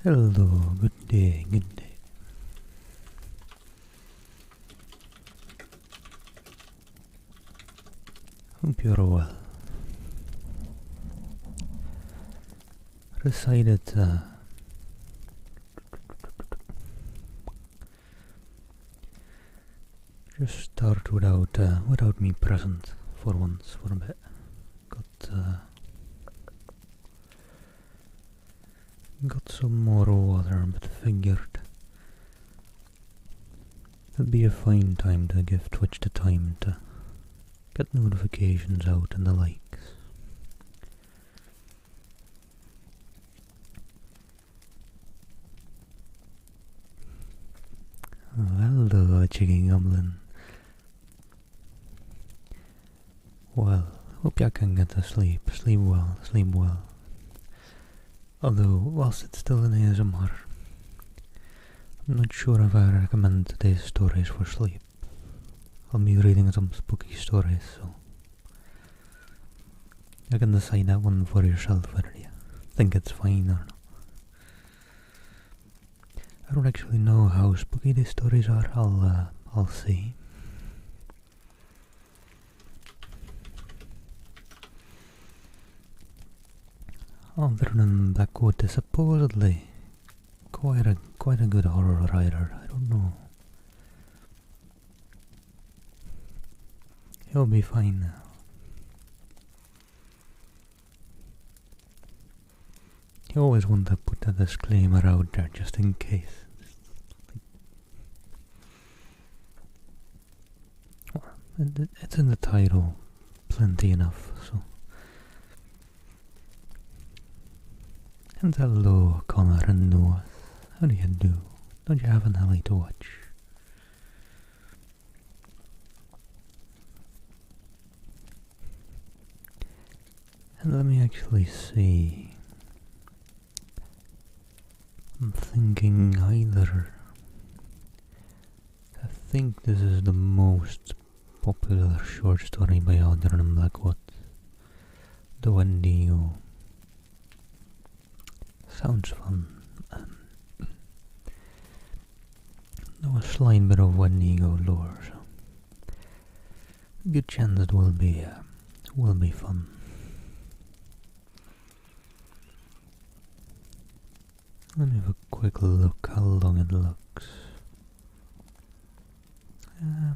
Hello, good day, good day. Hope you're well. Decided just start without me present for once, for a bit. Got some more water, but figured it'd be a fine time to give Twitch the time to get notifications out and the likes. Hello, chicken goblin. Well, hope you can get to sleep. Sleep well, sleep well. Although, whilst it's still in ASMR, I'm not sure if I recommend today's stories for sleep. I'll be reading some spooky stories, so you can decide that one for yourself whether you think it's fine or not. I don't actually know how spooky these stories are. I'll see. Algernon Blackwood is supposedly quite a good horror writer. I don't know. He'll be fine now. You always want to put a disclaimer out there just in case. It's in the title plenty enough, so. And hello, Connor and Noah. How do you do? Don't you have an alley to watch? And let me actually see. I'm thinking either. I think this is the most popular short story by Algernon Blackwood. The Wendigo. Sounds fun. Know a slight bit of Wendigo lore, so good chance it will be fun. Let me have a quick look how long it looks. I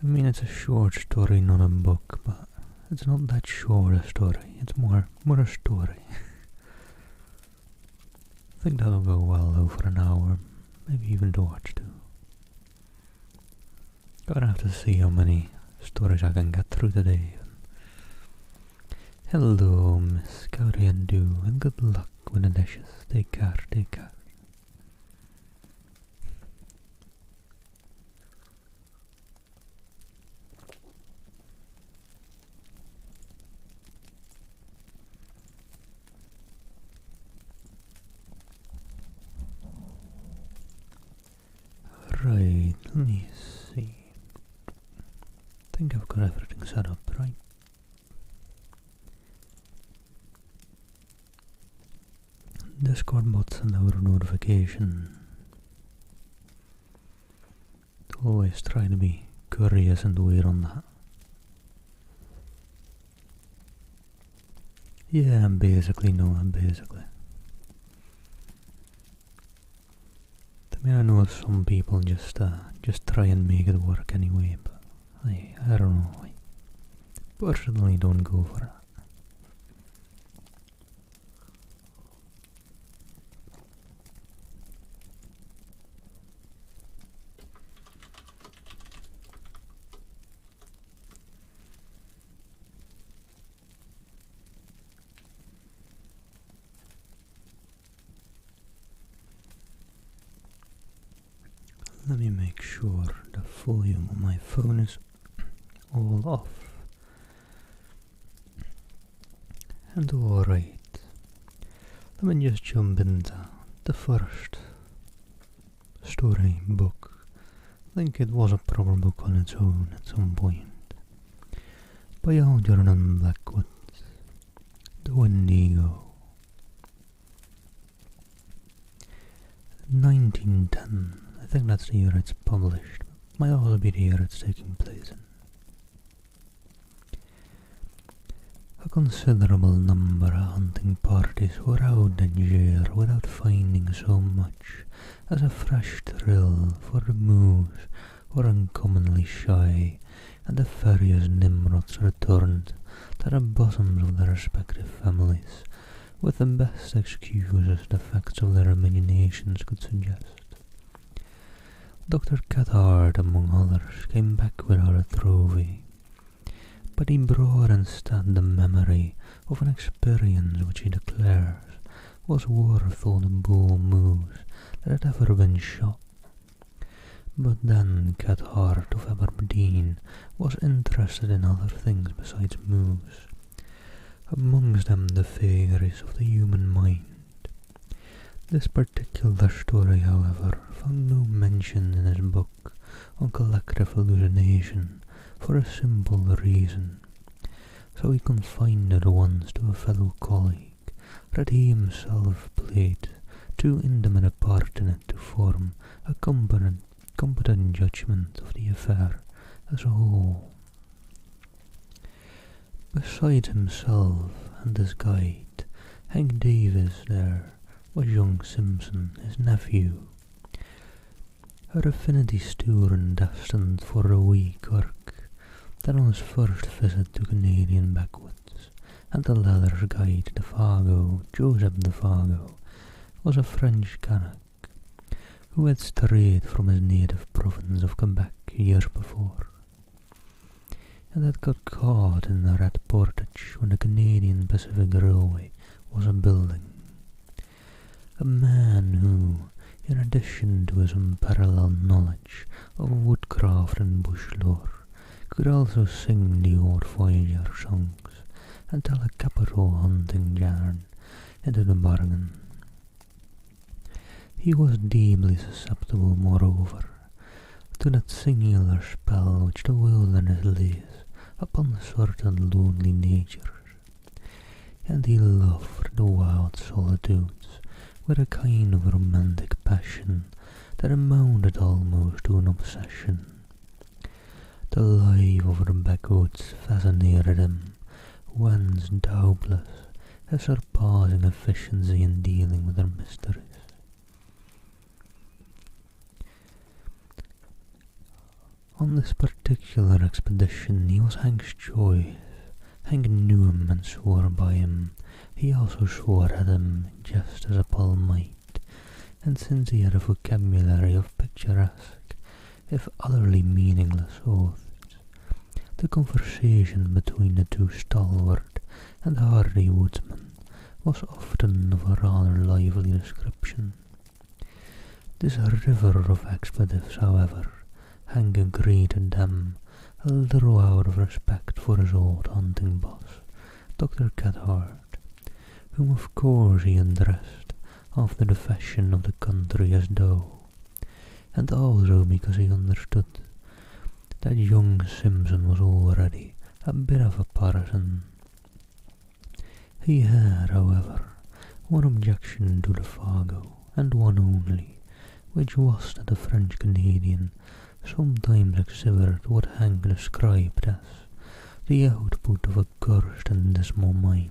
mean, it's a short story, not a book, but it's not that short a story. It's more a story. I think that'll go well over an hour, maybe even to watch too. Gonna have to see how many stories I can get through today. Hello, Miss, how do you do? And good luck with the dishes. Take care, take care. Right, let me see. I think I've got everything set up, right? Discord bot sent out a notification. Always try to be curious and weird on that. Yeah, basically. I mean, I know some people just try and make it work anyway, but I don't know. I personally don't go for that. Let me make sure the volume on my phone is all off. And alright, let me just jump into the first story book. I think it was a proper book on its own at some point. By Algernon Blackwood, The Wendigo. 1910. I think that's the year it's published. Might also be the year it's taking place in. A considerable number of hunting parties were out that year without finding so much as a fresh thrill, for the moose were uncommonly shy, and the various Nimrods returned to the bosoms of their respective families with the best excuses the facts of their imaginations could suggest. Dr. Cathart, among others, came back without a trophy, but he brought instead the memory of an experience which he declares was worth all the bull moose that had ever been shot. But then Cathart of Aberdeen was interested in other things besides moose, amongst them the vagaries of the human mind. This particular story, however, found no mention in his book on collective hallucination for a simple reason, so he confined it once to a fellow colleague that he himself played too intimate a part in it to form a competent judgment of the affair as a whole. Besides himself and his guide, Hank Davis, there was young Simpson, his nephew, a affinity student destined for a wee Kirk, that on his first visit to Canadian backwoods, and the latter's guide de Fargo, Joseph de Fargo, was a French Canuck, who had strayed from his native province of Quebec years before, and had got caught in the Red Portage when the Canadian Pacific Railway was a-building. A man who, in addition to his unparalleled knowledge of woodcraft and bush lore, could also sing the old Voyager songs and tell a capital hunting yarn into the bargain. He was deeply susceptible, moreover, to that singular spell which the wilderness lays upon certain lonely natures, and he loved the wild solitudes with a kind of romantic passion that amounted almost to an obsession. The life of the backwoods fascinated him, whence doubtless a surpassing efficiency in dealing with their mysteries. On this particular expedition he was Hank's choice. Hank knew him and swore by him. He also swore at him, just as a Paul might, and since he had a vocabulary of picturesque, if utterly meaningless oaths, the conversation between the two stalwart and hardy woodsmen was often of a rather lively description. This river of expletives, however, Hank agreed to them, a little out of respect for his old hunting boss, Dr. Cathart, whom of course he addressed after the fashion of the country as thou, and also because he understood that young Simpson was already a bit of a partisan. He had, however, one objection to the Fargo, and one only, which was that the French Canadian sometimes exhibited what Hank described as the output of a cursed and dismal mind,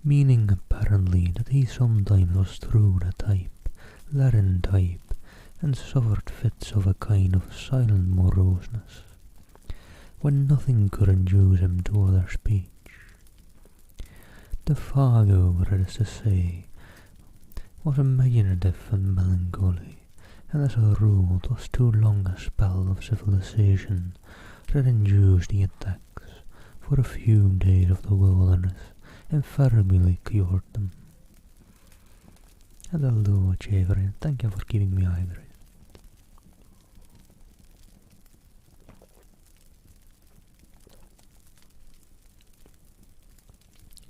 meaning apparently that he sometimes was through the type, Latin type, and suffered fits of a kind of silent moroseness, when nothing could induce him to utter speech. The Fargo, that is to say, was imaginative and melancholy, and as a rule it was too long a spell of civilization that induced the attacks, for a few days of the wilderness invariably cured them. Hello, Avery, thank you for keeping me hydrated.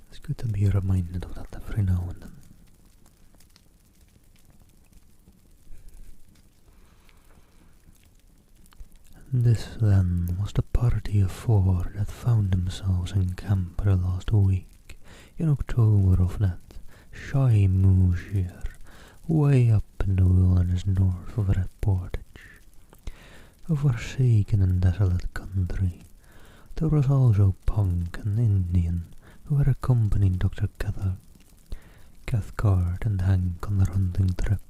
It's good to be reminded of that every now and then. This then was the party of four that found themselves in camp the last week in October of that shy moose year, way up in the wilderness north of that portage. A forsaken and desolate country. There was also Punk, an Indian, who had accompanied Dr. Cathcart and Hank on their hunting trips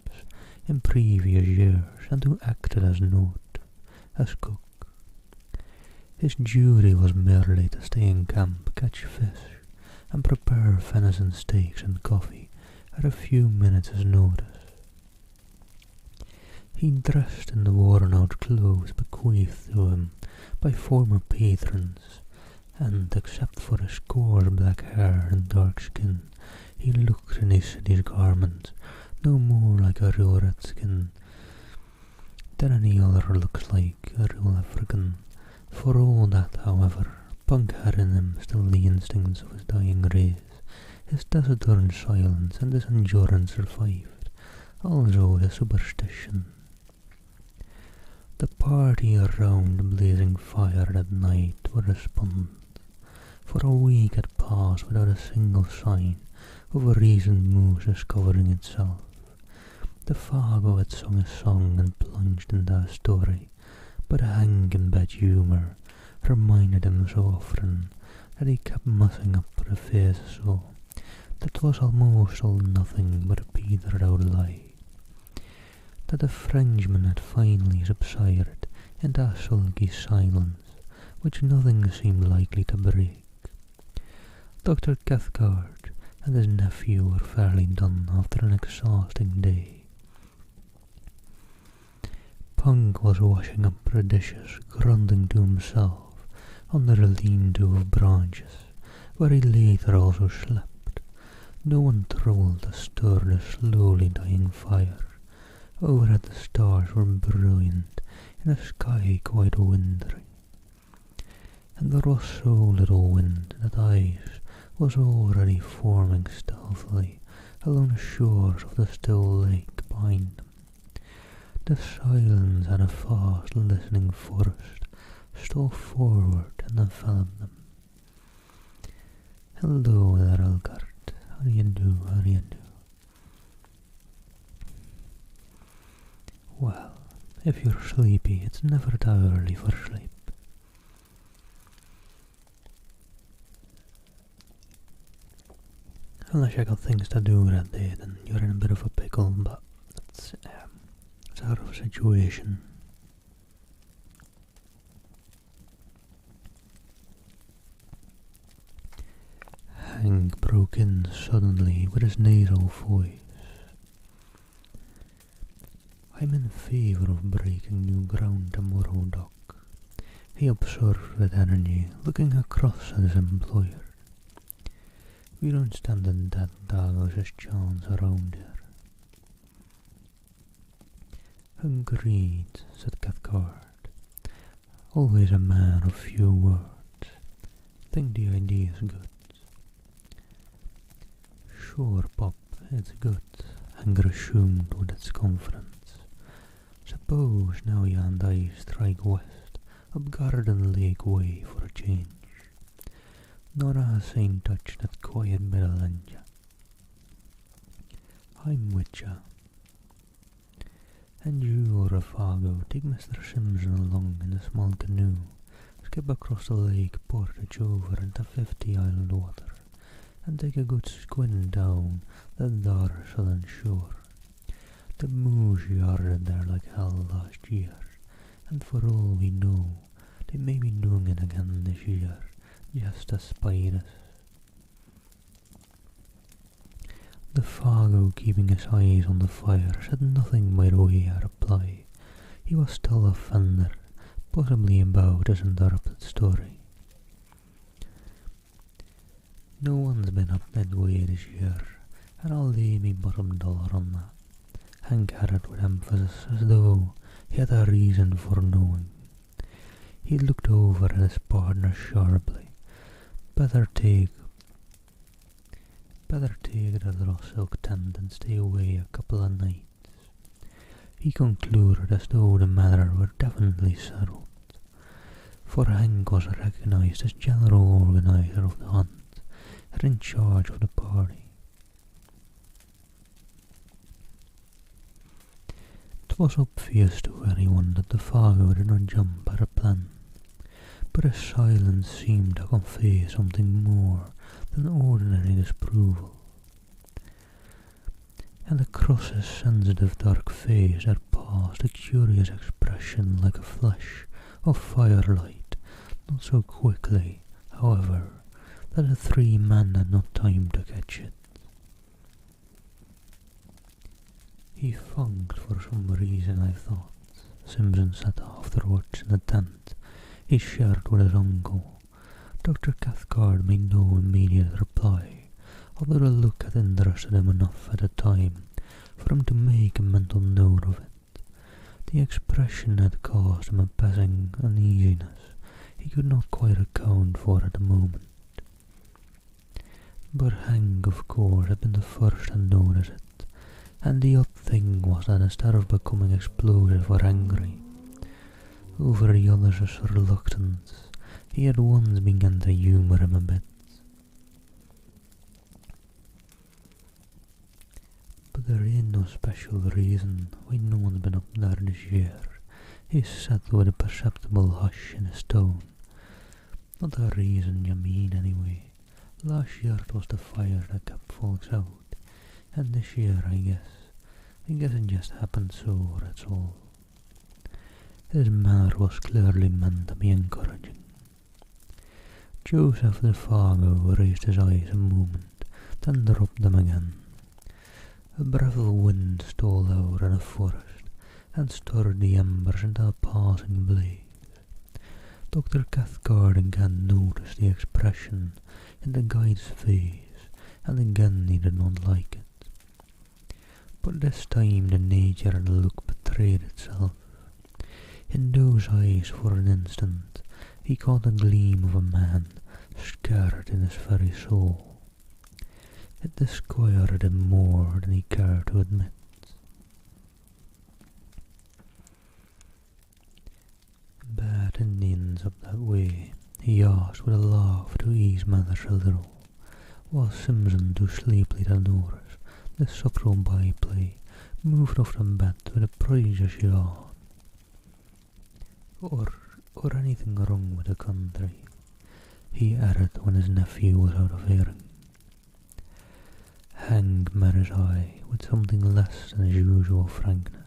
in previous years, and who acted as cook. His duty was merely to stay in camp, catch fish, and prepare venison steaks and coffee at a few minutes' notice. He dressed in the worn-out clothes bequeathed to him by former patrons, and except for his coarse black hair and dark skin, he looked in his city's garments no more like a real redskin than any other looks like a real African. For all that, however, Punk had in him still the instincts of his dying race. His taciturn silence and his endurance survived, also his superstition. The party around the blazing fire that night were despondent. For a week had passed without a single sign of a recent moose discovering itself. The Fargo had sung a song and plunged into a story, but Hank in bad humour reminded him so often that he kept mussing up with a face so that was almost all nothing but a petered out lie. That the Frenchman had finally subsided into a sulky silence which nothing seemed likely to break. Dr. Cathcart and his nephew were fairly done after an exhausting day. Punk was washing up the dishes, grunting to himself under a lean-to of branches, where he later also slept. No one troubled to stir the slowly dying fire. Overhead the stars were brilliant in a sky quite wintry, and there was so little wind that ice was already forming stealthily along the shores of the still lake behind them. The silence and a fast listening forest stole forward and enveloped them. "Hello there, Elgart. How do you do? Well, if you're sleepy, it's never too early for sleep. Unless you got things to do that day, then you're in a bit of a pickle, but it's out of situation. Hank broke in suddenly with his nasal voice. "I'm in favour of breaking new ground tomorrow, Doc," he observed with energy, looking across at his employer. "We don't stand a dead dog's chance around here." "Agreed," said Cathcart, always a man of few words. "Think the idea is good." "Sure, Pop, it's good," Hank resumed with its confidence. "Suppose now you and I strike west, up Garden Lake way for a change. Not a ain't touch that quiet bit of land ya. I'm with ya. And you or a Fargo, take Mr. Simpson along in a small canoe, skip across the lake, portage over into 50 Island water, and take a good squint down the Darcelen shore. The moose yarded there like hell last year, and for all we know, they may be doing it again this year, just to spite us." The Fargo, keeping his eyes on the fire, said nothing by the way of reply. He was still offended, possibly about his interrupted story. "No one's been up that way this year, and I'll lay me bottom dollar on that," Hank added with emphasis, as though he had a reason for knowing. He looked over at his partner sharply. Better take the little silk tent and stay away a couple of nights," he concluded, as though the matter were definitely settled. For Hank was recognized as general organizer of the hunt and in charge of the party. 'Twas obvious to anyone that the Fargo did not jump at a plan, but his silence seemed to convey something more than ordinary disapproval. And across his sensitive dark face there passed a curious expression like a flash of firelight, not so quickly, however, that the three men had not time to catch it. He funked for some reason, I thought. Simpson said afterwards in the tent he shared with his uncle. Dr. Cathcart made no immediate reply, although the look had interested him enough at the time for him to make a mental note of it. The expression had caused him a passing uneasiness he could not quite account for at the moment. But Hank, of course, had been the first to notice it, and the odd thing was that instead of becoming explosive or angry over the other's reluctance, he at once began to humour him a bit. But there ain't no special reason why no one's been up there this year, he said with a perceptible hush in his tone. Not a reason you mean, anyway. Last year it was the fire that kept folks out, and this year I guess it just happened so, that's all. His manner was clearly meant to be encouraging. Joseph the Fargo raised his eyes a moment, then dropped them again. A breath of wind stole out in the forest and stirred the embers into a passing blaze. Dr. Cathcart again noticed the expression in the guide's face, and again he did not like it. But this time the nature of the look betrayed itself. In those eyes for an instant he caught a gleam of a man scared in his very soul. It disquieted him more than he cared to admit. "Bad Indians up that way?" he asked with a laugh to ease matters a little, while Simpson, too sleepy to notice the subtle byplay, moved off the bed with a prodigious yawn. Or anything wrong with the country?" he added when his nephew was out of hearing. Hank met his eye with something less than his usual frankness.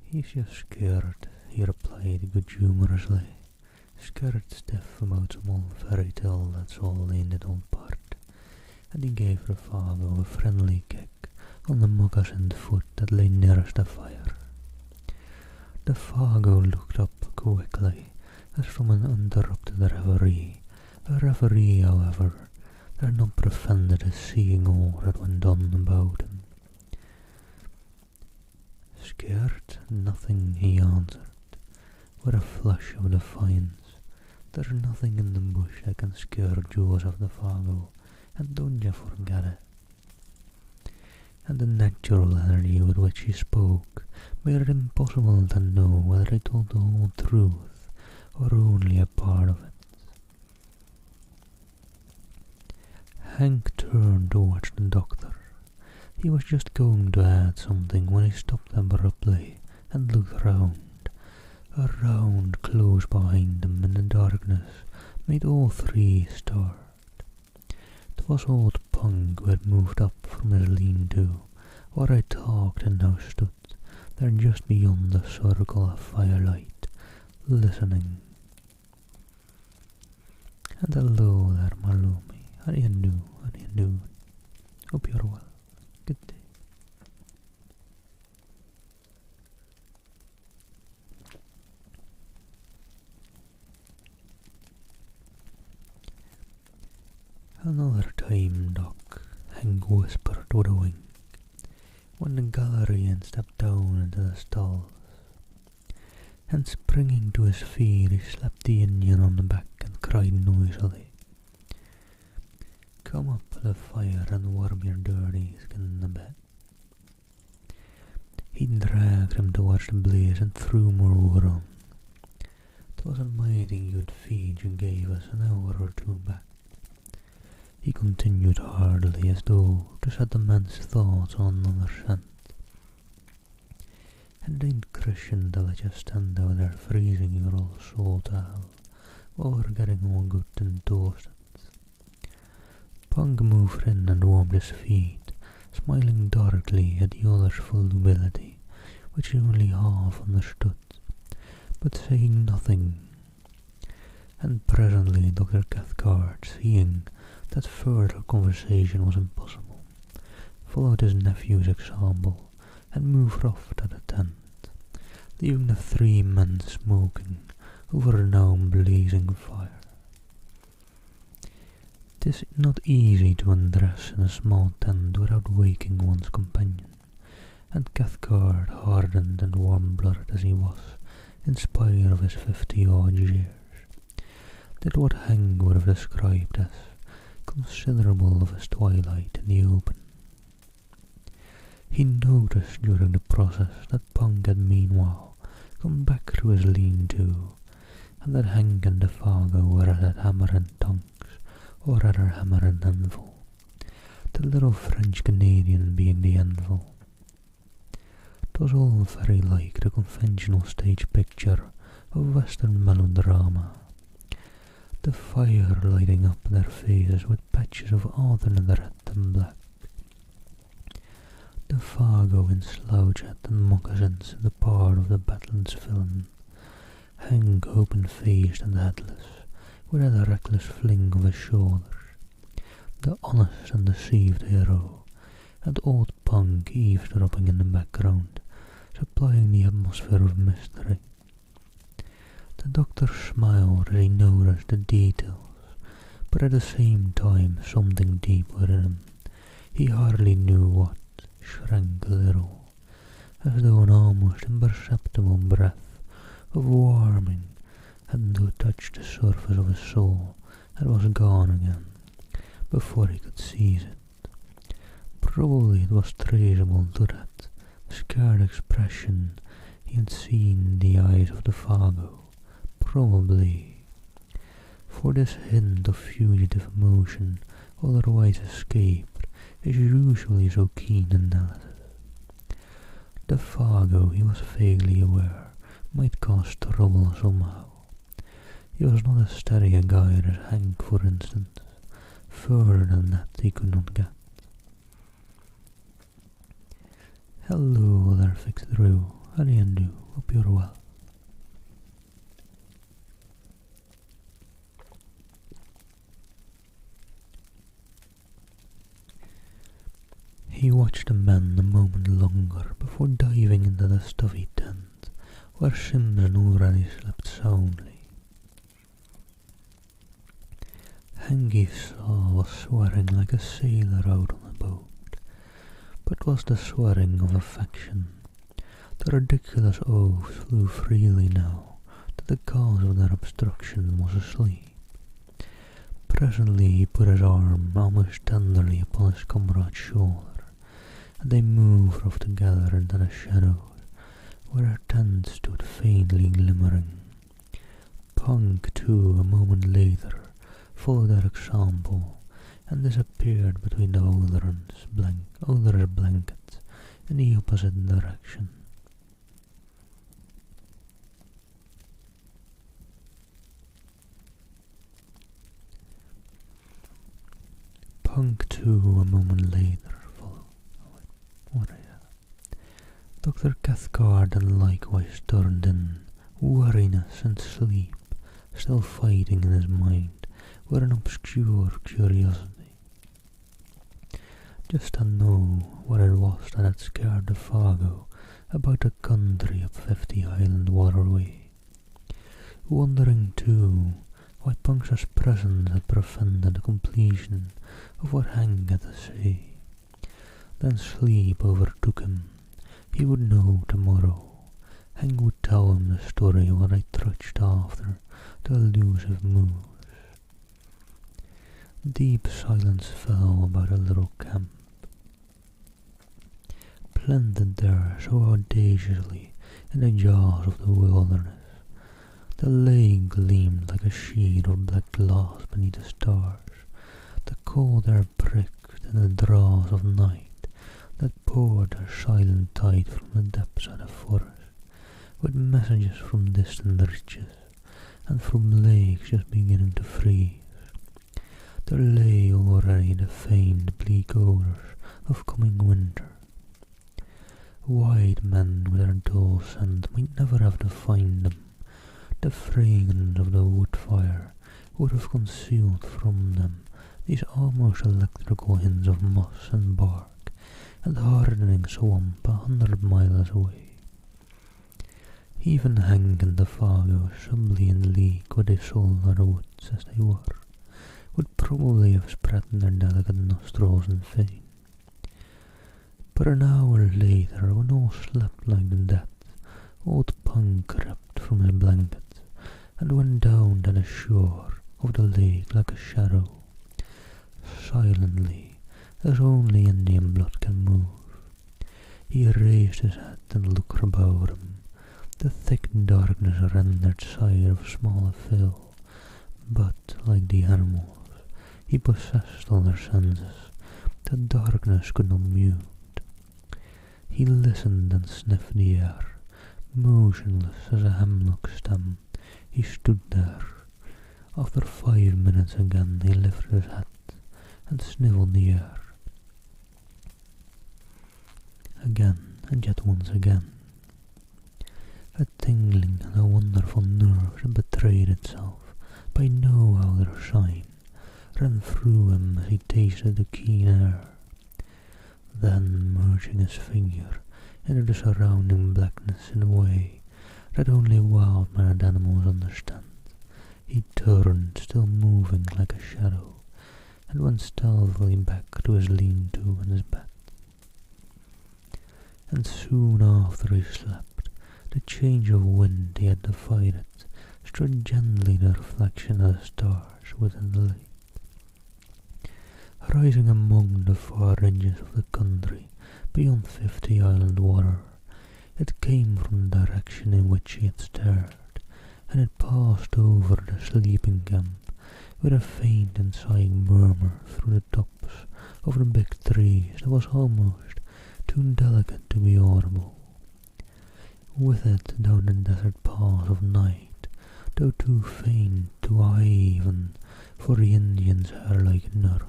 "He's just scared," he replied good-humourously. "Scared stiff about some old fairy tale, that's all, ain't it, old part?" And he gave the Fargo a friendly kick on the moccasined foot that lay nearest the fire. The Fargo looked up quickly, as from an interrupted reverie. A reverie, however, that not prevented his seeing all that went on about him. "Scared? Nothing," he answered, with a flush of defiance. "There's nothing in the bush that can scare Joseph the Fargo, and don't you forget it." And the natural energy with which he spoke made it impossible to know whether he told the whole truth or only a part of it. Hank turned towards the doctor. He was just going to add something when he stopped abruptly and looked round. A round close behind them in the darkness made all three start. 'Twas old Punk who had moved up from his lean-to, where I talked and now stood there just beyond the circle of firelight, listening. "And hello there, Malumi. How do you do? Hope you're well. Good day." "Another time, Doc," Hank whispered with a wink, when the gallery stepped down into the stalls. And springing to his feet, he slapped the Indian on the back and cried noisily, "Come up to the fire and warm your dirty skin a bit." He dragged him towards the blaze and threw more wood on. "'Twas a mighty good feed you gave us an hour or two back. he continued hardly, as though to set the man's thoughts on another scent. "And it ain't Christian to let you stand out there freezing your old soul to hell while we're getting on good and toasted." Punk moved in and warmed his feet, smiling darkly at the other's volubility, which he only half understood, but saying nothing. And presently Dr. Cathcart, seeing that further conversation was impossible, followed his nephew's example and moved off to the tent, leaving the three men smoking over a now blazing fire. 'Tis not easy to undress in a small tent without waking one's companion, and Cathcart, hardened and warm-blooded as he was, in spite of his 50-odd years, did what Hank would have described as considerable of his twilight in the open. He noticed during the process that Punk had meanwhile come back to his lean-to, and that Hank and Defago were at hammer and tongs, or rather hammer and anvil, the little French-Canadian being the anvil. 'Twas all very like the conventional stage picture of Western melodrama, the fire lighting up their faces with patches of alternate red and black. Defago in slouch hat and moccasins in the part of the Badlands villain, Hank open-faced and headless, without a reckless fling of his shoulders, the honest and deceived hero, and old Punk eavesdropping in the background, supplying the atmosphere of mystery. The doctor smiled as he noticed the details, but at the same time something deep within him, he hardly knew what, shrank a little, as though an almost imperceptible breath of warming had to touch the surface of his soul and was gone again, before he could seize it. Probably it was traceable to that scared expression he had seen in the eyes of Defago. Probably, for this hint of fugitive emotion, otherwise escaped, is usually so keen analysis. Defago, he was vaguely aware, might cause trouble somehow. He was not as steady a guy as Hank, for instance. Further than that he could not get. "Hello there, Fix-Through. How do you do? Hope you're well." He watched the man a moment longer before diving into the stuffy tent, where Simpson already slept soundly. Hanky saw was swearing like a sailor out on a boat, but was the swearing of affection. The ridiculous oaths flew freely now that the cause of their obstruction was asleep. Presently he put his arm almost tenderly upon his comrade's shoulder, and they moved off together into the shadows, where our tent stood faintly glimmering. Punk, too, a moment later, followed their example, and disappeared between the odorous blankets in the opposite direction. Punk, too, a moment later, followed. Dr. Cathcart and likewise turned in, weariness and sleep still fighting in his mind with an obscure curiosity. Just to know what it was that had scared Defago about the country up 50 Island Waterway. Wondering, too, why Punk's presence had prevented the completion of what Hank had to say. Then sleep overtook him. He would know tomorrow. Hank would tell him the story while I trudged after the elusive moose. Deep silence fell about the little camp, planted there so audaciously in the jaws of the wilderness. The lake gleamed like a sheet of black glass beneath the stars. The cold air pricked in the draws of night that poured their silent tide from the depths of the forest, with messages from distant reaches and from lakes just beginning to freeze. There lay already the faint bleak odours of coming winter. White men with their dull scent might never have defined them. The fragrance of the wood fire would have concealed from them these almost electrical hints of moss and bark and hardening swamp 100 miles away. Even Hank and Defago, subtly in league with the solar woods as they were, would probably have spread their delicate nostrils in vain. But an hour later, when all slept like the dead, old Punk crept from his blanket and went down to the shore of the lake like a shadow, silently, as only Indian blood can move. He raised his head and looked about him. The thick darkness rendered sight of small fill, but, like the animals, he possessed all their senses that darkness could not mute. He listened and sniffed the air, motionless as a hemlock stem. He stood there. After 5 minutes again he lifted his head and sniffed the air. Again, and yet once again. A tingling and a wonderful nerve that betrayed itself by no outer sign ran through him as he tasted the keen air. Then, merging his figure into the surrounding blackness in a way that only wild-mad animals understand, he turned, still moving like a shadow, and went stealthily back to his lean-to and his bed. And soon after he slept, the change of wind he had divided struck gently the reflection of the stars within the lake. Rising among the far edges of the country beyond 50 Island Water, it came from the direction in which he had stared, and it passed over the sleeping camp with a faint and sighing murmur through the tops of the big trees that was almost too delicate to be audible. With it down the desert paths of night, though too faint to eye even for the Indian's hair-like nerves,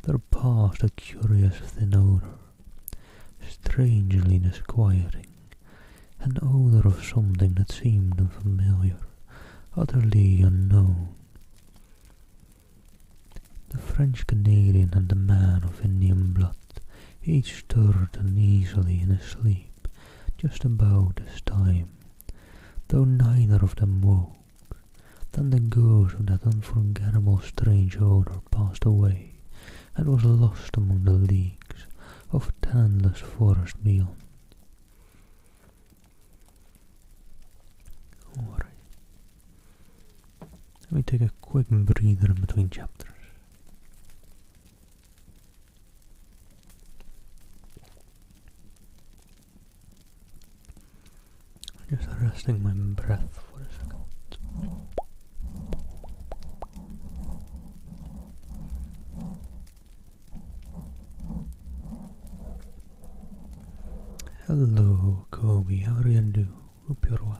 there passed a curious thin odour, strangely disquieting, an odour of something that seemed unfamiliar, utterly unknown. The French Canadian and the man of Indian blood each stirred uneasily in his sleep just about this time, though neither of them woke. Then the ghost of that unforgettable strange odour passed away and was lost among the leagues of tenantless forest beyond. Alright. Let me take a quick breather in between chapters. Just resting my breath for a second. Hello, Kobe. How are you doing? Hope you're well.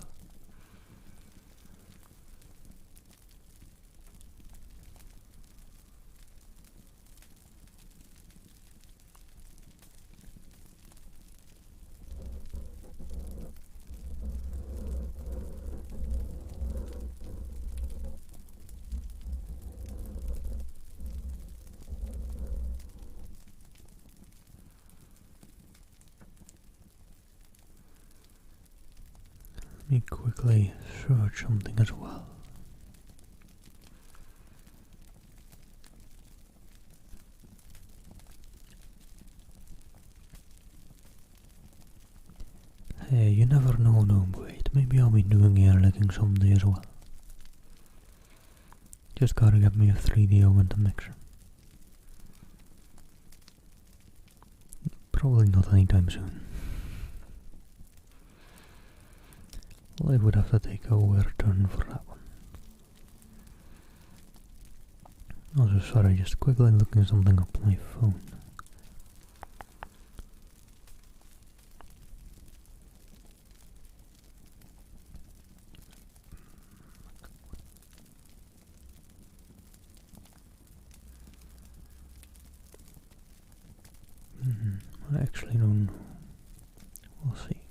Let me quickly search something as well. Hey, you never know, don't wait. Maybe I'll be doing airlicking someday as well. Just gotta get me a 3DO into mixer. Probably not anytime soon. Life would have to take a weird turn for that one. Also, sorry, just quickly looking something up on my phone. I actually don't know. We'll see.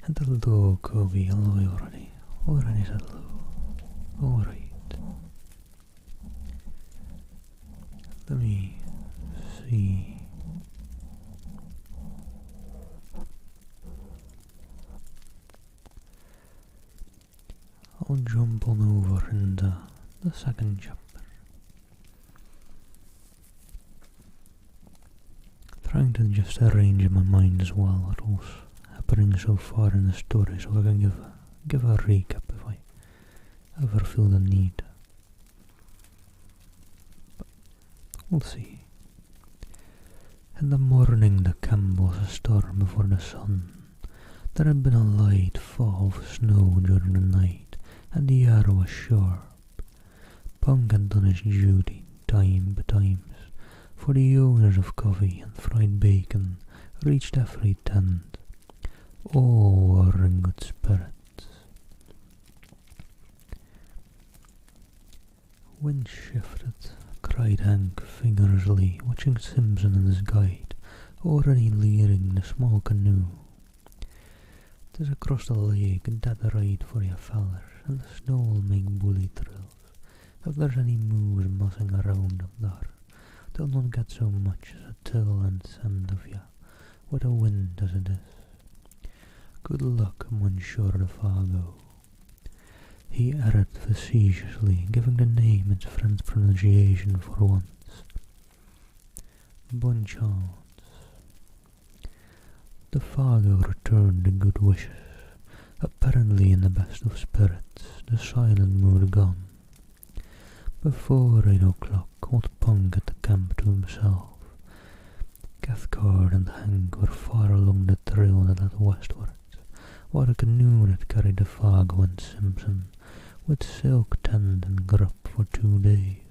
And hello, Kobe. Hello already. Already said hello. Alright. Let me see. I'll jump on over in the second chapter. Trying to just arrange in my mind as well what was happening so far in the story, so I can give a recap if I ever feel the need. But we'll see. In the morning the camp was a storm before the sun. There had been a light fall of snow during the night, and the air was sharp. Punk had done his duty time betimes, for the owners of coffee and fried bacon reached every tent. All were in good spirits. "Wind shifted," cried Hank vigorously, watching Simpson and his guide, already leading the small canoe. "'Tis across the lake, dead right for you fellers, and the snow'll make bully trails. If there's any moose mossing around up there, they'll not get so much as a till and scent of ya, with a wind as it is. Good luck, Monsieur de Fargo," he added facetiously, giving the name its French pronunciation for once. "Bonne chance." The Fargo returned the good wishes, apparently in the best of spirits, the silent mood gone. Before 8 o'clock, old Punk at the camp to himself. Cathcart and Hank were far along the trail that led westwards, while the canoe that carried the Fargo and Simpson, with silk tent and grub for 2 days,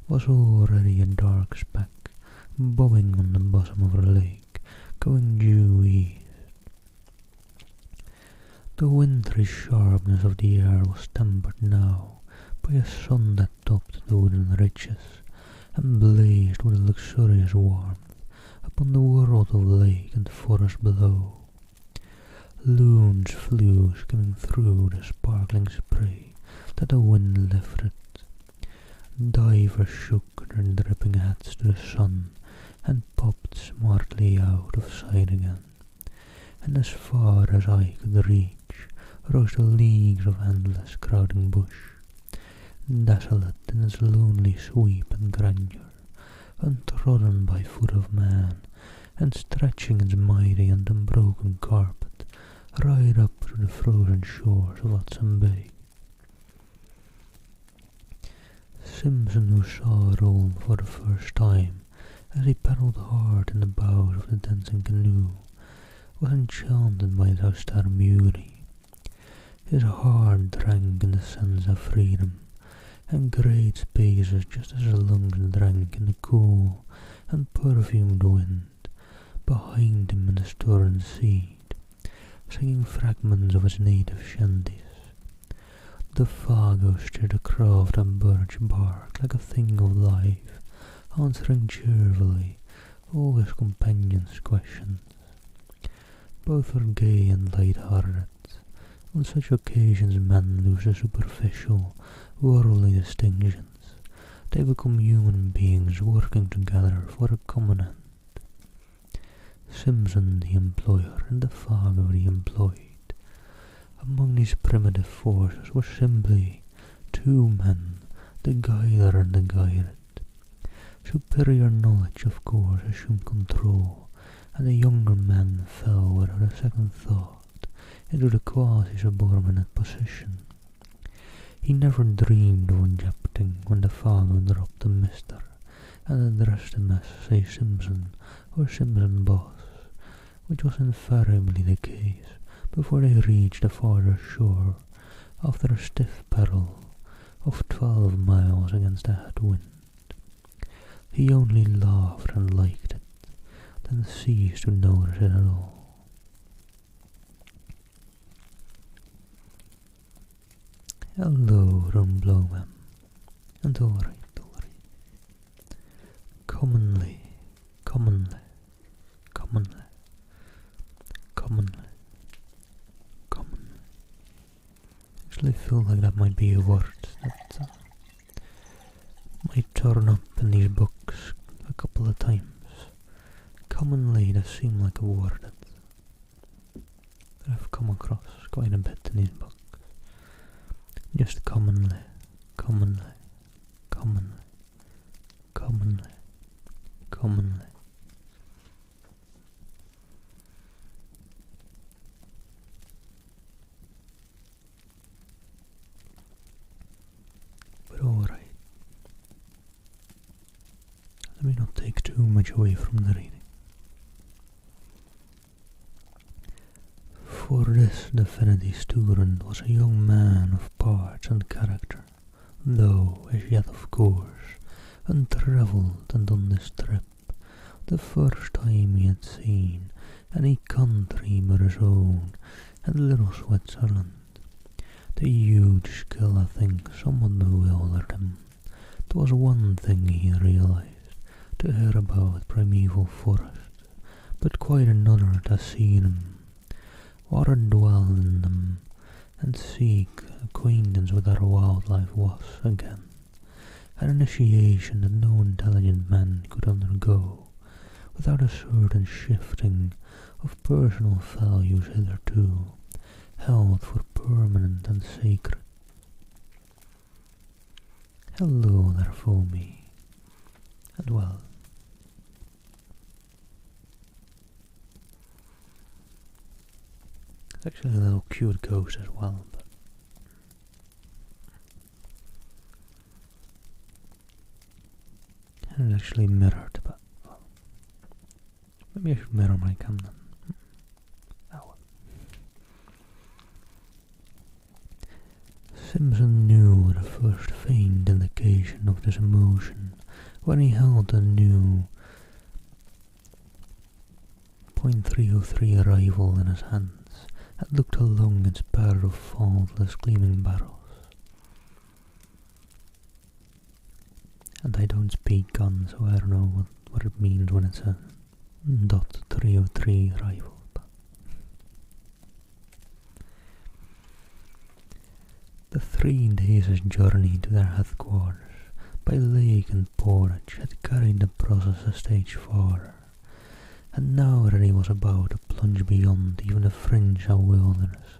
was already a dark speck, bobbing on the bosom of the lake, going due east. The wintry sharpness of the air was tempered now by a sun that topped the wooden ridges and blazed with a luxurious warmth upon the world of lake and forest below. Loons flew skimming through the sparkling spray that the wind lifted. Divers shook their dripping heads to the sun and popped smartly out of sight again, and as far as eye could reach rose the leagues of endless crowding bush, desolate in its lonely sweep and grandeur, untrodden by foot of man, and stretching its mighty and unbroken carpet right up to the frozen shores of Hudson Bay. Simpson, who saw it all for the first time as he paddled hard in the bows of the dancing canoe, was enchanted by its austere beauty. His heart drank in the sense of freedom, and great spaces just as his lungs drank in the cool and perfumed wind behind him in the storm seed, singing fragments of his native shanties. The Fargo steered a craft of birch bark like a thing of life, answering cheerfully all his companions' questions. Both were gay and light-hearted. On such occasions men lose the superficial, worldly distinctions. They become human beings working together for a common end. Simpson the employer and the Fargo the employed. Among these primitive forces were simply 2 men, the guider and the guided. Superior knowledge, of course, assumed control, and the younger man fell without a second thought into the quasi-subordinate position. He never dreamed of objecting when the Fargo dropped the Mister and addressed him as, say, Simpson or Simpson Boss, which was invariably the case before they reached the farther shore after a stiff paddle, of 12 miles against a headwind. He only laughed and liked it, then ceased to notice it at all. Hello, don't blow him. And all right. Commonly. Actually feel like that might be a word that might turn up in these books a couple of times. Commonly does seem like a word that I've come across quite a bit in these books. Just commonly. But alright. Let me not take too much away from the reading. For this divinity student was a young man of parts and character, though as yet of course untravelled, and on this trip, the first time he had seen any country but his own and little Switzerland. The huge skill, I think, somewhat bewildered him. 'Twas one thing he realized, to hear about primeval forests, but quite another to see them, or to dwell in them, and seek acquaintance with their wildlife was, again, an initiation that no intelligent man could undergo without a certain shifting of personal values hitherto held for permanent and sacred. Hello there, foamy, and well. It's actually a little cute ghost as well, but and it's actually mirrored, but well, maybe I should mirror my cam then. Simpson knew the first faint indication of this emotion when he held the new .303 rifle in his hands and looked along its pair of faultless gleaming barrels. And I don't speak guns, so I don't know what it means when it's a .303 rifle. The 3 days' journey to their headquarters by lake and portage had carried the process a stage farther, and now that he was about to plunge beyond even the fringe of wilderness,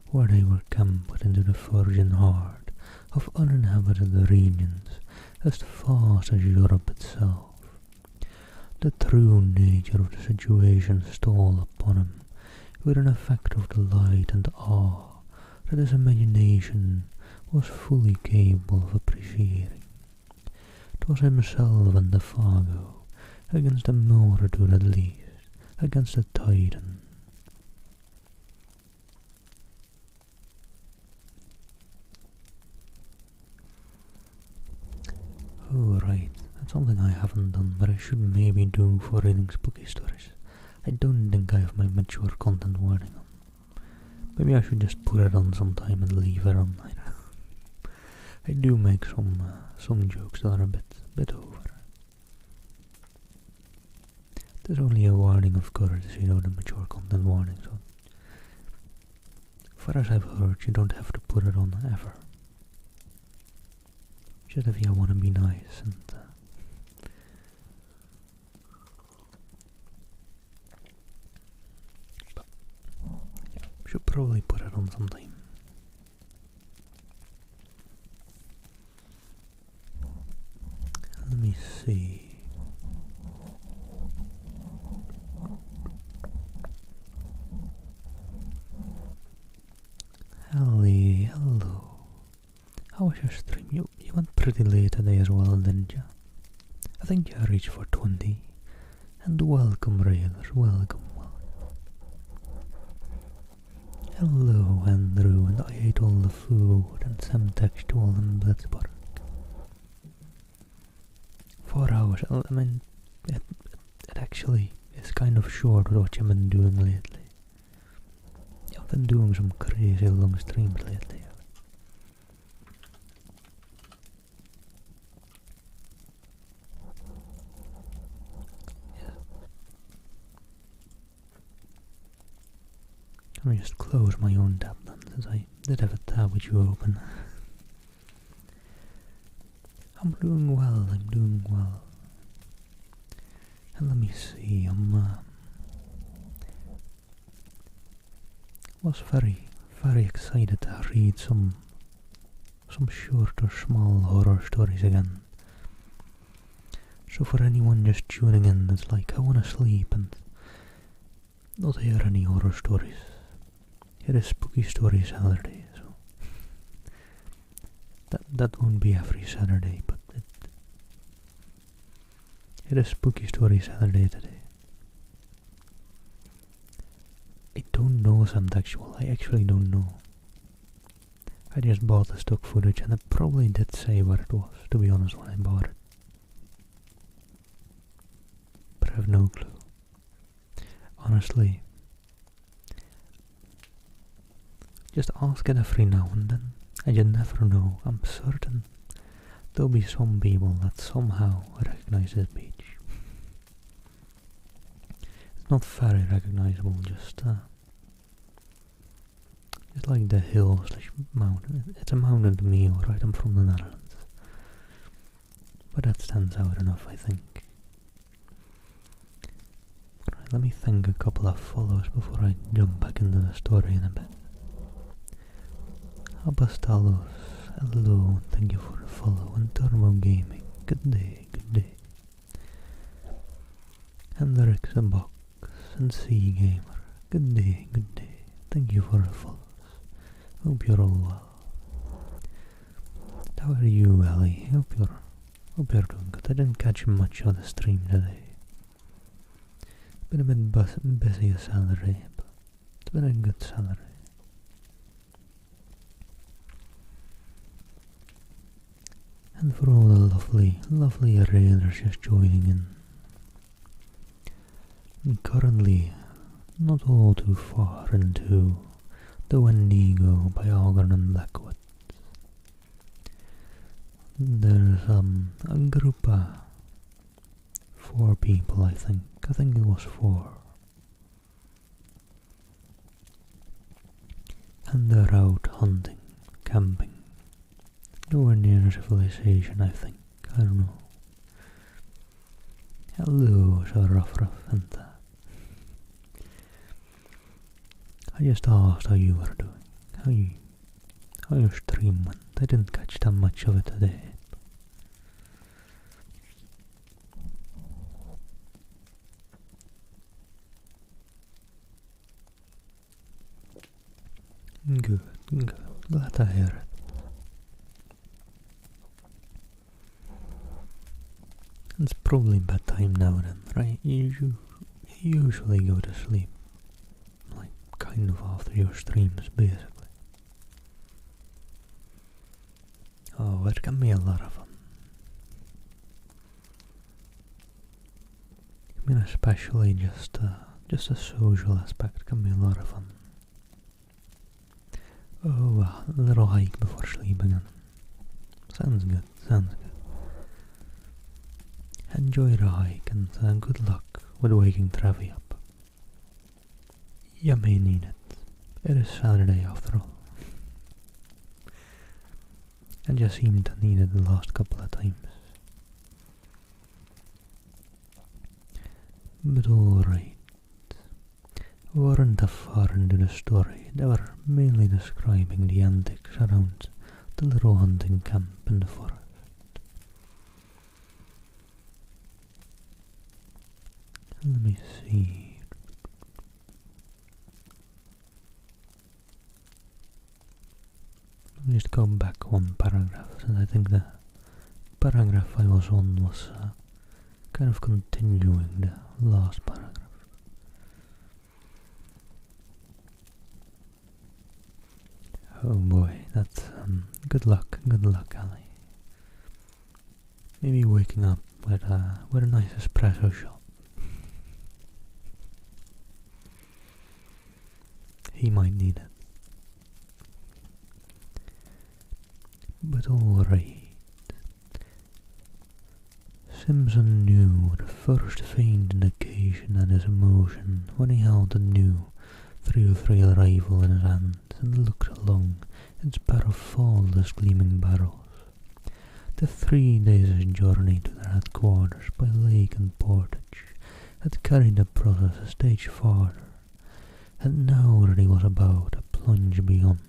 where they were camped into the virgin heart of uninhabited regions as vast as Europe itself, the true nature of the situation stole upon him with an effect of delight and awe that his imagination was fully capable of appreciating. 'Twas himself and the Fargo, against a multitude at least, against a Titan. Oh right, that's something I haven't done, but I should maybe do for reading spooky stories. I don't think I have my mature content warning on. Maybe I should just put it on sometime and leave it on. I do make some jokes that are a bit over. There's only a warning of courtesy, the mature content warning, so far as I've heard, you don't have to put it on ever. Just if you want to be nice and should probably put it on sometime. Let me see. Hello. How was your stream? You went pretty late today as well, didn't you? I think you reached for 20. And welcome, Railers, welcome. Hello, Andrew, and I ate all the food and some textual in Blitzburg. 4 hours, I mean, it actually is kind of short with what you've been doing lately. I've been doing some crazy long streams lately. Let me just close my own tab then, since I did have a tab with you open. I'm doing well, I'm doing well. And let me see, was very excited to read some short or small horror stories again. So for anyone just tuning in that's like, I wanna sleep and not hear any horror stories, it is Spooky Story Saturday, so that won't be every Saturday, but it is Spooky Story Saturday today. I don't know some textual, I actually don't know. I just bought the stock footage and it probably did say what it was, to be honest, when I bought it. But I have no clue. Honestly, just ask it every now and then, and you never know. I'm certain there'll be some people that somehow recognize this beach. It's not very recognizable, just like the hill / mountain. It's a mountain to me, alright, I'm from the Netherlands. But that stands out enough, I think. Right, let me thank a couple of followers before I jump back into the story in a bit. Abastalos, hello, thank you for the follow, and Turbo Gaming, good day, good day. Hendrix and Box, and Sea Gamer, good day, thank you for the follows. Hope you're all well. How are you, Ellie? Hope you're doing good. I didn't catch much of the stream today. Been a bit busy a Saturday, but it's been a good Saturday. And for all the lovely raiders just joining in. I'm currently not all too far into the Wendigo by Algernon Blackwood. There's a group of 4 people, I think it was 4. And they're out hunting, camping. Nowhere near civilization, I think. I don't know. Hello, so rough and I just asked how you were doing. How your stream went. I didn't catch that much of it today. Good. Glad to hear it. It's probably bedtime now then, right? You usually go to sleep, like, kind of after your streams, basically. Oh, it can be a lot of fun. I mean, especially just a social aspect can be a lot of fun. Oh, a little hike before sleeping in. Sounds good. Enjoy the hike and good luck with waking Trevi up. You may need it. It is Saturday after all. And you seem to need it the last couple of times. But alright. We weren't that far into the story. They were mainly describing the antics around the little hunting camp in the forest. Let me see. Let me just go back one paragraph, since I think the paragraph I was on was kind of continuing the last paragraph. Oh boy, that's good luck, Ali. Maybe waking up with a nice espresso shot. He might need it. But alright. Simpson knew the first faint indication of his emotion when he held the new 303 rifle in his hand and looked along its pair of faultless gleaming barrels. The 3 days' journey to their headquarters by lake and portage had carried the process a stage farther, and now that he was about to plunge beyond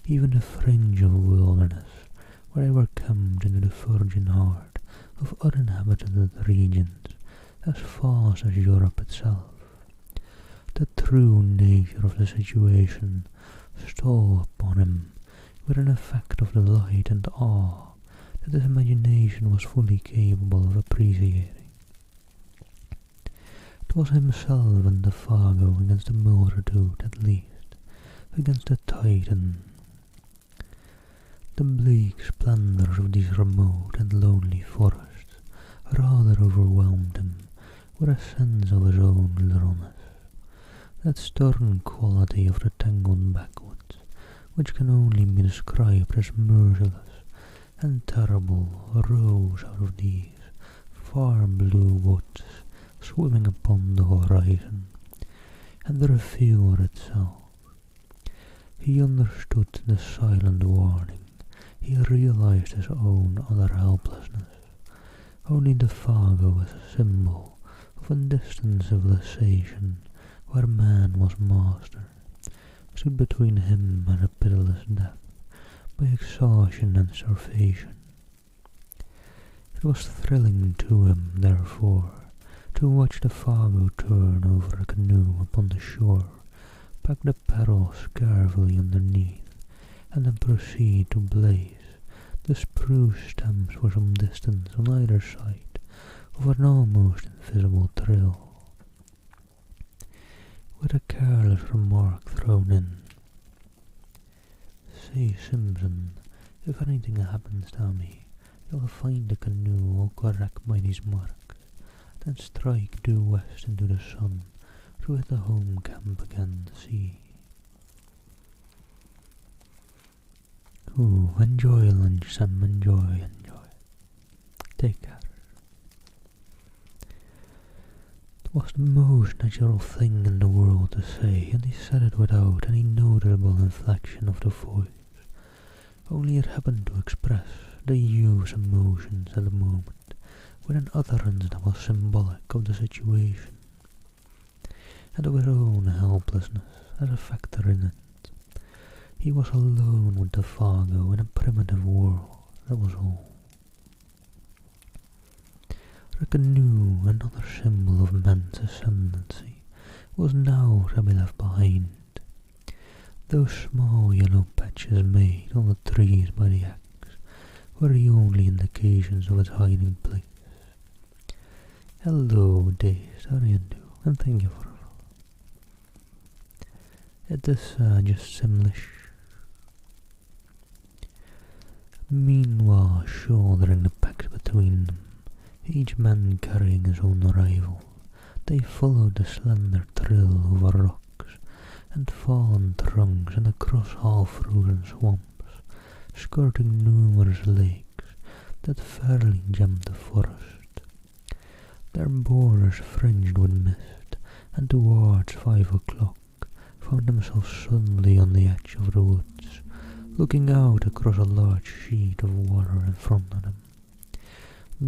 even the fringe of wilderness where they were camped into the virgin heart of uninhabited regions as vast as Europe itself, the true nature of the situation stole upon him with an effect of delight and awe that his imagination was fully capable of appreciating. It was himself and the Fargo against the multitude, at least, against the Titan. The bleak splendours of these remote and lonely forests rather overwhelmed him with a sense of his own littleness, that stern quality of the tangled backwoods, which can only be described as merciless and terrible, rose out of these far blue woods swimming upon the horizon, and the revealed itself. He understood the silent warning. He realized his own utter helplessness. Only the Fargo as a symbol of a distant civilization where man was master stood between him and a pitiless death by exhaustion and starvation. It was thrilling to him, therefore, to watch the Fargo turn over a canoe upon the shore, pack the paddles carefully underneath, and then proceed to blaze the spruce stems for some distance on either side of an almost invisible trail, with a careless remark thrown in. "Say, Simpson, if anything happens to me, you'll find the canoe all correct by these marks, then strike due west into the sun to hit the home camp again, see?" Ooh, enjoy lunch, Sam, enjoy. Take care. It was the most natural thing in the world to say, and he said it without any noticeable inflection of the voice. Only it happened to express the youth's emotions at the moment with an utterance that was symbolic of the situation, and of his own helplessness as a factor in it. He was alone with the Fargo in a primitive world, that was all. The canoe, another symbol of man's ascendancy, was now to be left behind. Those small yellow patches made on the trees by the axe were the only indications of its hiding place. "Hello, Dace, how do you do? And thank you for it. It is just Simlish." Meanwhile, shouldering the packs between them, each man carrying his own rifle, they followed the slender trail over rocks and fallen trunks and across half-frozen swamps, skirting numerous lakes that fairly gemmed the forest, their borders fringed with mist, and towards 5 o'clock found themselves suddenly on the edge of the woods, looking out across a large sheet of water in front of them,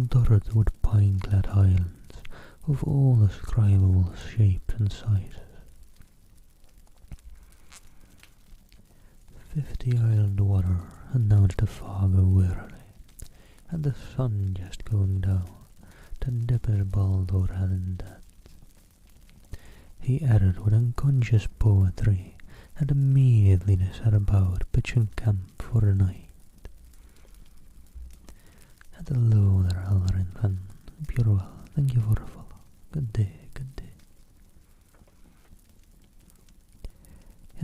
dotted with pine-clad islands of all describable shapes and sizes. 50 island water, announced the Fargo wearily, and the sun just going down to dip his bald old head in that. He added with unconscious poetry, and immediately they set about pitching camp for the night. And hello there, Algernon, and hope you're well. Thank you for the follow. Good day.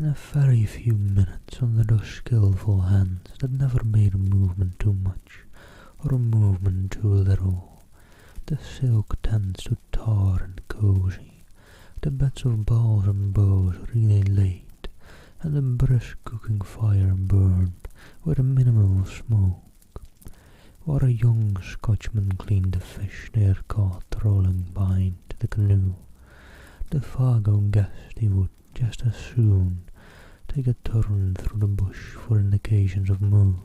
In a very few minutes, under those skillful hands that never made a movement too much or a movement too little, the silk tents stood taut and cozy, the beds of balls and bows really laid, and the brisk cooking fire burned with a minimum of smoke, while a young Scotchman cleaned the fish they had caught rolling behind the canoe. The Fargo guessed he would just as soon take a turn through the bush for indications of moose.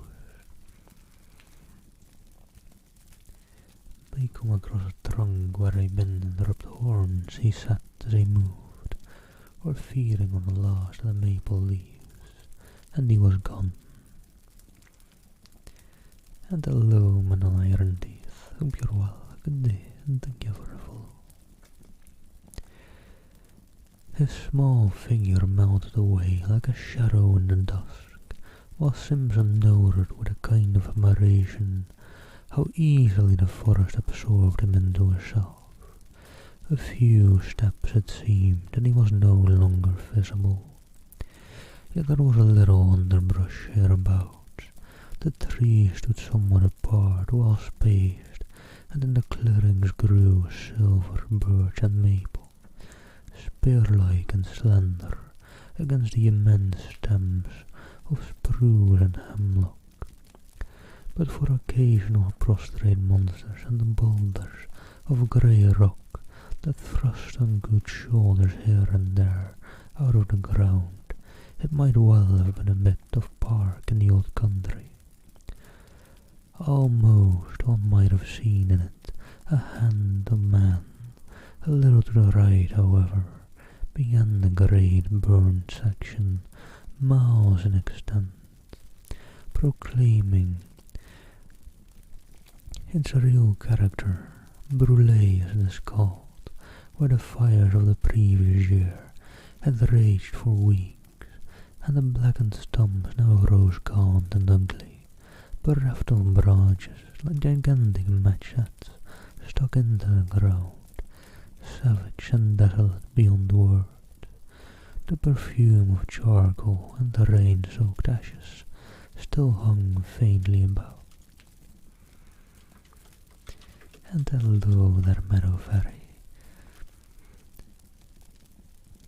They come across a trunk where a been and rubbed horns, he sat as he moved, or feeding on the last of the maple leaves, and he was gone. And hello, man on iron teeth, hope you're well, good day, and thank you for a follow. His small figure melted away like a shadow in the dusk, while Simpson noted with a kind of admiration how easily the forest absorbed him into itself. A few steps it seemed, and he was no longer visible. Yet there was a little underbrush hereabouts. The trees stood somewhat apart, well spaced, and in the clearings grew silver birch and maple, spear-like and slender, against the immense stems of spruce and hemlock. But for occasional prostrate monsters and the boulders of grey rock that thrust on good shoulders here and there out of the ground, it might well have been a bit of park in the old country. Almost one might have seen in it a hand of man, a little to the right, however, beyond the great burned section, miles in extent, proclaiming its real character, brûlée as it is called, where the fires of the previous year had raged for weeks, and the blackened stumps now rose gaunt and ugly, bereft of branches like gigantic machetes stuck into the ground, savage and desolate beyond words. The perfume of charcoal and the rain-soaked ashes still hung faintly about. And hello there, Meadow Fairy.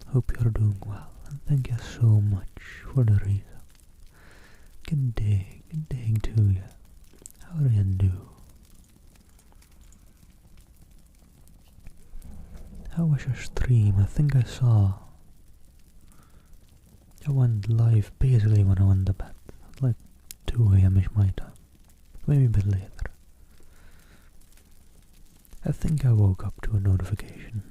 Hope you're doing well, and thank you so much for the reason. Good day to you. How do you do? How was your stream? I think I saw. I went live basically when I went to bed, like 2 a.m. my time, maybe a bit later. I think I woke up to a notification.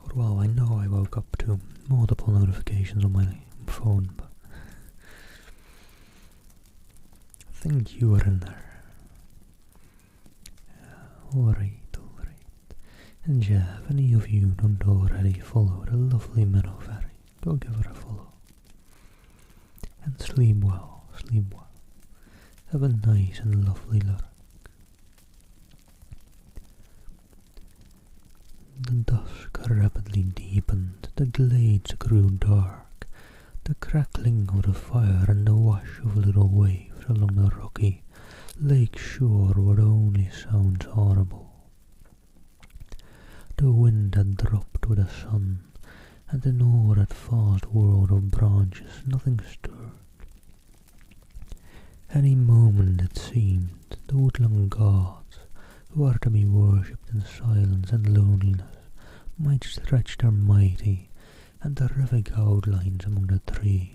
Or well, I know I woke up to multiple notifications on my phone, but I think you were in there. Alright. And yeah, if any of you don't already follow the lovely Meadow Fairy, go give her a follow. And sleep well. Have a nice and lovely look. The dusk rapidly deepened, the glades grew dark, the crackling of the fire and the wash of little waves along the rocky lake shore were the only sounds audible. The wind had dropped with the sun, and in all that vast world of branches nothing stirred. Any moment, it seemed, the woodland gods, who are to be worshipped in silence and loneliness, might stretch their mighty and terrific outlines among the trees.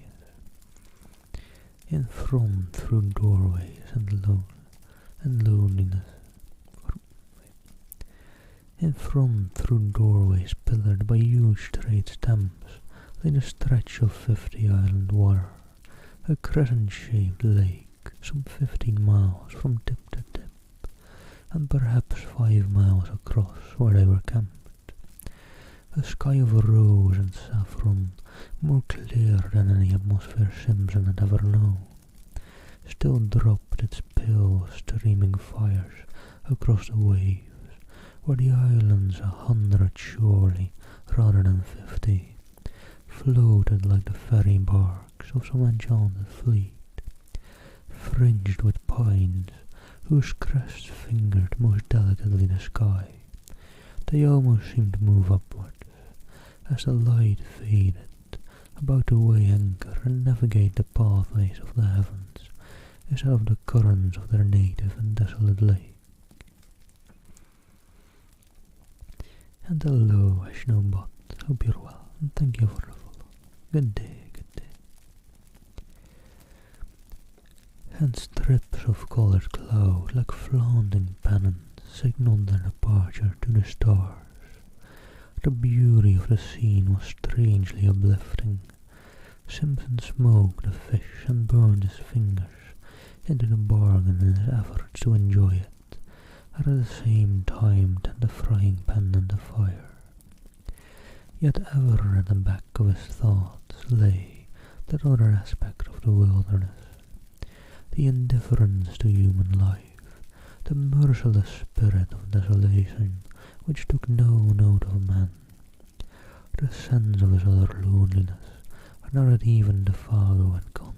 In front, through doorways In front, through doorways pillared by huge straight stems, lay the stretch of 50 island water, a crescent-shaped lake, some 15 miles from tip to tip, and perhaps 5 miles across where they were camped. A sky of rose and saffron, more clear than any atmosphere Simpson had ever known, still dropped its pale streaming fires across the waves, were the islands 100 surely, rather than 50, floated like the ferry barks of some enchanted fleet, fringed with pines, whose crests fingered most delicately the sky. They almost seemed to move upwards, as the light faded, about to weigh anchor and navigate the pathways of the heavens, instead of the currents of their native and desolate lake. And hello, Ashnobot. Hope you're well, and thank you for the follow. Good day, good day. And strips of coloured cloud, like flaunting pennants, signalled their departure to the stars. The beauty of the scene was strangely uplifting. Simpson smoked the fish and burned his fingers into the bargain in his efforts to enjoy it, and at the same time tend the frying pan and the fire. Yet ever at the back of his thoughts lay that other aspect of the wilderness, the indifference to human life, the merciless spirit of desolation which took no note of man, the sense of his utter loneliness, and now that even the Fargo had gone,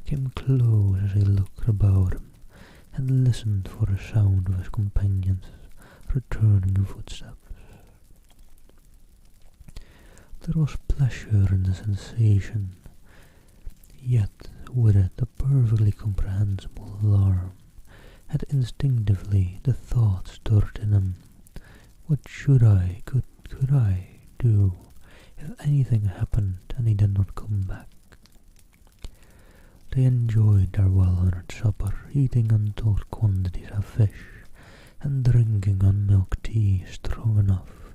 came close as he looked about him and listened for the sound of his companions' returning footsteps. There was pleasure in the sensation, yet with it a perfectly comprehensible alarm, and instinctively the thought stirred in him, what could I do if anything happened and he did not come back? They enjoyed their well-earned supper, eating untold quantities of fish, and drinking on milk tea strong enough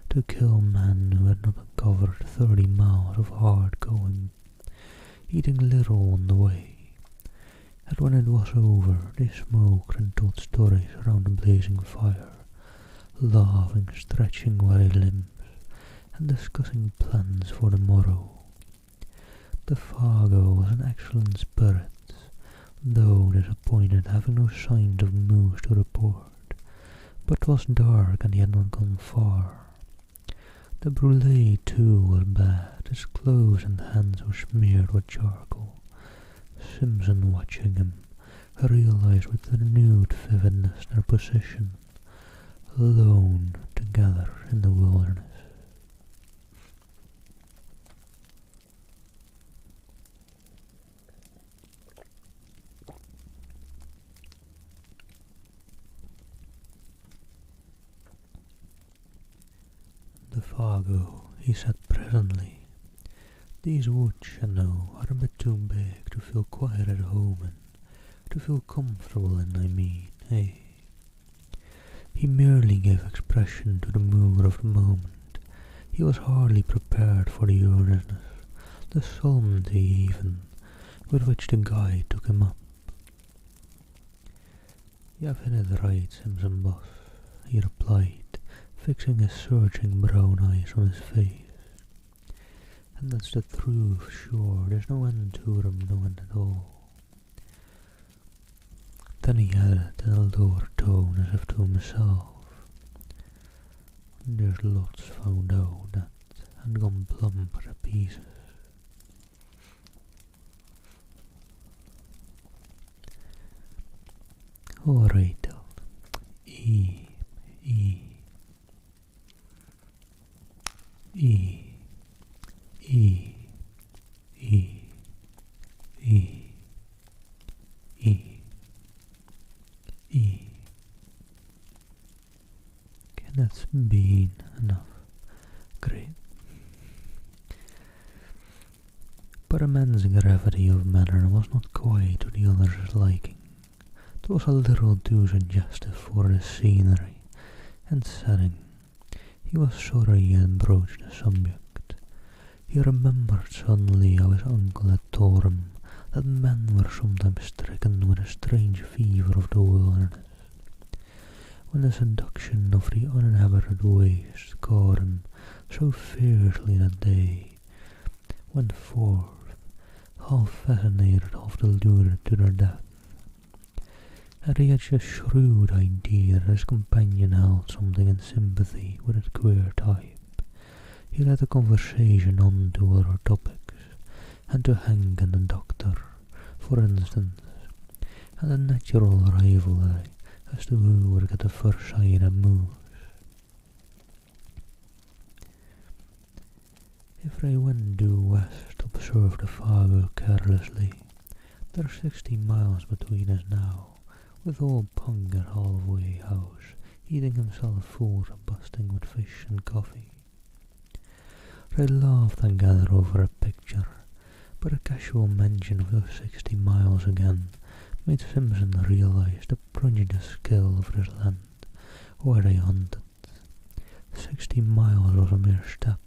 to kill men who had not covered 30 miles of hard going, eating little on the way. And when it was over, they smoked and told stories around the blazing fire, laughing, stretching weary limbs, and discussing plans for the morrow. The Fargo was in excellent spirits, though disappointed having no signs of moose to report, but it was dark and he had not gone far. The brulee too was bad, his clothes and hands were smeared with charcoal. Simpson, watching him, realized with renewed vividness their position, alone together in the wilderness. The Fargo, he said presently. These woods, you know, are a bit too big to feel quite at home in, to feel comfortable in, I mean, eh? He merely gave expression to the mood of the moment. He was hardly prepared for the earnestness, the solemnity even, with which the guide took him up. "You have hit it right, Simpson, boss," he replied, fixing his searching brown eyes on his face. "And that's the truth, sure, there's no end to them, no end at all." Then he added in a lower tone as if to himself, "There's lots found out that had gone plumb to pieces." All right, then. E. Okay, that's been enough. Great. But a man's gravity of manner was not quite to the other's liking. It was a little too suggestive for the scenery and setting. He was sorry he had broached the subject. He remembered suddenly how his uncle had told him that men were sometimes stricken with a strange fever of the wilderness, when the seduction of the uninhabited waste caught him so fiercely that they went forth, half fascinated, half deluded to their death. he had a shrewd idea that his companion held something in sympathy with his queer type. He led the conversation on to other topics, and to Hank and the doctor, for instance, and a natural rivalry as to who would get the first sight of moose. If they went due west, observed the Fargo carelessly. There's 60 miles between us now, with old Punk at halfway house, eating himself full and busting with fish and coffee. They laughed and gathered over a picture, but a casual mention of those 60 miles again made Simpson realize the prodigious skill of this land, where they hunted. 60 miles was a mere step,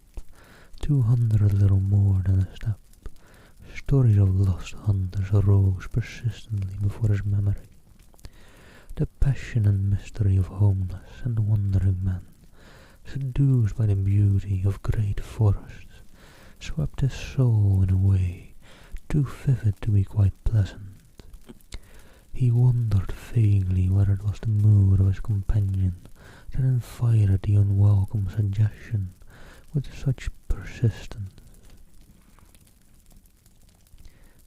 200 little more than a step. Stories of lost hunters arose persistently before his memory. The passion and mystery of homeless and wandering men, seduced by the beauty of great forests, swept his soul in a way too vivid to be quite pleasant. He wondered vaguely whether it was the mood of his companion that invited the unwelcome suggestion with such persistence.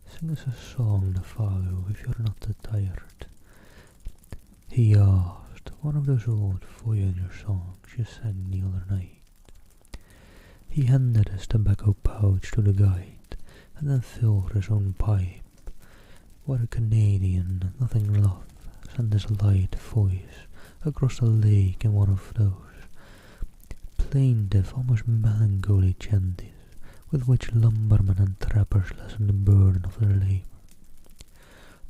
Sing us a song, the Fargo, if you're not too tired, he asked, one of those old Voyager songs you sang the other night. He handed his tobacco pouch to the guide, and then filled his own pipe, while a Canadian, nothing loth, sent his light voice across the lake in one of those plaintive, almost melancholy chanties with which lumbermen and trappers lessen the burden of their labour.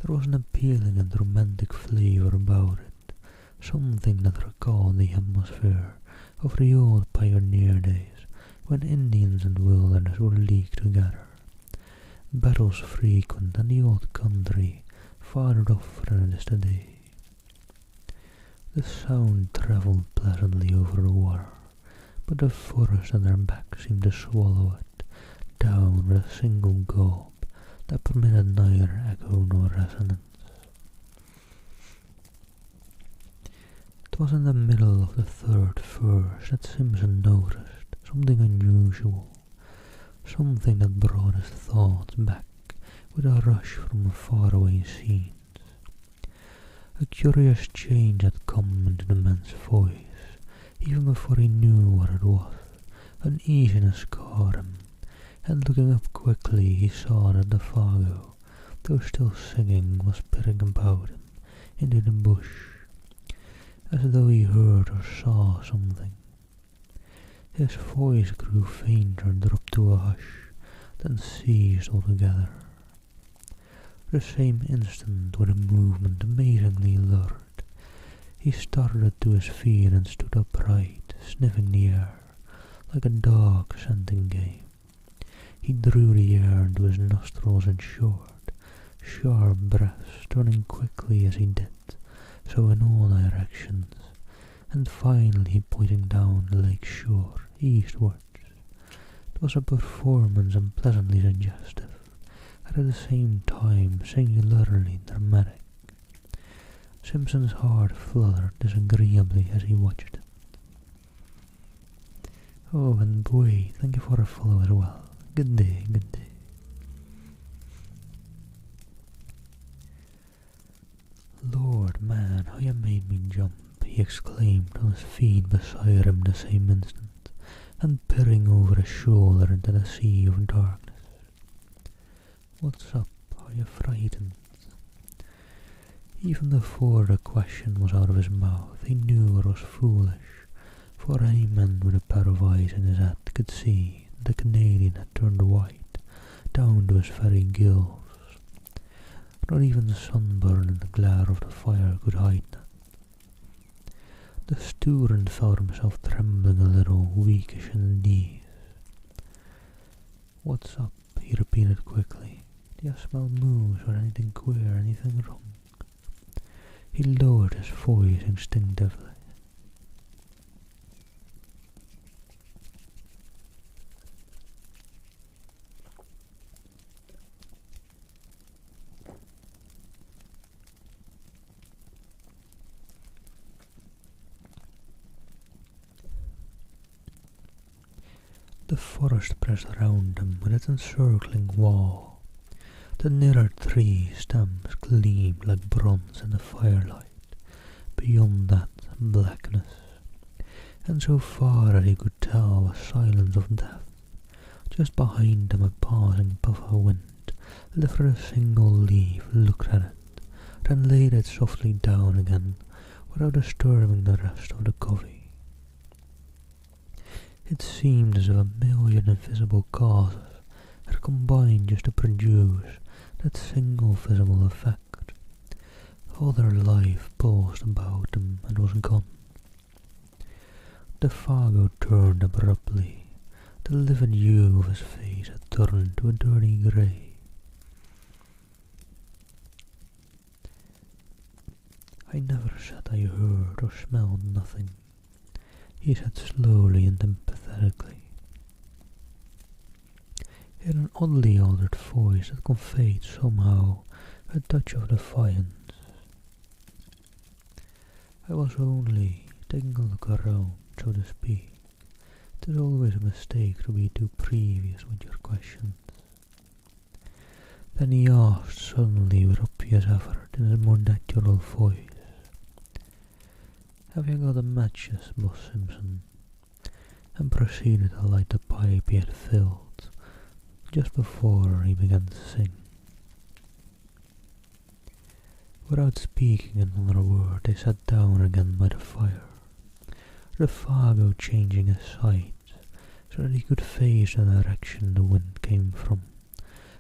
There was an appealing and romantic flavour about it, something that recalled the atmosphere of the old pioneer days when Indians and wilderness were leagued together, battles frequent and the old country far off than it is today. The sound travelled pleasantly over the water, but the forest at their back seemed to swallow it down with a single gulp that permitted neither echo nor resonance. It was in the middle of the third verse that Simpson noticed something unusual, something that brought his thoughts back with a rush from faraway scenes. A curious change had come into the man's voice, even before he knew what it was. Uneasiness caught him, and looking up quickly he saw that the Fargo, though still singing, was peering about him into the bush, as though he heard or saw something. His voice grew fainter, dropped to a hush, then ceased altogether. The same instant, with a movement amazingly alert, he started to his feet and stood upright, sniffing the air, like a dog scenting game. He drew the air into his nostrils in short, sharp breaths, turning quickly as he did so in all directions, and finally pointing down the lake shore, eastwards. It was a performance unpleasantly suggestive, and at the same time singularly dramatic. Simpson's heart fluttered disagreeably as he watched it. Oh, and boy, thank you for a follow as well. Good day, good day. Lord, man, how you made me jump, he exclaimed on his feet beside him the same instant, and peering over his shoulder into the sea of darkness. What's up? Are you frightened? Even before the question was out of his mouth, he knew it was foolish, for any man with a pair of eyes in his head could see the Canadian had turned white, down to his very gills. Not even the sunburn and the glare of the fire could hide that. The student felt himself trembling a little, weakish in the knees. What's up? He repeated quickly. Do you smell moose or anything queer, anything wrong? He lowered his voice instinctively. The forest pressed round them with its encircling wall. The nearer tree stems gleamed like bronze in the firelight. Beyond that, blackness, and so far as he could tell was silence of death. Just behind them a passing puff of wind lifted a single leaf, looked at it, then laid it softly down again without disturbing the rest of the covey. It seemed as if a million invisible causes had combined just to produce that single visible effect. All their life pulsed about them and was gone. The Fargo turned abruptly. The livid hue of his face had turned to a dirty grey. "I never said I heard or smelled nothing," he said slowly and empathetically, in an oddly altered voice that conveyed somehow a touch of defiance. "I was only taking a look around, so to speak. It is always a mistake to be too previous with your questions." Then he asked suddenly with obvious effort in his more natural voice, "Have you got the matches, Boss Simpson?" and proceeded to light the pipe he had filled just before he began to sing. Without speaking another word, they sat down again by the fire, the Fargo changing his sight so that he could face the direction the wind came from,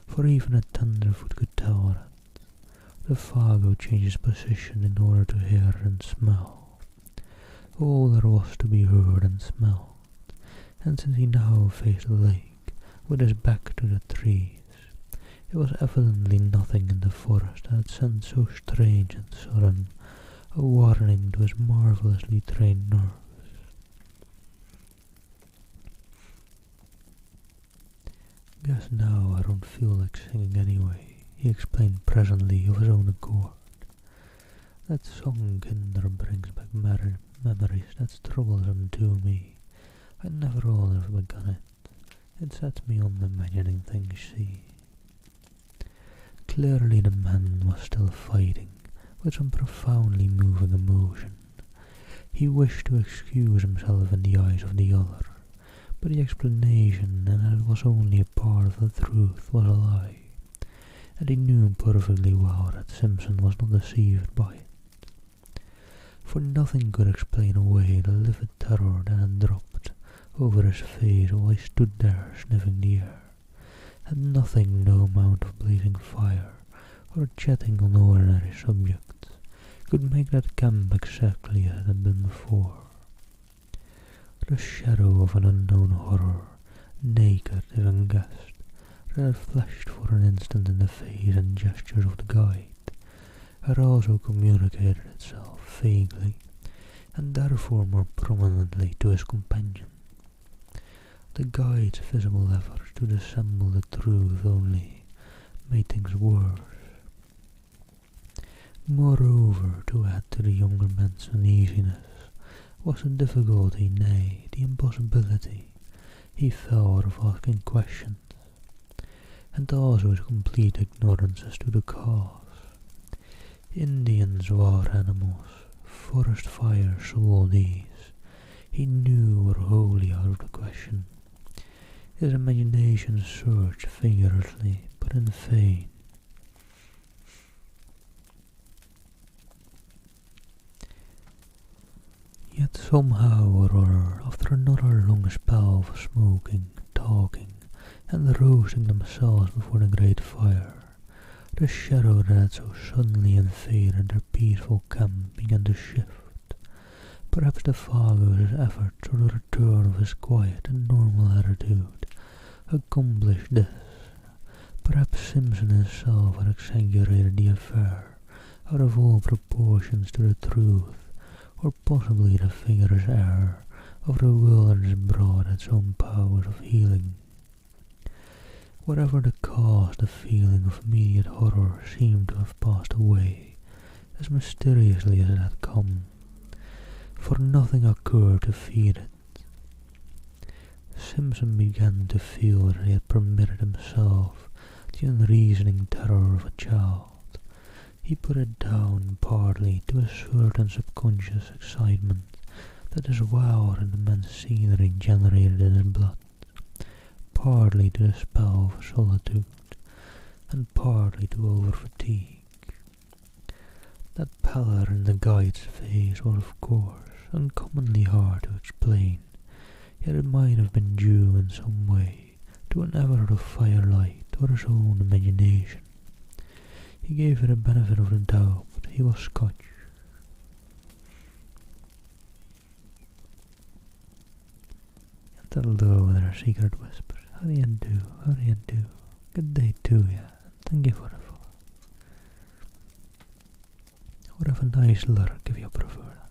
for even a tenderfoot could tell that. The Fargo changed his position in order to hear and smell all there was to be heard and smelled, and since he now faced the lake with his back to the trees, it was evidently nothing in the forest that had sent so strange and sudden a warning to his marvelously trained nerves. "Guess now I don't feel like singing anyway," he explained presently of his own accord. "That song kinder brings back memories that's troublesome to me. I never ought have begun it. It sets me on imagining things, see." Clearly the man was still fighting with some profoundly moving emotion. He wished to excuse himself in the eyes of the other, but the explanation, and that it was only a part of the truth, was a lie, and he knew perfectly well that Simpson was not deceived by it. For nothing could explain away the livid terror that had dropped over his face while he stood there sniffing the air, and nothing, no amount of blazing fire or chatting on ordinary subjects, could make that camp exactly as it had been before. The shadow of an unknown horror, naked if unguessed, that had flashed for an instant in the face and gestures of the guide, had also communicated itself vaguely, and therefore more prominently to his companion. The guide's visible efforts to dissemble the truth only made things worse. Moreover, to add to the younger man's uneasiness, was the difficulty, nay, the impossibility, he felt, of asking questions, and also his complete ignorance as to the cause. Indians, wild animals, forest fires, all these, he knew were wholly out of the question. His imagination searched vigorously, but in vain. Yet somehow or other, after another long spell of smoking, talking, and roasting themselves before the great fire, the shadow that had so suddenly invaded their peaceful camp began to shift. Perhaps the Fargo's efforts or the return of his quiet and normal attitude accomplished this. Perhaps Simpson himself had exaggerated the affair out of all proportions to the truth, or possibly the vigorous air of the wilderness brought its own powers of healing. Whatever the cause, the feeling of immediate horror seemed to have passed away as mysteriously as it had come, for nothing occurred to feed it. Simpson began to feel that he had permitted himself the unreasoning terror of a child. He put it down partly to a certain subconscious excitement that his wow and immense scenery generated in his blood, partly to the spell of solitude, and partly to over-fatigue. That pallor in the guide's face was, of course, uncommonly hard to explain, yet it might have been due in some way to an effort of firelight or his own imagination. He gave it the benefit of the doubt. He was Scotch. Hello there, secret whispers. How do you do? How do you do? Good day to you. Thank you for the follow. Or have a nice lurk if you prefer that.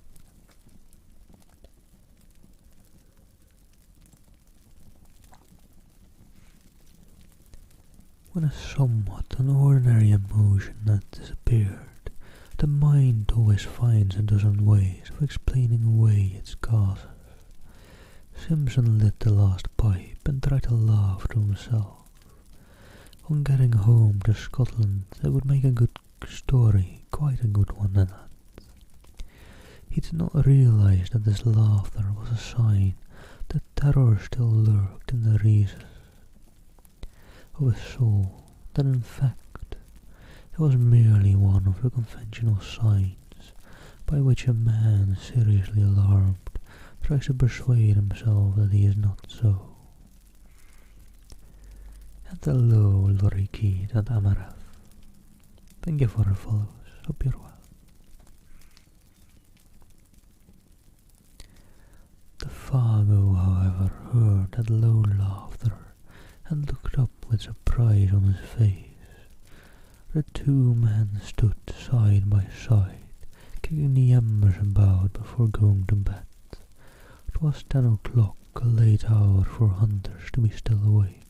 When a somewhat unordinary emotion had disappeared, the mind always finds a dozen ways of explaining away its causes. Simpson lit the last pipe and tried to laugh to himself. On getting home to Scotland, it would make a good story, quite a good one at that. He did not realize that this laughter was a sign that terror still lurked in the recesses of his soul, that in fact it was merely one of the conventional signs by which a man seriously alarmed tries to persuade himself that he is not so. And hello, Lorry Keat and Amarath. Thank you for the follows. Hope you're well. The Fargo, however, heard that low laughter and looked up with surprise on his face. The two men stood side by side, kicking the embers about before going to bed. It was 10 o'clock, a late hour for hunters to be still awake.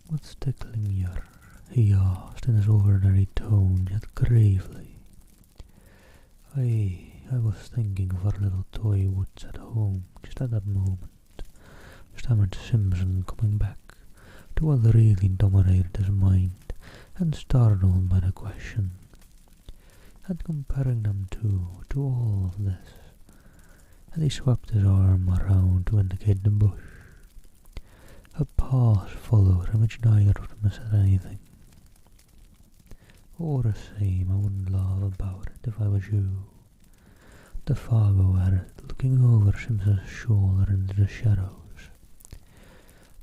"What's tickling you?" he asked in his ordinary tone, yet gravely. I was thinking of our little toy woods at home, just at that moment," stammered Simpson, coming back to what really dominated his mind, and startled by the question, and comparing them to all of this, and he swept his arm around to indicate the bush. A pause followed in which neither of them said anything. "All the same, I wouldn't laugh about it if I was you," the Fargo added, looking over Simpson's shoulder into the shadows.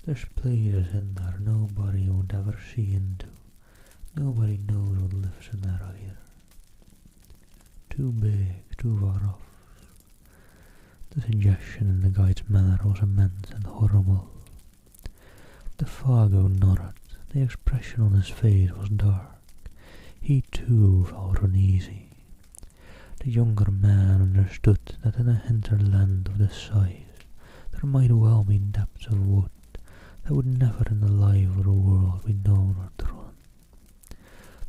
"There's places in there nobody won't ever see into. Nobody knows what lives in there either. Too big, too far off." The suggestion in the guide's manner was immense and horrible. The Fargo nodded. The expression on his face was dark. He too felt uneasy. The younger man understood that in a hinterland of this size there might well be depths of wood that would never in the life of the world be known or trodden.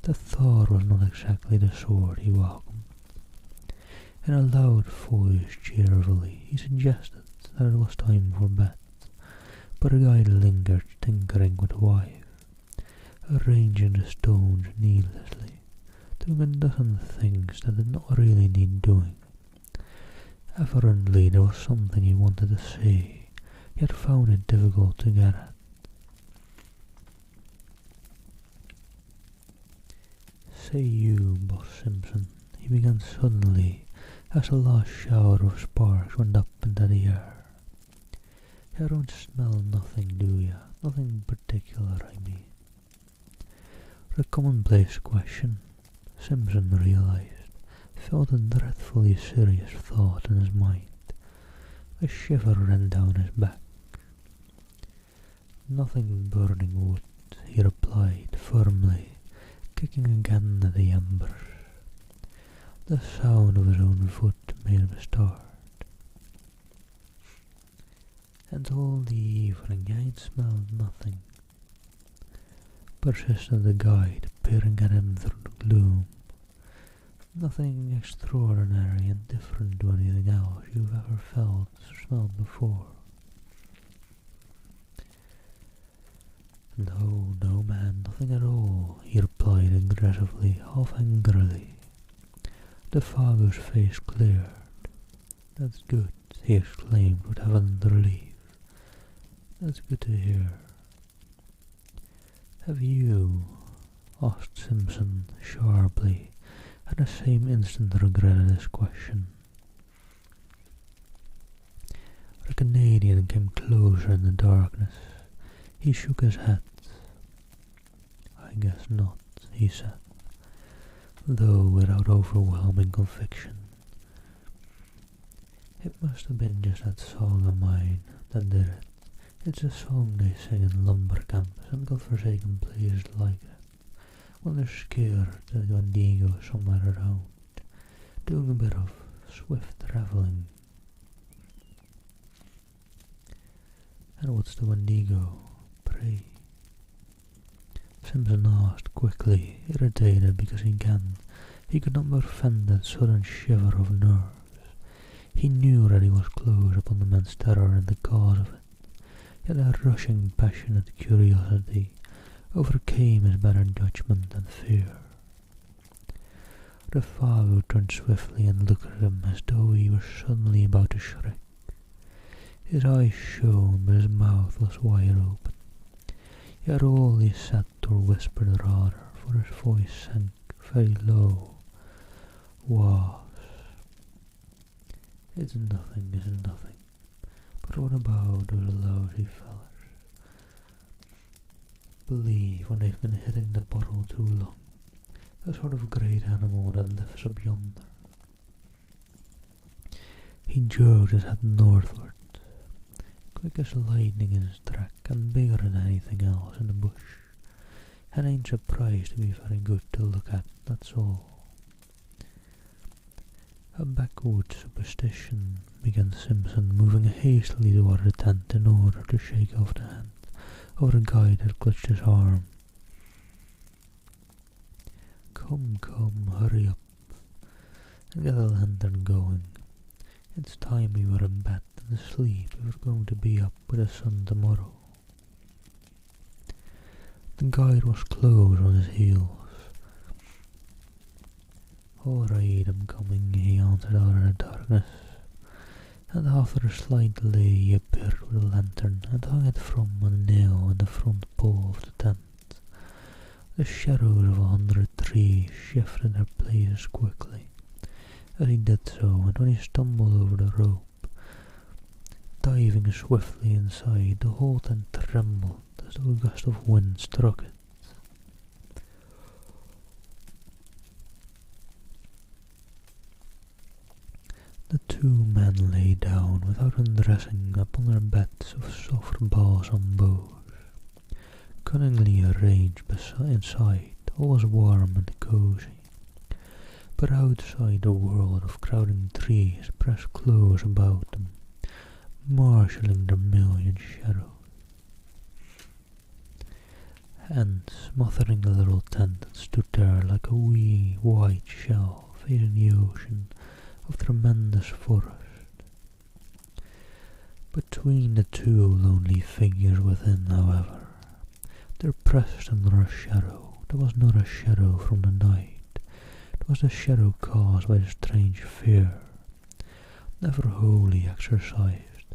The thought was not exactly the sort he welcomed. In a loud voice, cheerfully, he suggested that it was time for bed, but the guide lingered, tinkering with the wife, arranging the stones needlessly, doing a dozen things that did not really need doing. Evidently there was something he wanted to say, yet found it difficult to get at. "Say you, Boss Simpson," he began suddenly, as the last shower of sparks went up into the air. "You don't smell nothing, do you? Nothing particular, I mean." The commonplace question, Simpson realized, filled a dreadfully serious thought in his mind. A shiver ran down his back. "Nothing burning wood," he replied firmly, kicking again at the embers. The sound of his own foot made him start. "And all the evening I ain't smelled nothing," persisted the guide, peering at him through the gloom. Nothing extraordinary and different to anything else you've ever felt or smelled before. No, no, man, nothing at all, he replied aggressively, half angrily. The Fargo's face cleared. That's good, he exclaimed with evident relief. That's good to hear. Have you, asked Simpson sharply, at the same instant regretted his question. The Canadian came closer in the darkness. He shook his head. I guess not, he said, though without overwhelming conviction. It must have been just that song of mine that did it. It's a song they sing in lumber camps and godforsaken places like it, when they're scared that Wendigo is somewhere around, doing a bit of swift travelling. And what's the Wendigo, pray? Simpson asked quickly, irritated because he could not prevent that sudden shiver of nerves. He knew that he was close upon the man's terror and the cause of it, yet a rushing, passionate curiosity overcame his better judgment and fear. The Fargo turned swiftly and looked at him as though he were suddenly about to shriek. His eyes shone, but his mouth was wide open. Yet all he said or whispered rather, for his voice sank very low, was, "It's nothing, it's nothing. But what about those lousy fellers? Believe when they've been hitting the bottle too long. A sort of great animal that lives up yonder." He jerked his head northward, quick as lightning in his track and bigger than anything else in the bush. And ain't surprised to be very good to look at, that's all. "A backwoods superstition," began Simpson, moving hastily toward the tent in order to shake off the hand of the guide that clutched his arm. Come, hurry up and get the lantern going. It's time we were in bed and asleep if we're going to be up with the sun tomorrow." The guide was close on his heels. "All right, I'm coming," he answered out of the darkness, and after a slight delay he appeared with a lantern and hung it from a nail in the front pole of the tent. The shadows of 100 trees shifted their places quickly as he did so, and when he stumbled over the rope, diving swiftly inside, the whole tent trembled as though a gust of wind struck it. The two men lay down without undressing upon their beds of soft balsam boughs, cunningly arranged inside. All was warm and cozy, but outside the world of crowding trees pressed close about them, marshalling their million shadows. And smothering the little tent that stood there like a wee white shell facing the ocean of tremendous forest. Between the two lonely figures within, however, there pressed another shadow that was not a shadow from the night. It was a shadow caused by the strange fear, never wholly exorcised,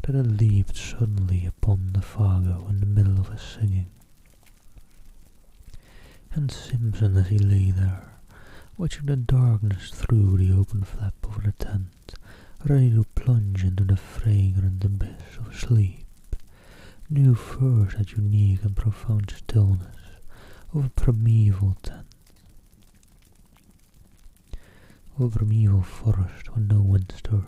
that had leaped suddenly upon the Fargo in the middle of his singing. And Simpson, as he lay there, watching the darkness through the open flap of the tent, ready to plunge into the fragrant abyss of sleep, knew first that unique and profound stillness of a primeval tent, of a primeval forest when no wind stirs,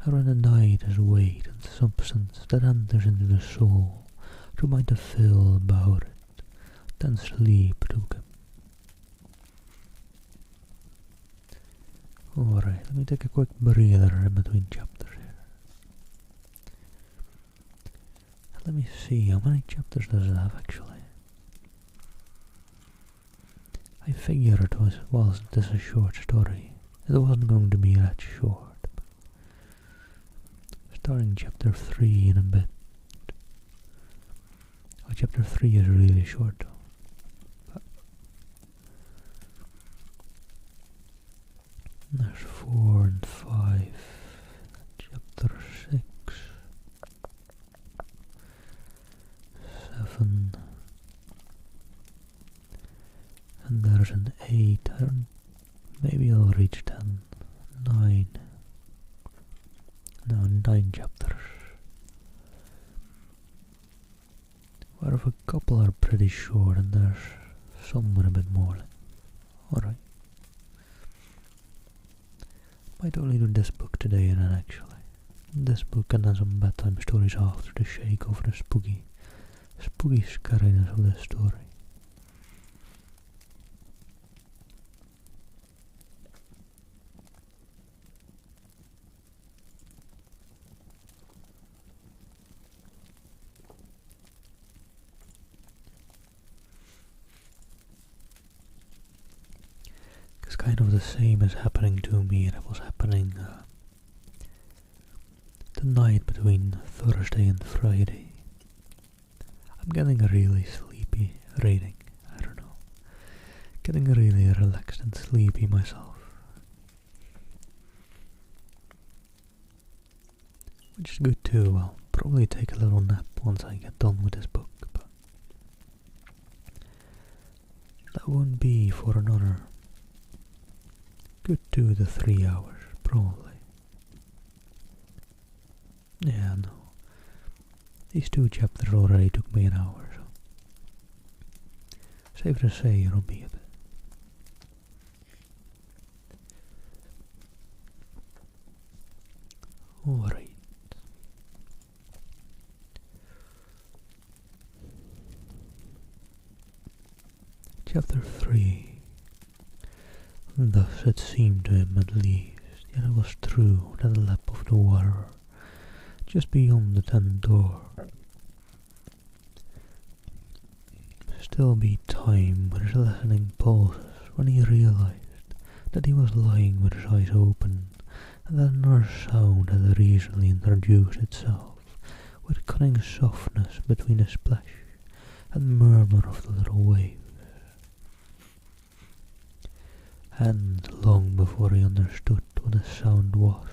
and when the night has weight and substance that enters into the soul to bind the veil about it. Then sleep took him. Alright, let me take a quick breather in between chapters here. Let me see, how many chapters does it have actually? I figured it wasn't this a short story. It wasn't going to be that short. Starting chapter 3 in a bit. Oh, chapter 3 is really short though. But there's 4 and 5. Chapter 6. 7. And there's an 8. Maybe I'll reach 10. 9. No, 9 chapters. Whereas a couple are pretty short and there's some with a bit more. Alright. Might only do this book today and then actually. This book and then some bedtime stories after to shake off the spooky scariness of this story. It's kind of the same as happening to me that was happening the night between Thursday and Friday. I'm getting a really sleepy reading, I don't know. Getting really relaxed and sleepy myself. Which is good too. I'll probably take a little nap once I get done with this book, but that won't be for another good 2 to 3 hours, probably. Yeah, no. These 2 chapters already took me an hour, so safe to say it'll be a bit. Alright. Chapter 3. Thus it seemed to him at least, yet it was true that the lap of the water, just beyond the tent door, still beat time with his lessening pulses when he realized that he was lying with his eyes open and that another sound had recently introduced itself with cunning softness between the splash and murmur of the little waves. And long before he understood what the sound was,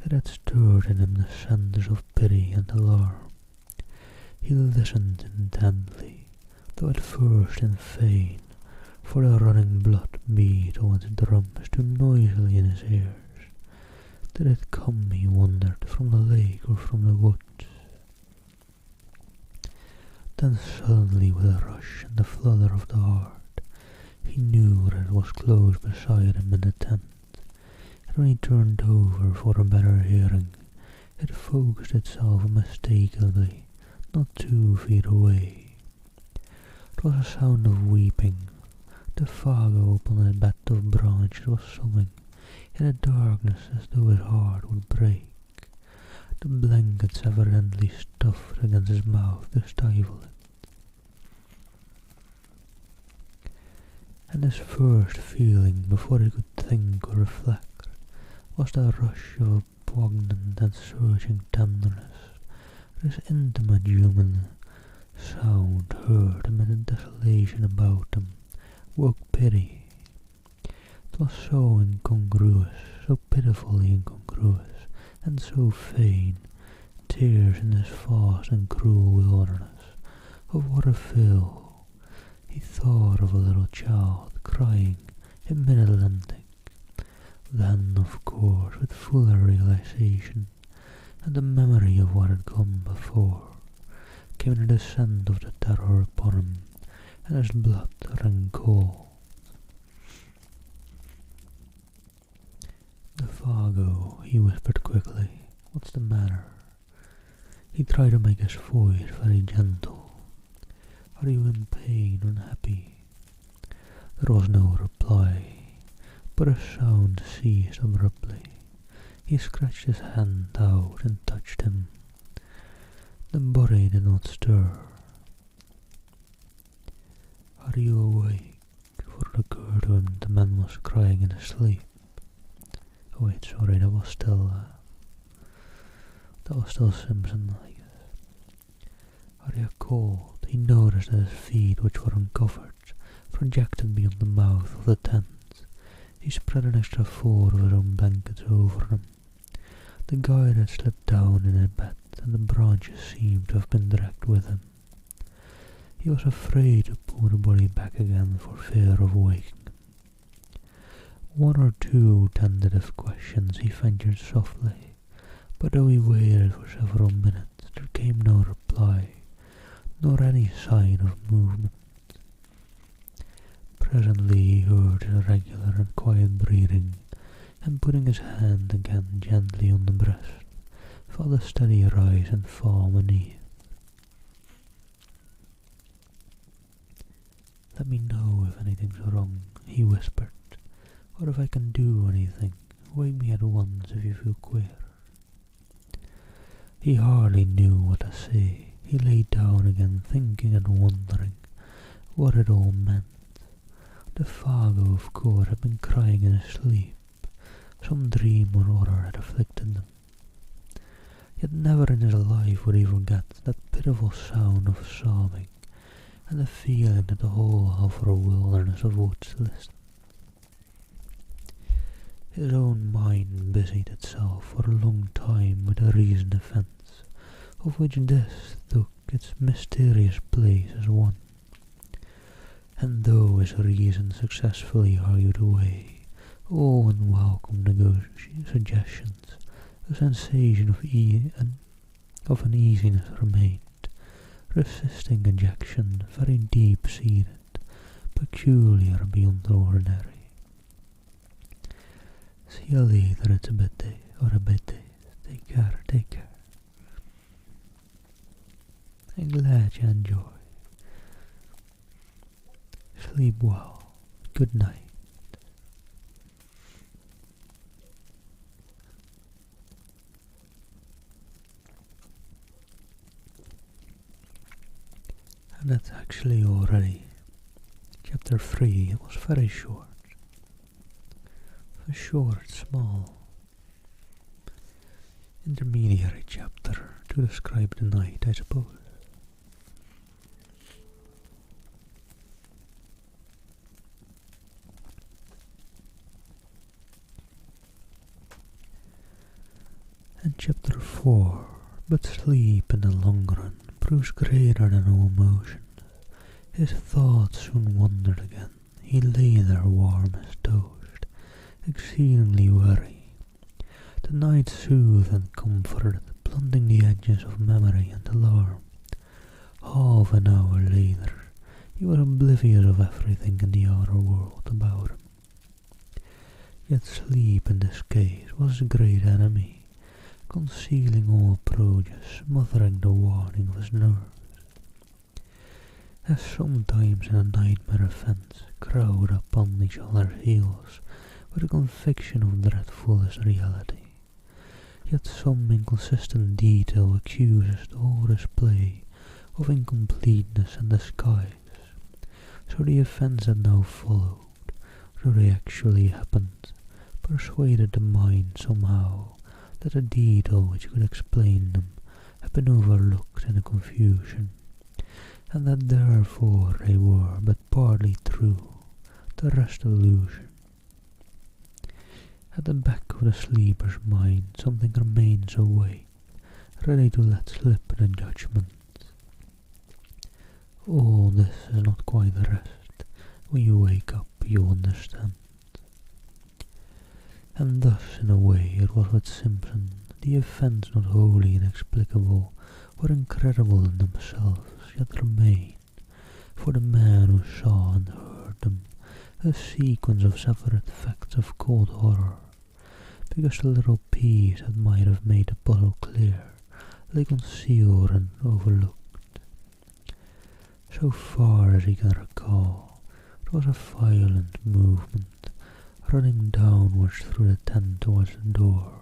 it had stirred in him the centers of pity and alarm. He listened intently, though at first in vain, for the running blood beat on its drums too noisily in his ears. Did it come, he wondered, from the lake or from the woods? Then suddenly, with a rush and a flutter of the heart, he knew that it was close beside him in the tent, and when he turned over for a better hearing, it focused itself unmistakably, not 2 feet away. It was a sound of weeping. The Fago upon a bed of branches was sobbing in the darkness as though his heart would break. The blankets evidently stuffed against his mouth to stifle it. And his first feeling, before he could think or reflect, was the rush of a poignant and searching tenderness. This intimate human sound heard amid the desolation about him woke pity. It was so incongruous, so pitifully incongruous, and so vain. Tears in this vast and cruel wilderness of what a fill. He thought of a little child crying in mid-Atlantic. Then, of course, with fuller realization and the memory of what had come before, came the descent of the terror upon him, and his blood ran cold. "The Fargo," he whispered quickly. "What's the matter?" He tried to make his voice very gentle. "Are you in pain, unhappy?" There was no reply, but a sound ceased abruptly. He stretched his hand out and touched him. The body did not stir. "Are you awake? For it occurred to him that the man was crying in his sleep. Oh wait, sorry, that was still Simpson, I guess. Are you cold? He noticed that his feet, which were uncovered, projected beyond the mouth of the tent. He spread an extra 4 of his own blankets over them. The guide had slipped down in his bed, and the branches seemed to have been dragged with him. He was afraid to pull the body back again for fear of waking him. 1 or 2 tentative questions he ventured softly, but though he waited for several minutes, there came no reply, nor any sign of movement. Presently he heard his regular and quiet breathing, and putting his hand again gently on the breast, felt a steady rise and fall beneath. "Let me know if anything's wrong," he whispered, "or if I can do anything. Wake me at once if you feel queer." He hardly knew what to say. He lay down again, thinking and wondering what it all meant. The Fargo, of course, had been crying in his sleep. Some dream or other had afflicted them. Yet never in his life would he forget that pitiful sound of sobbing, and the feeling that the whole outer wilderness of woods listened. His own mind busied itself for a long time with the recent events, of which this took its mysterious place as one. And though his reason successfully argued away all unwelcome suggestions, a sensation of uneasiness remained, resisting ejection, very deep-seated, peculiar beyond the ordinary. "See you later, it's a bit day, or a bit days. Take care. I'm glad you enjoy. Sleep well. Good night." And that's actually already chapter 3. It was very short. A short, small, intermediary chapter to describe the night, I suppose. And chapter 4, but sleep in the long run proves greater than all emotions. His thoughts soon wandered again. He lay there warm as toast, exceedingly weary. The night soothed and comforted, blunting the edges of memory and alarm. Half an hour later, he was oblivious of everything in the outer world about him. Yet sleep in this case was his great enemy, concealing all approaches, smothering the warning of his nerves. As sometimes in a nightmare events crowd upon each other's heels with a conviction of dreadful as reality, yet some inconsistent detail accuses the whole display of incompleteness and disguise. So the events that now followed, though they actually happened, persuaded the mind somehow that a detail which could explain them had been overlooked in the confusion, and that therefore they were but partly true, the rest illusion. At the back of the sleeper's mind something remains awake, ready to let slip the judgment. All this is not quite the rest. When you wake up you understand. And thus, in a way, it was with Simpson. The events, not wholly inexplicable, were incredible in themselves, yet remain, for the man who saw and heard them, a sequence of separate facts of cold horror, because the little piece that might have made the puzzle clear lay concealed and overlooked. So far as he can recall, there was a violent movement, running downwards through the tent towards the door,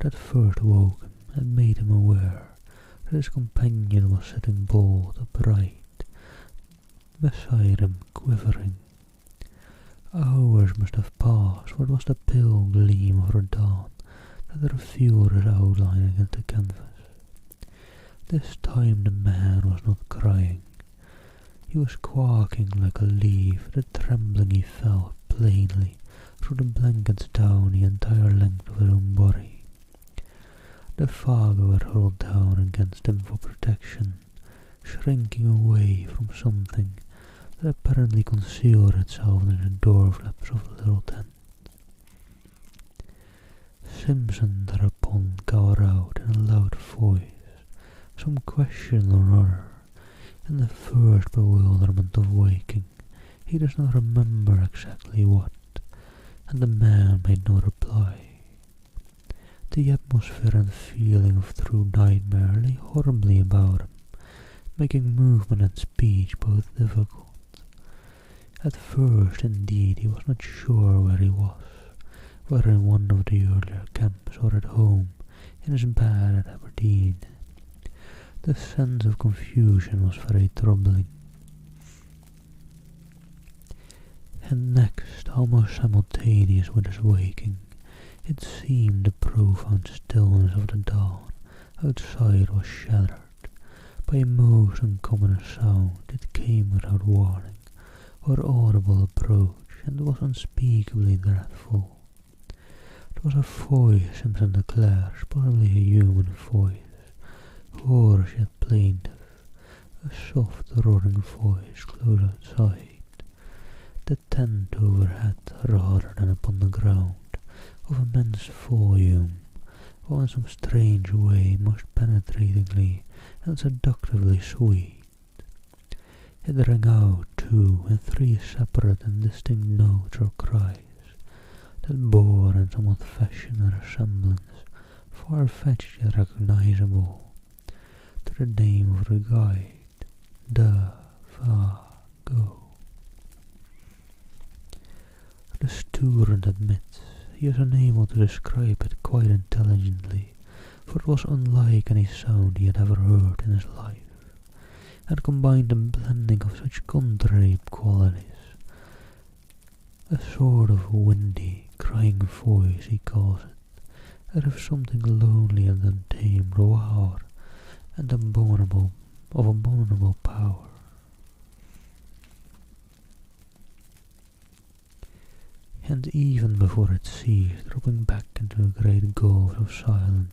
that first woke him and made him aware that his companion was sitting bolt upright beside him, quivering. Hours must have passed, for it was the pale gleam of the dawn that revealed his outline against the canvas. This time the man was not crying. He was quaking like a leaf, the trembling he felt plainly through the blankets down the entire length of his own body. The fog were hurled down against him for protection, shrinking away from something that apparently concealed itself in the door flaps of the little tent. Simpson thereupon called out in a loud voice some question or other. In the first bewilderment of waking, he does not remember exactly what, and the man made no reply. The atmosphere and feeling of true nightmare lay horribly about him, making movement and speech both difficult. At first, indeed, he was not sure where he was, whether in one of the earlier camps or at home in his bed at Aberdeen. The sense of confusion was very troubling. And next, almost simultaneous with his waking, it seemed the profound stillness of the dawn outside was shattered by a most uncommon sound that came without warning or audible approach, and was unspeakably dreadful. It was a voice, Simpson declares, possibly a human voice, hoarse yet plaintive, a soft roaring voice close outside. The tent overhead, rather than upon the ground, of immense volume, while in some strange way most penetratingly and seductively sweet. It rang out, too, in 3 separate and distinct notes or cries, that bore in somewhat fashion a resemblance, far-fetched yet recognizable, to the name of the guide, Go. The student admits he is unable to describe it quite intelligently, for it was unlike any sound he had ever heard in his life, and combined a blending of such contrary qualities. A sort of windy, crying voice, he calls it, as if something lonely and untamed, wild, and abominable power. And even before it ceased, dropping back into a great gulf of silence,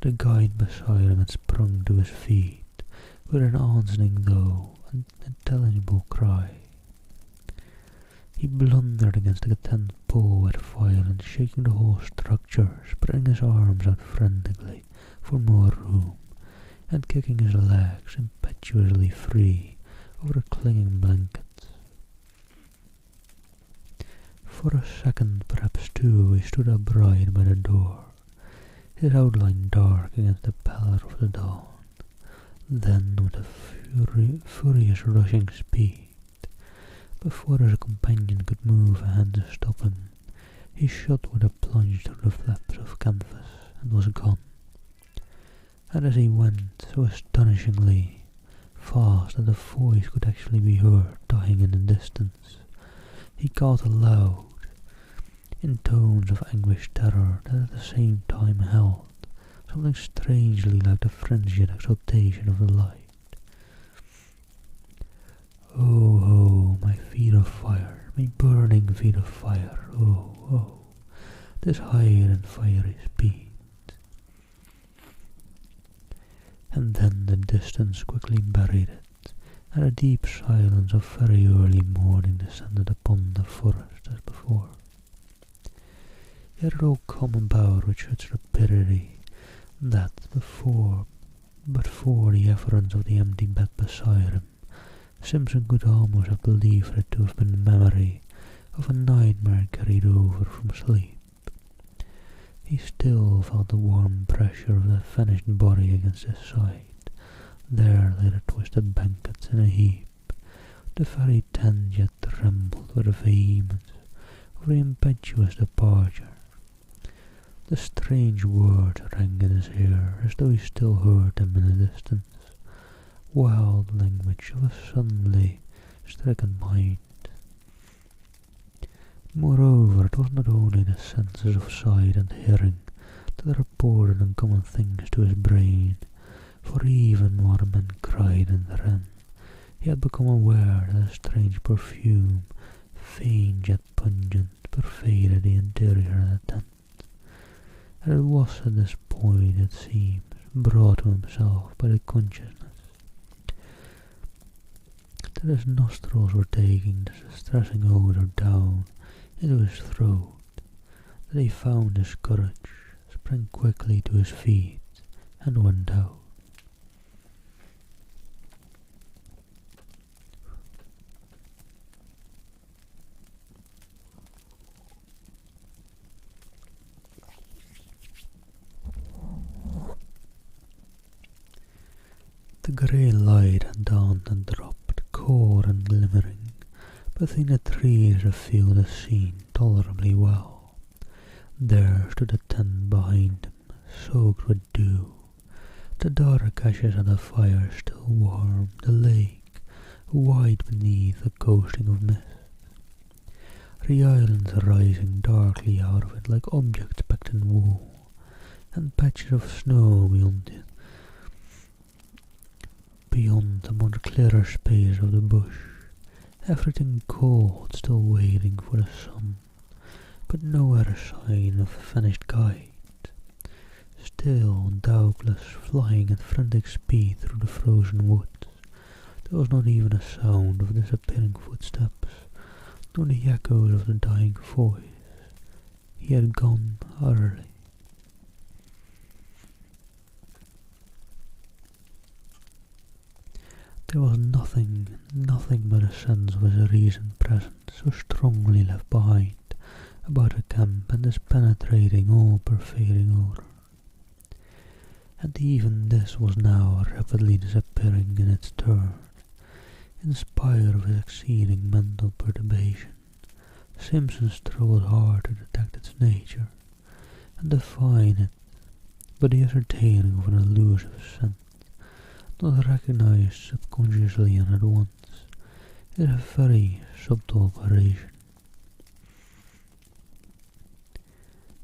the guide beside him had sprung to his feet with an answering though unintelligible cry. He blundered against the tent pole with violence, shaking the whole structure, spreading his arms out frantically for more room, and kicking his legs impetuously free over the clinging blankets. For a second, perhaps two, he stood upright by the door, his outline dark against the pallor of the dawn. Then, with a furious rushing speed, before his companion could move a hand to stop him, he shot with a plunge through the flaps of canvas and was gone. And as he went, so astonishingly fast that the voice could actually be heard dying in the distance, he called aloud, in tones of anguished terror that at the same time held something strangely like the frenzied exultation of the light. Oh, oh, my feet of fire, my burning feet of fire, oh, oh, this higher and fiery speed. And then the distance quickly buried it, and a deep silence of very early morning descended upon the forest as before. Yet it all come about with such rapidity that but for the efference of the empty bed beside him, Simpson could almost have believed it to have been the memory of a nightmare carried over from sleep. He still felt the warm pressure of the vanished body against his side. There lay the twisted blankets in a heap. The very tent yet trembled with the vehemence of the impetuous departure. The strange words rang in his ear as though he still heard them in the distance. Wild language of a suddenly stricken mind. Moreover, it was not only the senses of sight and hearing that reported uncommon things to his brain, for even while the men cried and ran, he had become aware that a strange perfume, faint yet pungent, pervaded the interior of the tent. And it was at this point, it seems, brought to himself by the consciousness that his nostrils were taking this distressing odour down into his throat, that he found his courage, sprang quickly to his feet, and went out. The grey light had dawned and dropped, cold and glimmering, between the trees that filled the scene tolerably well. There stood the tent behind him, soaked with dew, the dark ashes of the fire still warm, the lake white beneath a coasting of mist, the islands rising darkly out of it like objects packed in wool, and patches of snow beyond the much clearer space of the bush, everything cold, still waiting for the sun, but no other sign of the vanished guide. Still, doubtless, flying at frantic speed through the frozen woods, there was not even a sound of disappearing footsteps, nor the echoes of the dying voice. He had gone utterly. There was nothing but a sense of his recent presence so strongly left behind about the camp and this penetrating, all-pervading odour. And even this was now rapidly disappearing in its turn. In spite of his exceeding mental perturbation, Simpson struggled hard to detect its nature and define it, but the ascertaining of an elusive scent, not recognized subconsciously and at once, is a very subtle operation.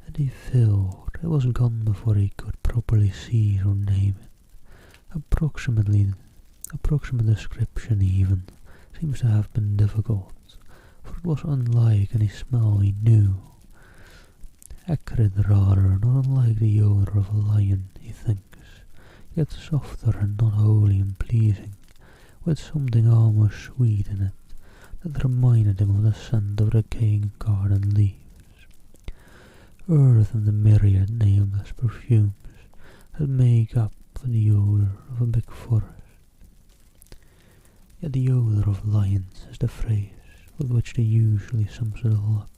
And he felt it was gone before he could properly seize or name it. Approximate description even seems to have been difficult, for it was unlike any smell he knew. Acrid rather, not unlike the odour of a lion, he thinks, yet softer and not wholly unpleasing, with something almost sweet in it that reminded him of the scent of decaying garden leaves. Earth and the myriad nameless perfumes that make up the odour of a big forest. Yet the odour of lions is the phrase with which they usually sums it all up.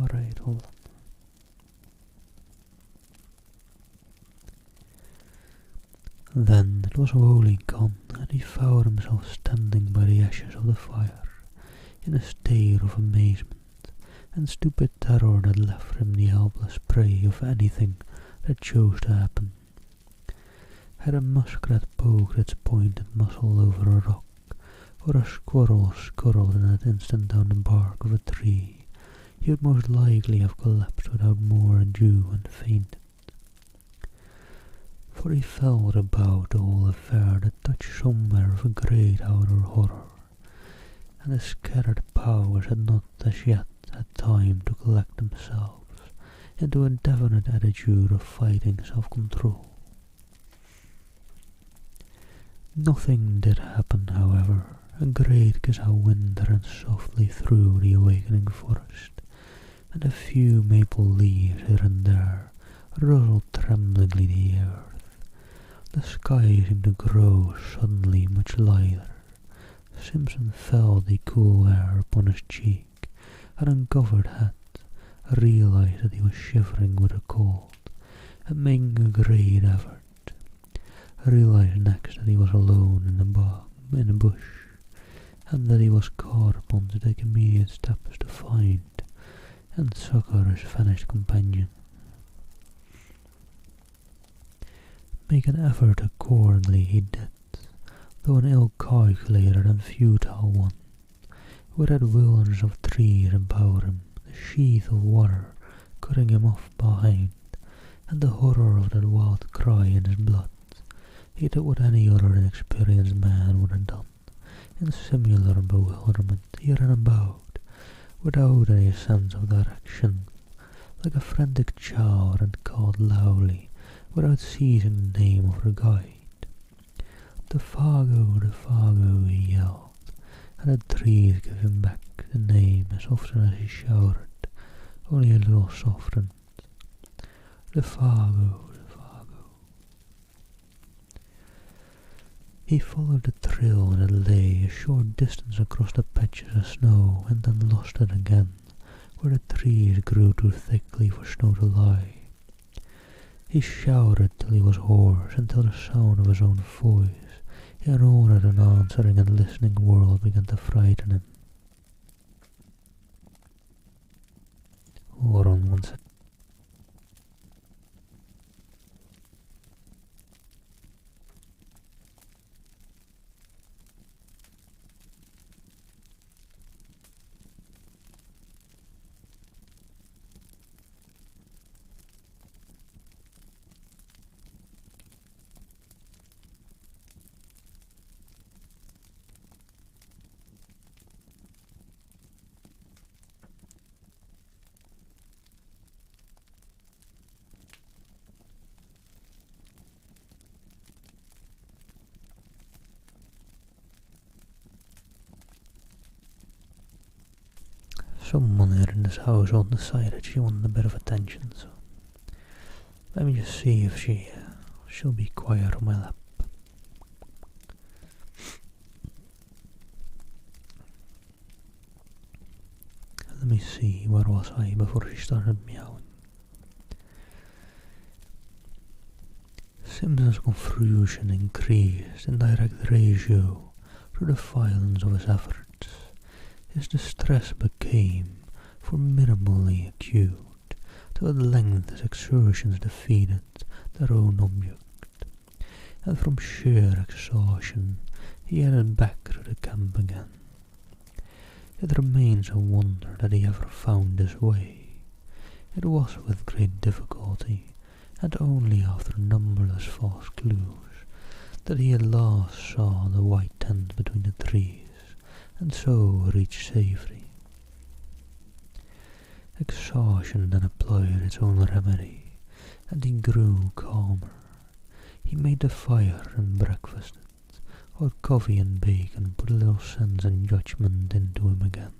Alright, hold on. Then it was wholly gone, and he found himself standing by the ashes of the fire, in a state of amazement and stupid terror that left him the helpless prey of anything that chose to happen. Had a muskrat poked its pointed muzzle over a rock, or a squirrel scurried in that instant down the bark of a tree, he would most likely have collapsed without more ado and fainted. For he felt about the whole affair the touch somewhere of a great outer horror, and his scattered powers had not as yet had time to collect themselves into a definite attitude of fighting self-control. Nothing did happen, however. A great gust of wind ran softly through the awakening forest, and a few maple leaves here and there rustled tremblingly the earth. The sky seemed to grow suddenly much lighter. Simpson felt the cool air upon his cheek, and uncovered hat, realized that he was shivering with the cold, and making a great effort. Realized next that he was alone in the bush, and that he was called upon to take immediate steps to find and succor his vanished companion. Make an effort accordingly he did, though an ill-calculated and futile tall one, with that wilderness of trees about him, the sheath of water cutting him off behind, and the horror of that wild cry in his blood. He did what any other inexperienced man would have done, in similar bewilderment, he ran about, without any sense of direction, like a frantic child, and called loudly, without ceasing the name of her guide. The Fargo, he yelled, and the trees gave him back the name as often as he shouted, only a little softened. The Fargo. He followed the trail and it lay a short distance across the patches of snow, and then lost it again, where the trees grew too thickly for snow to lie. He shouted till he was hoarse, until the sound of his own voice, and all that an answering and listening world began to frighten him. Hold on one second. Someone here in this household decided she wanted a bit of attention, so let me just see if she'll be quiet on my lap. Let me see, where was I before she started meowing? Simpson's confusion increased in direct ratio to the violence of his efforts. His distress became formidably acute, till at length his exertions defeated their own object, and from sheer exhaustion he headed back to the camp again. It remains a wonder that he ever found his way. It was with great difficulty, and only after numberless false clues, that he at last saw the white tent between the trees, and so reached safety. Exhaustion then applied its own remedy, and he grew calmer. He made the fire and breakfasted, hot coffee and bacon put a little sense and judgment into him again,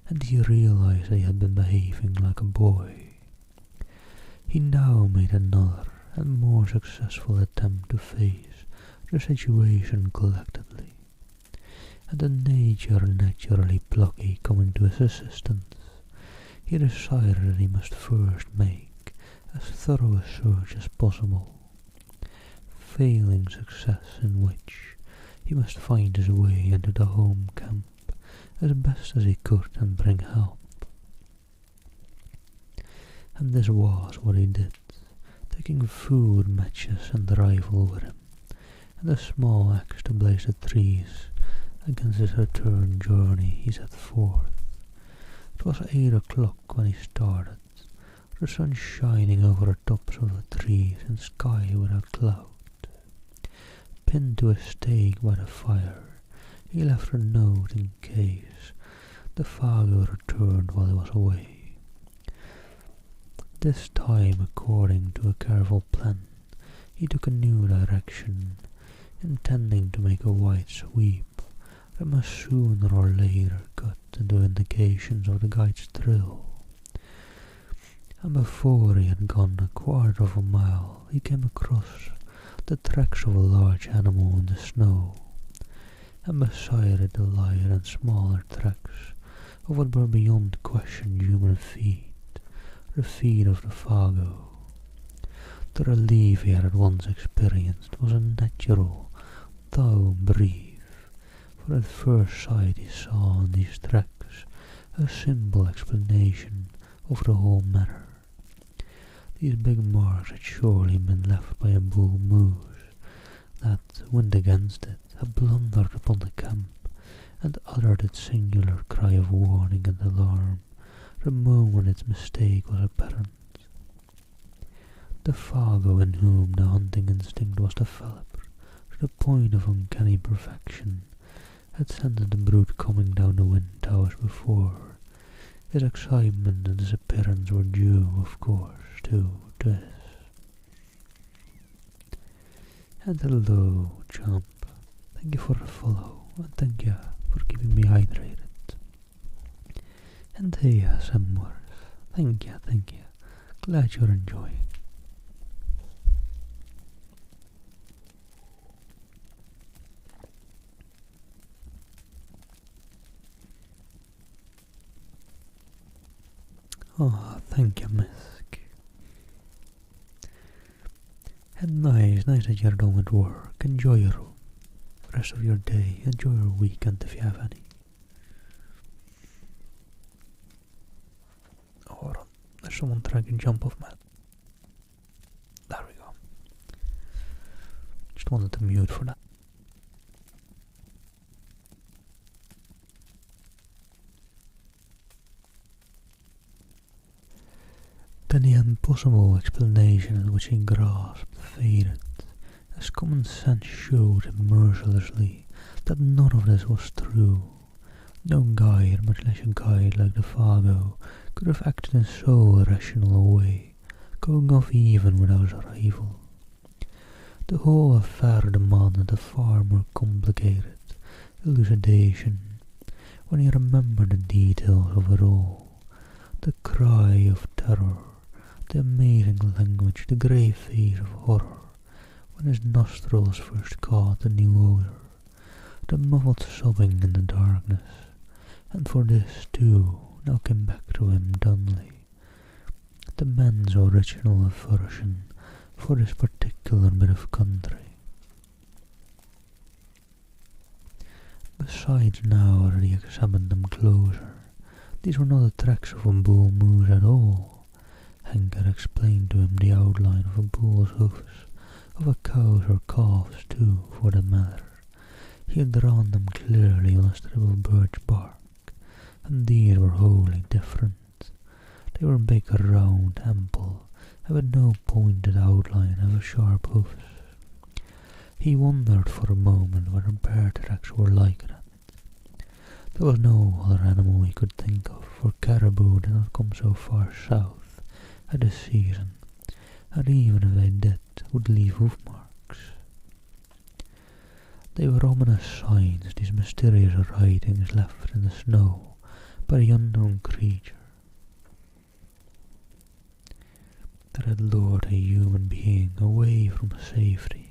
and he realized that he had been behaving like a boy. He now made another and more successful attempt to face the situation collectedly, and the nature naturally plucky coming to his assistance, he decided that he must first make as thorough a search as possible, failing success in which he must find his way into the home camp as best as he could and bring help. And this was what he did, taking food, matches and rifle with him, and a small axe to blaze the trees. Against his return journey he set forth. It was 8 o'clock when he started, the sun shining over the tops of the trees and sky without cloud. Pinned to a stake by the fire, he left a note in case the Fargo returned while he was away. This time, according to a careful plan, he took a new direction, intending to make a wide sweep that must sooner or later cut into indications of the guide's trail. And before he had gone a quarter of a mile, he came across the tracks of a large animal in the snow, and beside it the lighter and smaller tracks of what were beyond question human feet, the feet of the Fargo. The relief he had at once experienced was unnatural, though brief, for at first sight he saw in these tracks a simple explanation of the whole matter. These big marks had surely been left by a bull moose that, wind against it, had blundered upon the camp and uttered its singular cry of warning and alarm the moment its mistake was apparent. The Fargo in whom the hunting instinct was developed to the point of uncanny perfection had scented the brute coming down the wind hours before. His excitement and disappearance were due, of course, to this. And hello, chump. Thank you for the follow, and thank you for keeping me hydrated. And hey, Samwars. Thank you. Glad you're enjoying. Oh, thank you, Misk. And nice that you're done with work. Enjoy your rest of your day. Enjoy your weekend if you have any. Oh, hold on. There's someone trying to jump off, man. There we go. Just wanted to mute for that. Then the impossible explanation at which he grasped faded, as common sense showed him mercilessly that none of this was true. No guide, much less a guide like the Fargo, could have acted in so irrational a way, going off even without his rival. The whole affair demanded a far more complicated elucidation when he remembered the details of it all. The cry of terror, the amazing language, the grey face of horror when his nostrils first caught the new odour, the muffled sobbing in the darkness, and for this too now came back to him dumbly the man's original aversion for this particular bit of country. Besides, now that he examined them closer, these were not the tracks of a bull moose at all. Hank had explained to him the outline of a bull's hoofs, of a cow's or calf's too, for that matter. He had drawn them clearly on a strip of birch bark, and these were wholly different. They were big, round, ample, and with no pointed outline of sharp hoofs. He wondered for a moment whether bear tracks were like that. There was no other animal he could think of, for caribou did not come so far south at this season, and even if they did, would leave hoof marks. They were ominous signs, these mysterious writings left in the snow by the unknown creature that had lured a human being away from safety,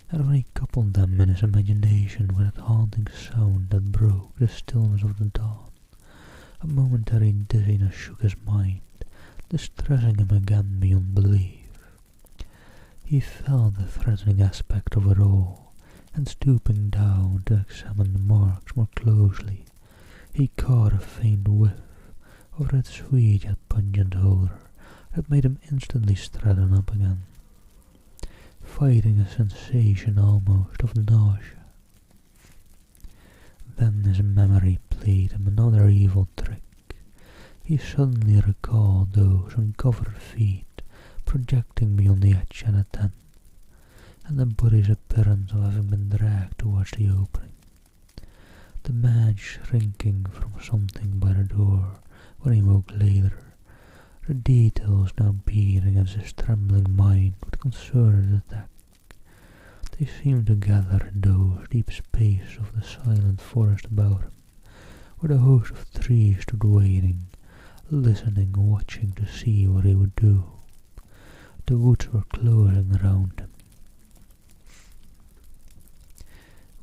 and when he coupled them in his imagination with that haunting sound that broke the stillness of the dawn, a momentary dizziness shook his mind, distressing him again beyond belief. He felt the threatening aspect of it all, and stooping down to examine the marks more closely, he caught a faint whiff of that sweet yet pungent odour that made him instantly straighten up again, fighting a sensation almost of nausea. Then his memory played him another evil trick. He suddenly recalled those uncovered feet projecting beyond the edge at a tent, and the body's appearance of having been dragged towards the opening. The man shrinking from something by the door when he woke later, the details now beating against his trembling mind with concerted attack. They seemed to gather in those deep spaces of the silent forest about him, where the host of trees stood waiting, listening, watching to see what he would do. The woods were closing around him.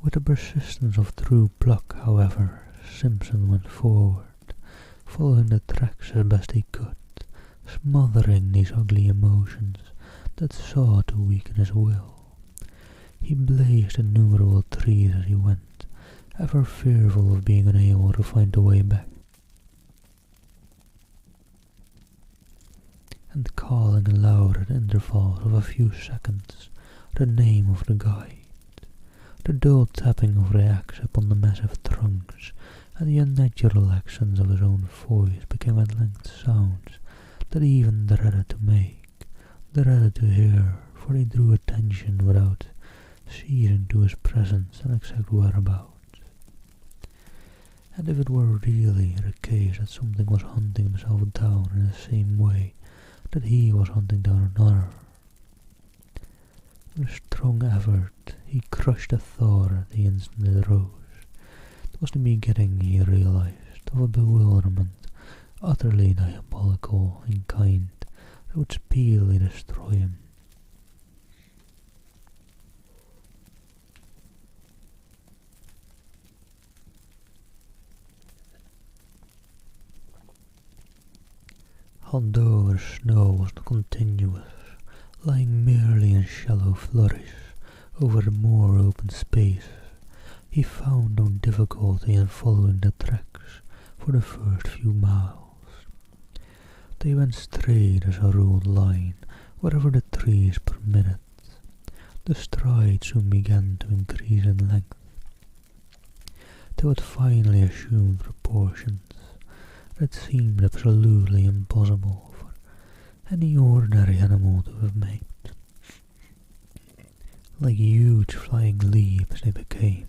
With the persistence of true pluck, however, Simpson went forward, following the tracks as best he could, smothering these ugly emotions that sought to weaken his will. He blazed innumerable trees as he went, ever fearful of being unable to find the way back, and calling aloud at intervals of a few seconds the name of the guide. The dull tapping of the axe upon the massive trunk trunks, and the unnatural accents of his own voice became at length sounds that he even dreaded to make, dreaded to hear, for he drew attention without ceasing to his presence and exact whereabouts. And if it were really the case that something was hunting himself down in the same way that he was hunting down another, with a strong effort he crushed the thought at the instant it rose. It was the beginning, he realized, of a bewilderment utterly diabolical in kind that would speedily destroy him. Although the snow was not continuous, lying merely in shallow flurries over the more open space, he found no difficulty in following the tracks for the first few miles. They went straight as a ruled line wherever the trees permitted. The stride soon began to increase in length, till it finally assumed proportions that seemed absolutely impossible for any ordinary animal to have made. Like huge flying leaps they became.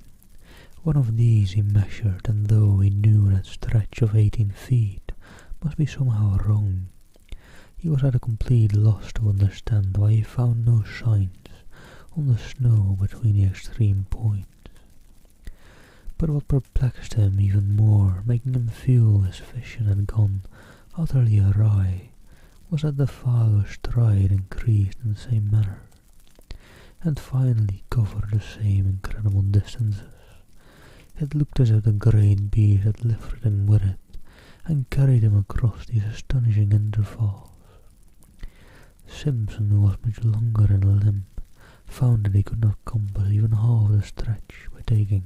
One of these he measured, and though he knew that stretch of 18 feet must be somehow wrong, he was at a complete loss to understand why he found no signs on the snow between the extreme points. But what perplexed him even more, making him feel his vision had gone utterly awry, was that the farther stride increased in the same manner, and finally covered the same incredible distances. It looked as if the great beast had lifted him with it, and carried him across these astonishing intervals. Simpson, who was much longer in a limp, found that he could not compass even half the stretch by taking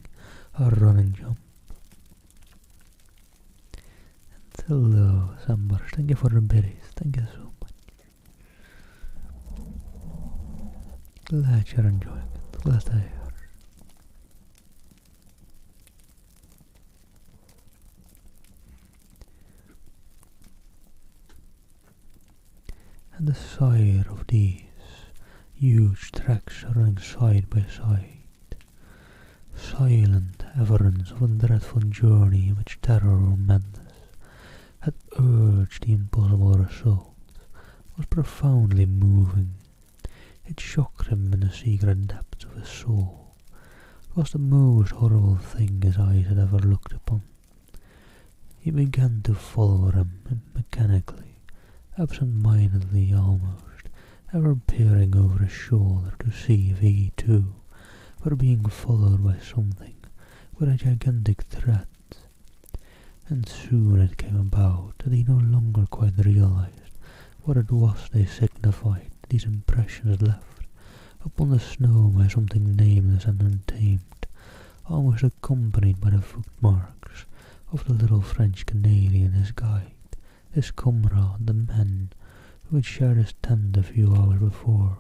a running jump. And hello, Sambars, thank you for the berries, thank you so much. Glad you're enjoying it, glad to hear. And the sight of these huge tracks running side by side, silent evidence of a dreadful journey in which terror or madness had urged the impossible result, was profoundly moving. It shocked him in the secret depths of his soul. It was the most horrible thing his eyes had ever looked upon. He began to follow them mechanically, absent-mindedly almost, ever peering over his shoulder to see if he too were being followed by something with a gigantic threat. And soon it came about that he no longer quite realized what it was they signified, these impressions left upon the snow by something nameless and untamed, almost accompanied by the footmarks of the little French Canadian, his guide, his comrade, the man who had shared his tent a few hours before,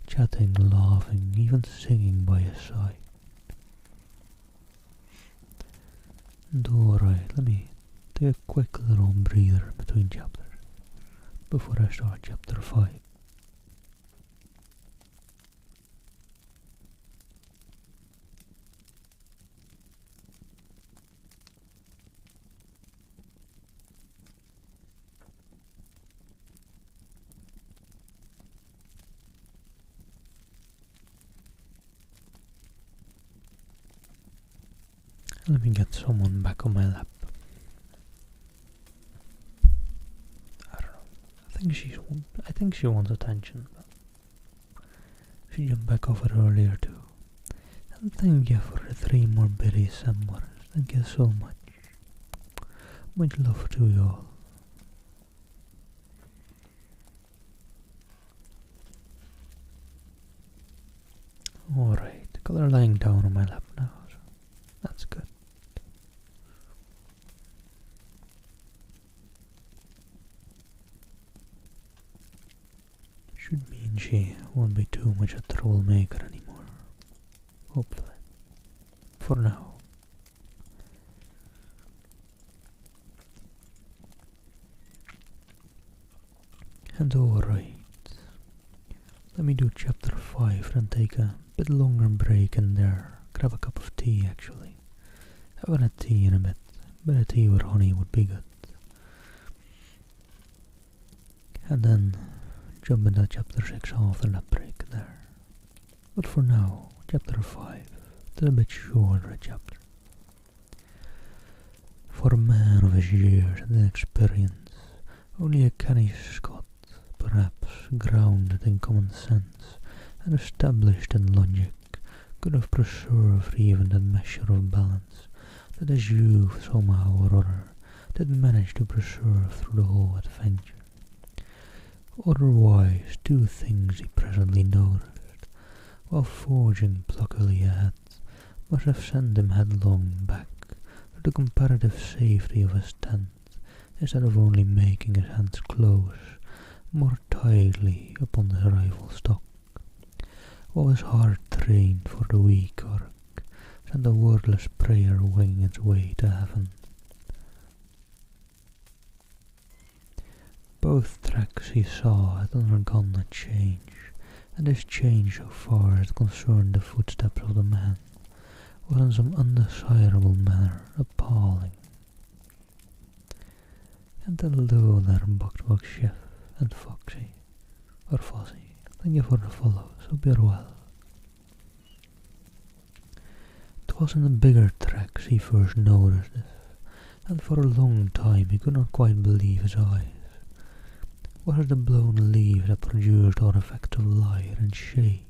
chatting, laughing, even singing by his side. And alright, let me take a quick little breather between chapters before I start chapter 5. Let me get someone back on my lap. I don't know. I think she wants attention. But she jumped back off it earlier too. And thank you for the 3 more berries, Sambars. Thank you so much. Much love to you all. Alright, got her lying down on my lap now, so that's good. Should mean she won't be too much a troublemaker anymore. Hopefully. For now. And alright, let me do chapter 5 and take a bit longer break in there. Grab a cup of tea actually. I haven't had tea in a bit, but a tea with honey would be good. And then jump into chapter 6 after that break there. But for now, chapter 5, it's a bit shorter a chapter. For a man of his years and experience, only a canny Scot, perhaps grounded in common sense and established in logic, could have preserved even that measure of balance that his youth somehow or other did manage to preserve through the whole adventure. Otherwise, two things he presently noticed, while forging pluckily ahead, must have sent him headlong back to the comparative safety of his tent, instead of only making his hands close more tightly upon his rifle stock, while his heart trained for the weak work sent a wordless prayer winging its way to heaven. Both tracks he saw had undergone a change, and this change, so far as it concerned the footsteps of the man, was in some undesirable manner appalling. And hello there, Buck Chef and Foxy, or Fozzie, thank you for the follows, hope you're well. It was in the bigger tracks he first noticed this, and for a long time he could not quite believe his eyes. Was it the blown leaves that produced all effects of light and shade,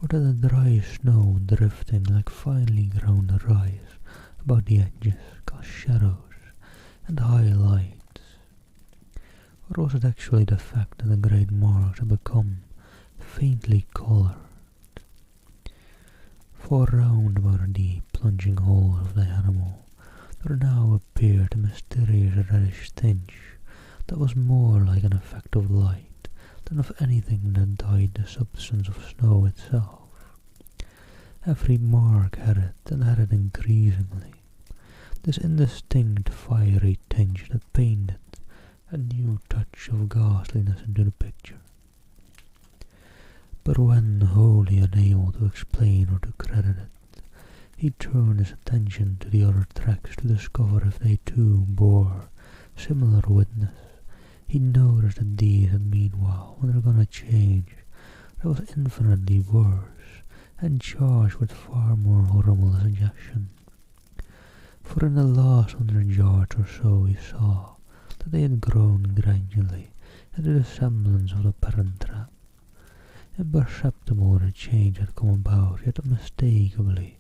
or did the dry snow drifting like finely ground rice about the edges cast shadows and highlights? Or was it actually the fact that the great marks had become faintly coloured? For round about the plunging hole of the animal there now appeared a mysterious reddish tinge that was more like an effect of light than of anything that dyed the substance of snow itself. Every mark had it, and had it increasingly, this indistinct fiery tinge that painted a new touch of ghastliness into the picture. But when, wholly unable to explain or to credit it, he turned his attention to the other tracks to discover if they too bore similar witness, he noticed that these had meanwhile undergone a change that was infinitely worse and charged with far more horrible suggestion. For in the last 100 yards or so he saw that they had grown gradually into the semblance of the parent trap. Imperceptible the change had come about, yet unmistakably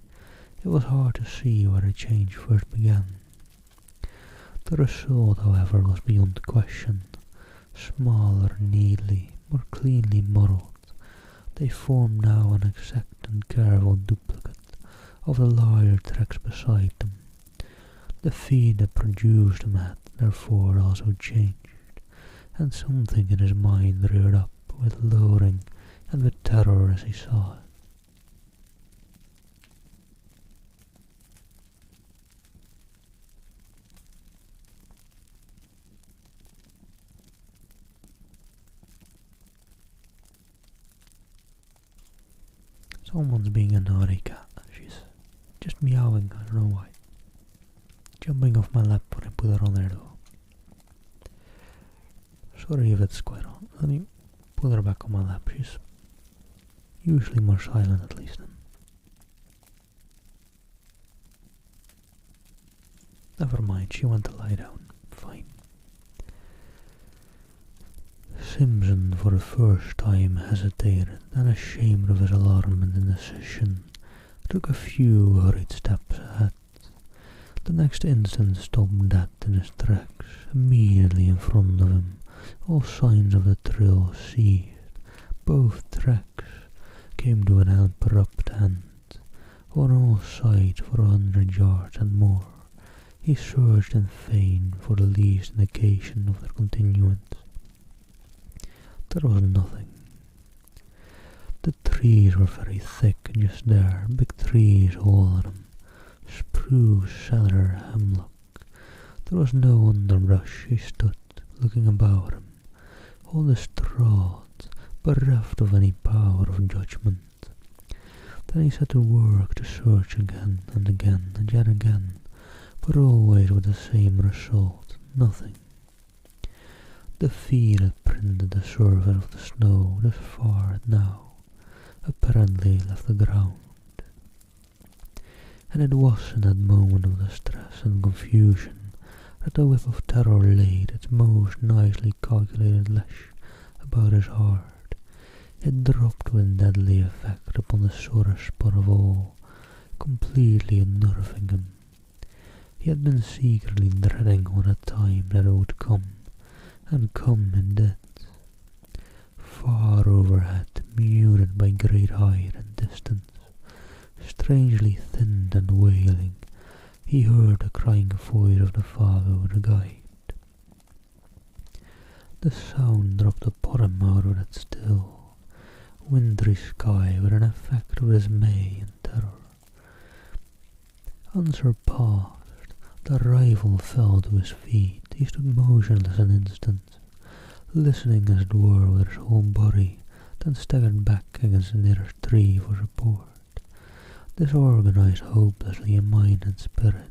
it was hard to see where the change first began. The result, however, was beyond question. Smaller, neatly, more cleanly modelled, they formed now an exact and careful duplicate of the larger tracks beside them. The feed that produced them had, therefore, also changed, and something in his mind reared up with loathing and with terror as he saw it. Someone's being a naughty cat. She's just meowing, I don't know why. Jumping off my lap when I put her on there though. Sorry if it's quite on. Let me put her back on my lap. She's usually more silent at least. Never mind, she went to lie down. Fine. Simpson for the first time hesitated, and ashamed of his alarm and indecision, took a few hurried steps ahead. The next instant stopped dead in his tracks, immediately in front of him. All signs of the trail ceased. Both tracks came to an abrupt end. On all sides for 100 yards and more, he searched in vain for the least indication of their continuance. There was nothing. The trees were very thick just there, big trees, all of them. Spruce, cedar, hemlock. There was no underbrush. He stood, looking about him. all distraught, bereft of any power of judgment. Then he set to work to search again and again and yet again, but always with the same result, nothing. The feet had printed the surface of the snow thus far had now apparently left the ground. And it was in that moment of distress and confusion that the whip of terror laid its most nicely calculated lash about his heart. It dropped with deadly effect upon the sorest spot of all, completely unnerving him. He had been secretly dreading all the time that it would come, and come it did. Far overhead, muted by great height and distance, strangely thin and wailing, he heard the crying voice of the father, the guide. The sound dropped upon him out of that still, wintry sky with an effect of dismay and terror. Unsurpassed, the rival fell to his feet. He stood motionless an instant, listening as it were with his whole body, then staggered back against the nearest tree for support, disorganized hopelessly in mind and spirit.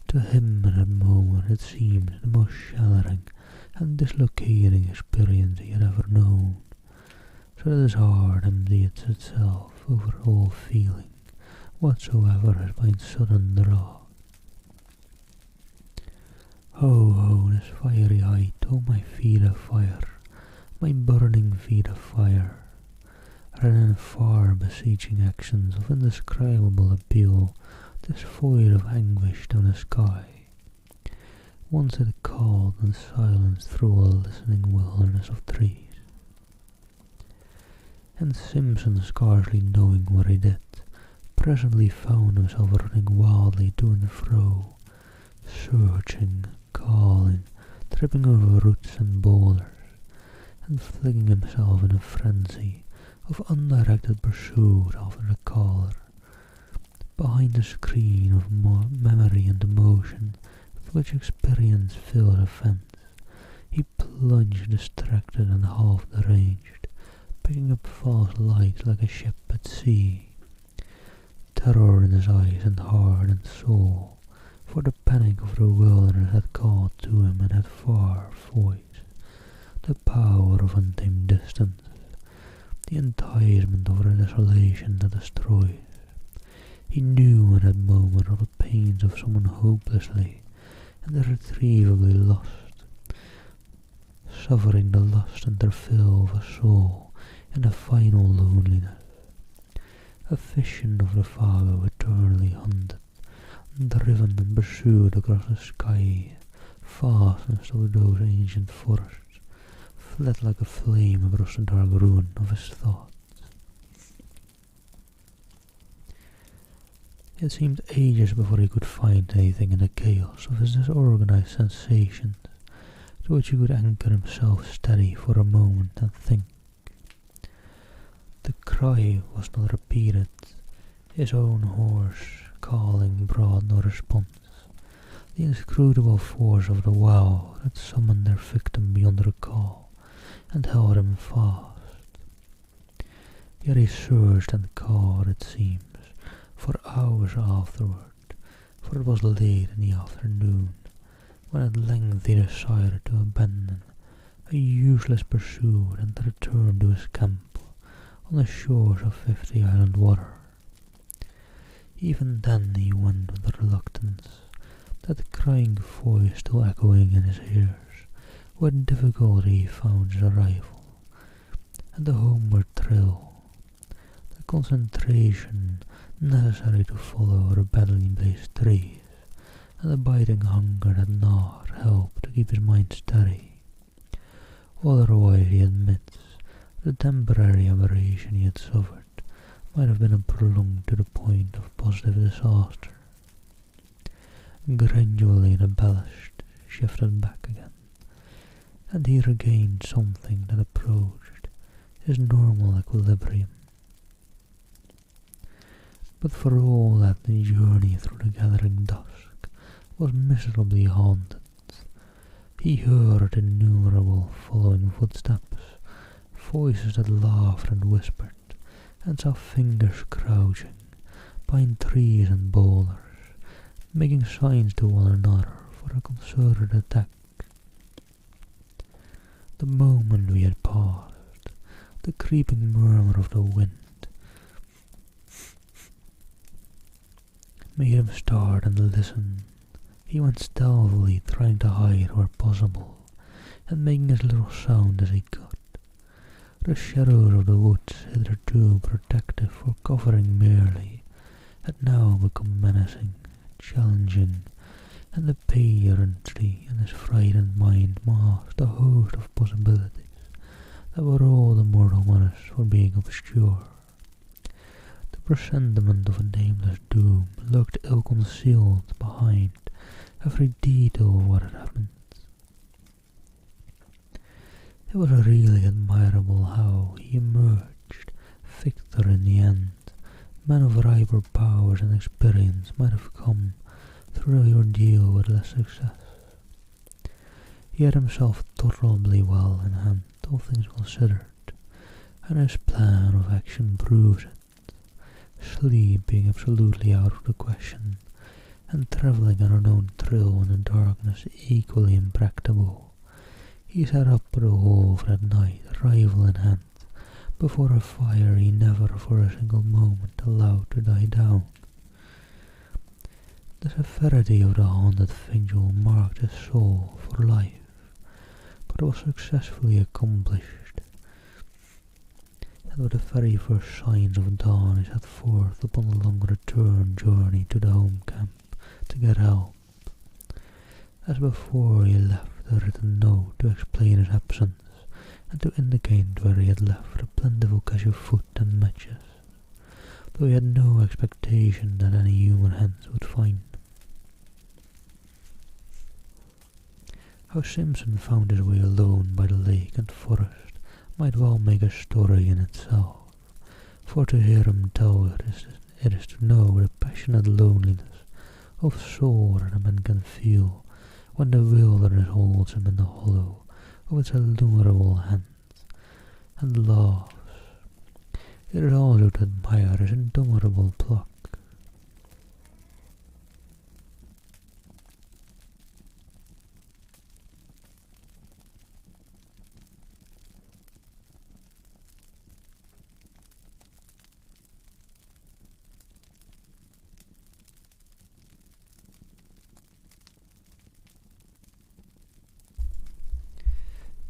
To him at that moment it seemed the most shattering and dislocating experience he had ever known, so that his heart emptied itself over all feeling whatsoever as by sudden draught. Ho, ho, this fiery height, oh my feet of fire, my burning feet of fire, ran in far beseeching accents of indescribable appeal, this void of anguish down the sky. Once it called and silenced through a listening wilderness of trees. And Simpson, scarcely knowing what he did, presently found himself running wildly to and fro, searching, calling, tripping over roots and boulders, and flinging himself in a frenzy of undirected pursuit after the caller. Behind the screen of memory and emotion with which experience filled a fence, he plunged distracted and half deranged, picking up false lights like a ship at sea. Terror in his eyes and heart and soul, for the panic of the wilderness had called to him in that far voice, the power of untamed distance, the enticement of the desolation that destroys. He knew in that moment of the pains of someone hopelessly and irretrievably lost, suffering the lust and the fill of a soul in the final loneliness. A vision of the father eternally hunted, driven and pursued across the sky, fastest of those ancient forests, fled like a flame across the dark ruin of his thoughts. It seemed ages before he could find anything in the chaos of his disorganized sensations to which he could anchor himself steady for a moment and think. The cry was not repeated. His own hoarse calling brought no response. The inscrutable force of the wow had summoned their victim beyond recall and held him fast. Yet he searched and caught, it seems, for hours afterward, for it was late in the afternoon, when at length he decided to abandon a useless pursuit and return to his camp on the shores of 50 Island Water. Even then he went with reluctance, that crying voice still echoing in his ears. With difficulty he found his arrival, and the homeward thrill, the concentration necessary to follow the badly blazed trees, and the biting hunger that gnawed helped to keep his mind steady. Otherwise, he admits, the temporary aberration he had suffered might have been prolonged to the point of positive disaster. Gradually the ballast shifted back again, and he regained something that approached his normal equilibrium. But for all that, the journey through the gathering dusk was miserably haunted. He heard innumerable following footsteps, voices that laughed and whispered, and saw fingers crouching behind trees and boulders, making signs to one another for a concerted attack. The moment we had paused, the creeping murmur of the wind made him start and listen. He went stealthily, trying to hide where possible, and making as little sound as he could. The shadows of the woods, hitherto protective or covering merely, had now become menacing, challenging, and the apparently in his frightened mind masked a host of possibilities that were all the more ominous for being obscure. The presentiment of a nameless doom lurked ill-concealed behind every detail of what had happened. It was really admirable how he emerged victor in the end. Men of riper powers and experience might have come through the ordeal with less success. He had himself tolerably well in hand, all things considered, and his plan of action proves it. Sleep being absolutely out of the question, and travelling on an unknown trail in the darkness equally impracticable, he sat up at the hall for that night, rifle in hand, before a fire he never for a single moment allowed to die down. The severity of the haunted vigil marked his soul for life, but it was successfully accomplished, and with the very first signs of dawn he set forth upon the long return journey to the home camp to get help. As before, he left a written note to explain his absence and to indicate where he had left a plentiful cache of food and matches, though he had no expectation that any human hands would find them. How Simpson found his way alone by the lake and forest might well make a story in itself, for to hear him tell it is to know the passionate loneliness of soul that a man can feel when the wilderness holds him in the hollow of its illimitable hands and laughs. It is also to admire his indomitable pluck.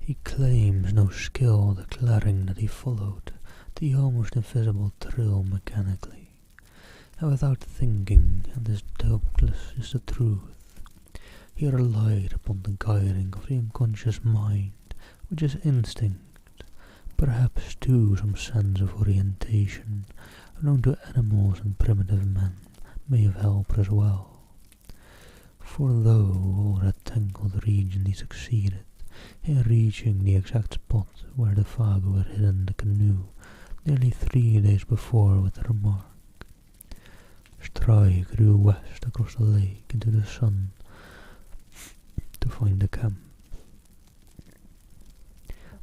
He claims no skill, declaring that he followed the almost invisible trail mechanically, and without thinking, and this doubtless is the truth. He relied upon the guiding of the unconscious mind, which is instinct, perhaps too some sense of orientation, known to animals and primitive men, may have helped as well. For though all that tangled region he succeeded in reaching the exact spot where the Fago had hidden the canoe nearly 3 days before with the remark, "Strike due west across the lake into the sun to find the camp."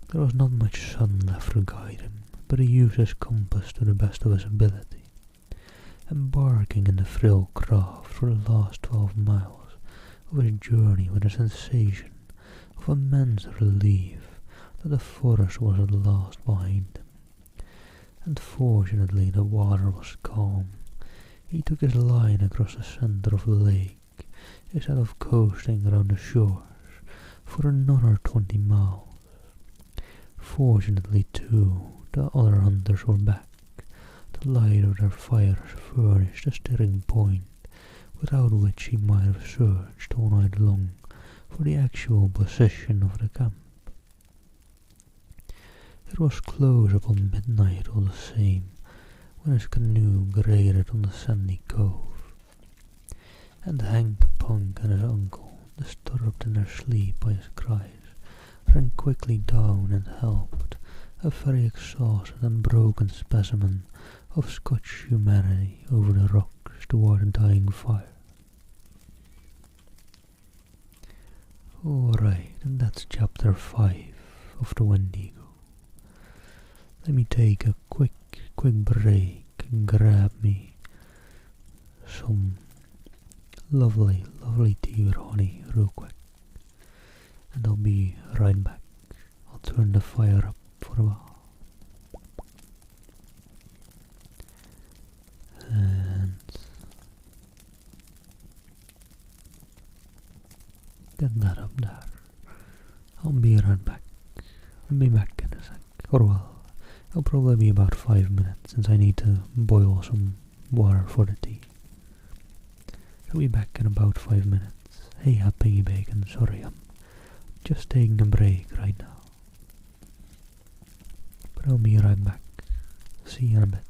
There was not much sun left to guide him, but he used his compass to the best of his ability, embarking in the frail craft for the last 12 miles of his journey with a sensation of immense relief that the forest was at last behind him. And fortunately the water was calm. He took his line across the centre of the lake, instead of coasting around the shores for another 20 miles. Fortunately, too, the other hunters were back. The light of their fires furnished a steering point, without which he might have searched all night long for the actual position of the camp. It was close upon midnight all the same, when his canoe grated on the sandy cove, and Hank Punk and his uncle, disturbed in their sleep by his cries, ran quickly down and helped a very exhausted and broken specimen of Scotch humanity over the rocks toward a dying fire. Alright, and that's chapter 5 of the Wendigo. Let me take a quick break and grab me some lovely tea with honey real quick. And I'll be right back. I'll turn the fire up for a while. And get that up there. I'll be right back. I'll be back in a sec. Or well, it'll probably be about 5 minutes since I need to boil some water for the tea. I'll be back in about 5 minutes. Hey, Happy Bacon, sorry, I'm just taking a break right now. But I'll be right back. See you in a bit.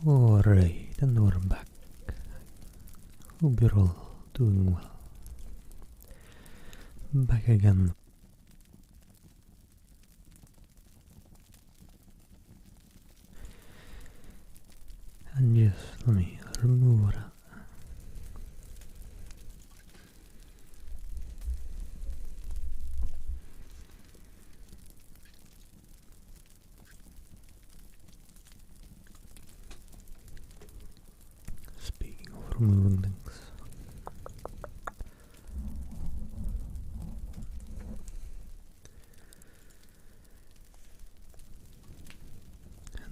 Alright, and we're back. Hope you're all doing well. Back again. And just let me remove that. Speaking of removing things.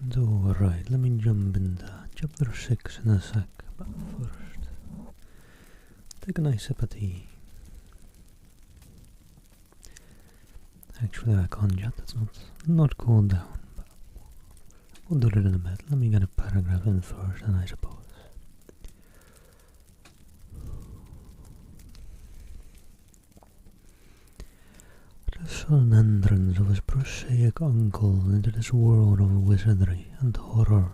And alright, let me jump into chapter 6 in a sec, but first, take a nice sip of tea. Actually, I can't yet, it's not cooled down, but we'll do it in a bit. Let me get a paragraph in first, and I suppose. The sudden entrance of his prosaic uncle into this world of wizardry and horror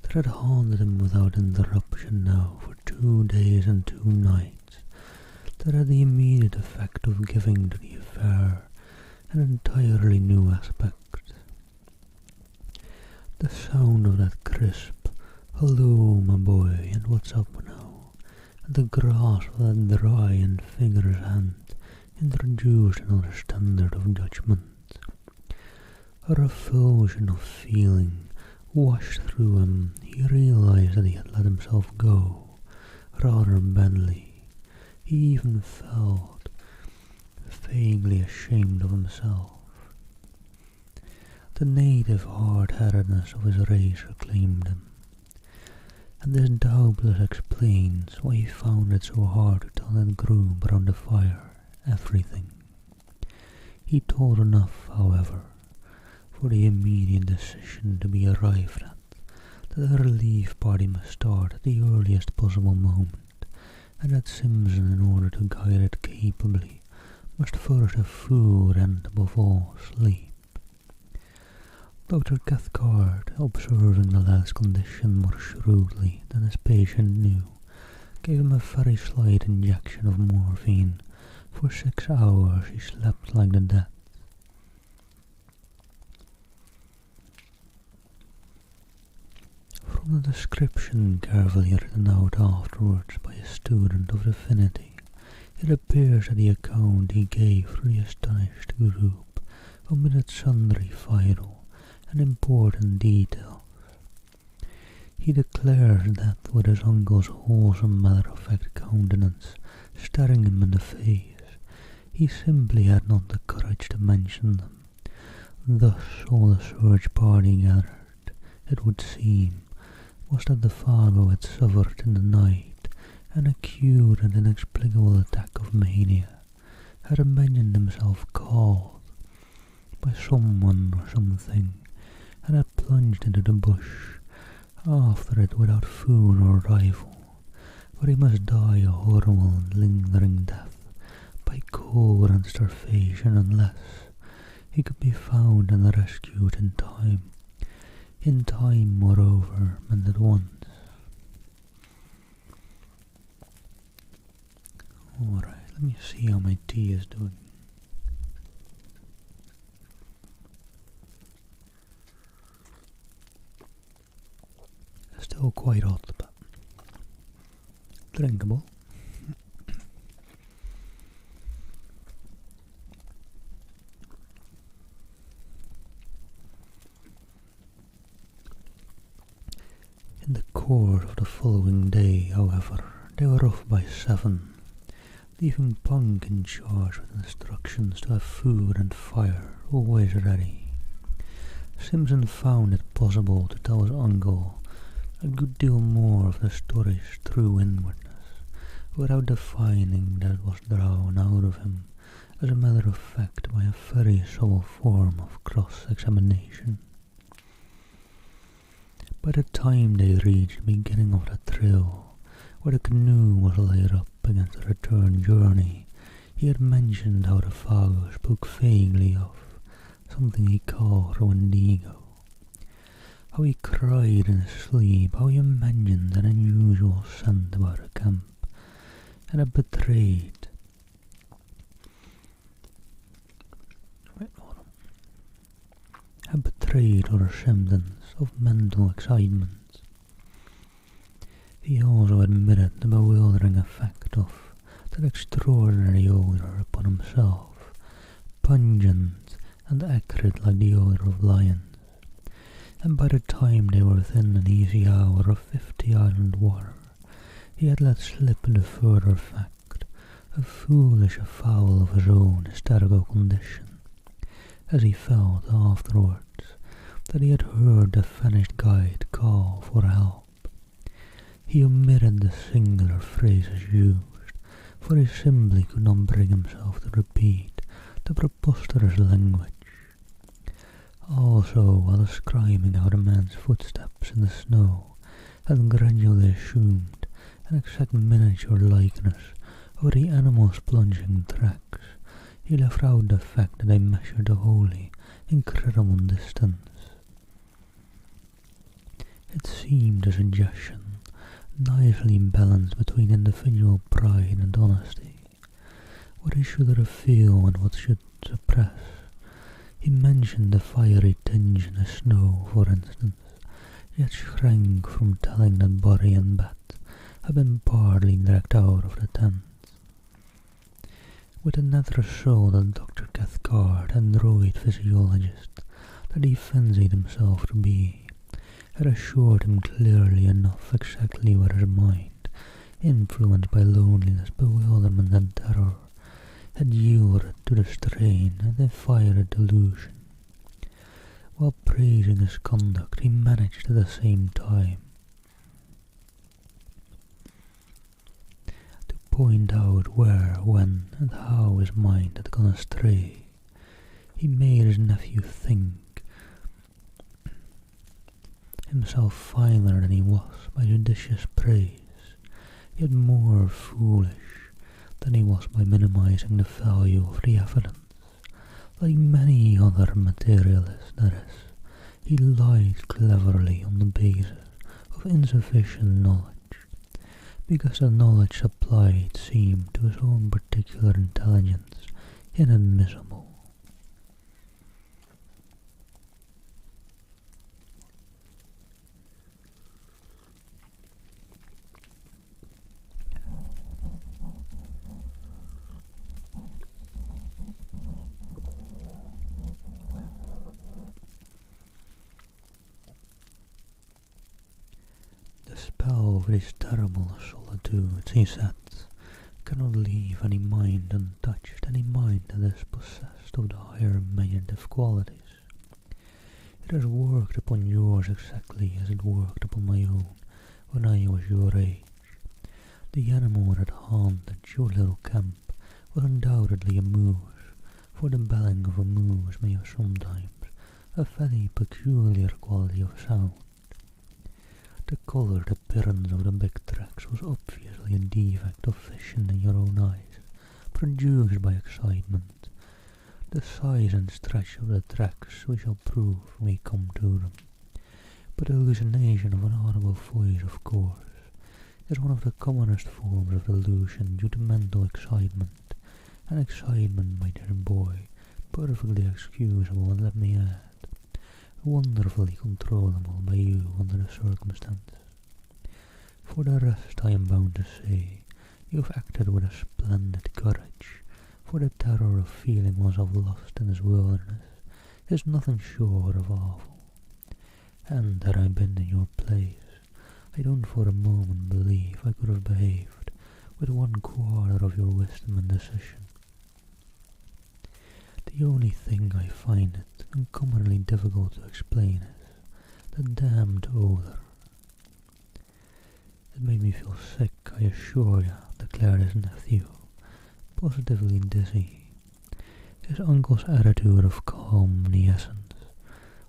that had haunted him without interruption now for 2 days and 2 nights, that had the immediate effect of giving to the affair an entirely new aspect. The sound of that crisp, "Hello, my boy, and what's up now?" and the grasp of that dry and vigorous hand introduced another standard of judgment. A revulsion of feeling washed through him. He realized that he had let himself go, rather badly. He even felt vaguely ashamed of himself. The native hard-headedness of his race reclaimed him, and this doubtless explains why he found it so hard to tell that group around the fire everything. He told enough, however, for the immediate decision to be arrived at, that the relief party must start at the earliest possible moment, and that Simpson, in order to guide it capably, must first have food and, above all, sleep. Dr. Cathcart, observing the lad's condition more shrewdly than his patient knew, gave him a very slight injection of morphine. For 6 hours he slept like the dead. From the description carefully written out afterwards by a student of divinity, it appears that the account he gave to the astonished group omitted sundry vital and important details. He declares that with his uncle's wholesome matter-of-fact countenance staring him in the face, he simply had not the courage to mention them. Thus all the search party gathered, it would seem, was that the father had suffered in the night an acute and inexplicable attack of mania, had imagined himself called by someone or something, and had plunged into the bush, after it without food or rifle, where he must die a horrible and lingering death by cold and starvation unless he could be found and rescued in time. In time, moreover, meant at once. Alright, let me see how my tea is doing. Still quite hot, but drinkable. In the course of the following day, however, they were off by 7, leaving Punk in charge with instructions to have food and fire always ready. Simpson found it possible to tell his uncle a good deal more of the story's true inwardness, without defining that it was drawn out of him as a matter of fact by a very subtle form of cross-examination. By the time they reached the beginning of the trail, where the canoe was laid up against the return journey, he had mentioned how the father spoke vaguely of something he called a Wendigo. How he cried in his sleep, how he imagined an unusual scent about a camp, and had betrayed other symptoms of mental excitement. He also admitted the bewildering effect of that extraordinary odour upon himself, pungent and acrid like the odour of lions, and by the time they were within an easy hour of 50 island water, he had let slip the further fact, a foolish avowal of his own hysterical condition, as he felt afterwards that he had heard the vanished guide call for help. He omitted the singular phrases used, for he simply could not bring himself to repeat the preposterous language. Also, while describing how the man's footsteps in the snow had gradually assumed an exact miniature likeness of the animal's plunging tracks, he left out the fact that they measured a wholly incredible distance. It seemed a suggestion nicely balanced between individual pride and honesty, what he should reveal and what should suppress. He mentioned the fiery tinge in the snow, for instance, yet shrank from telling that body and bat had been partly dragged out of the tent. With the net result that Dr. Cathcart and droid physiologist that he fancied himself to be had assured him clearly enough exactly where his mind, influenced by loneliness, bewilderment and terror, had yielded to the strain and defied a delusion. While praising his conduct, he managed at the same time to point out where, when, and how his mind had gone astray. He made his nephew think himself finer than he was by judicious praise, yet more foolish than he was by minimizing the value of the evidence. Like many other materialists, that is, he lied cleverly on the basis of insufficient knowledge, because the knowledge supplied seemed to his own particular intelligence inadmissible. The spell of these terrible solitudes, he said, cannot leave any mind untouched, any mind that is possessed of the higher imaginative qualities. It has worked upon yours exactly as it worked upon my own when I was your age. The animal that haunted your little camp was undoubtedly a moose, for the belling of a moose may have sometimes a very peculiar quality of sound. The coloured appearance of the big tracks was obviously a defect of vision in your own eyes, produced by excitement. The size and stretch of the tracks we shall prove when we come to them, but the hallucination of an audible voice, of course, is one of the commonest forms of delusion due to mental excitement, and excitement, my dear boy, perfectly excusable, and let me add, wonderfully controllable by you under the circumstances. For the rest, I am bound to say, you have acted with a splendid courage, for the terror of feeling oneself lost in this wilderness is nothing short of awful. And had I been in your place, I don't for a moment believe I could have behaved with 1/4 of your wisdom and decision. The only thing I find it uncommonly difficult to explain is the damned odour. It made me feel sick, I assure you, declared his nephew, positively dizzy. His uncle's attitude of calm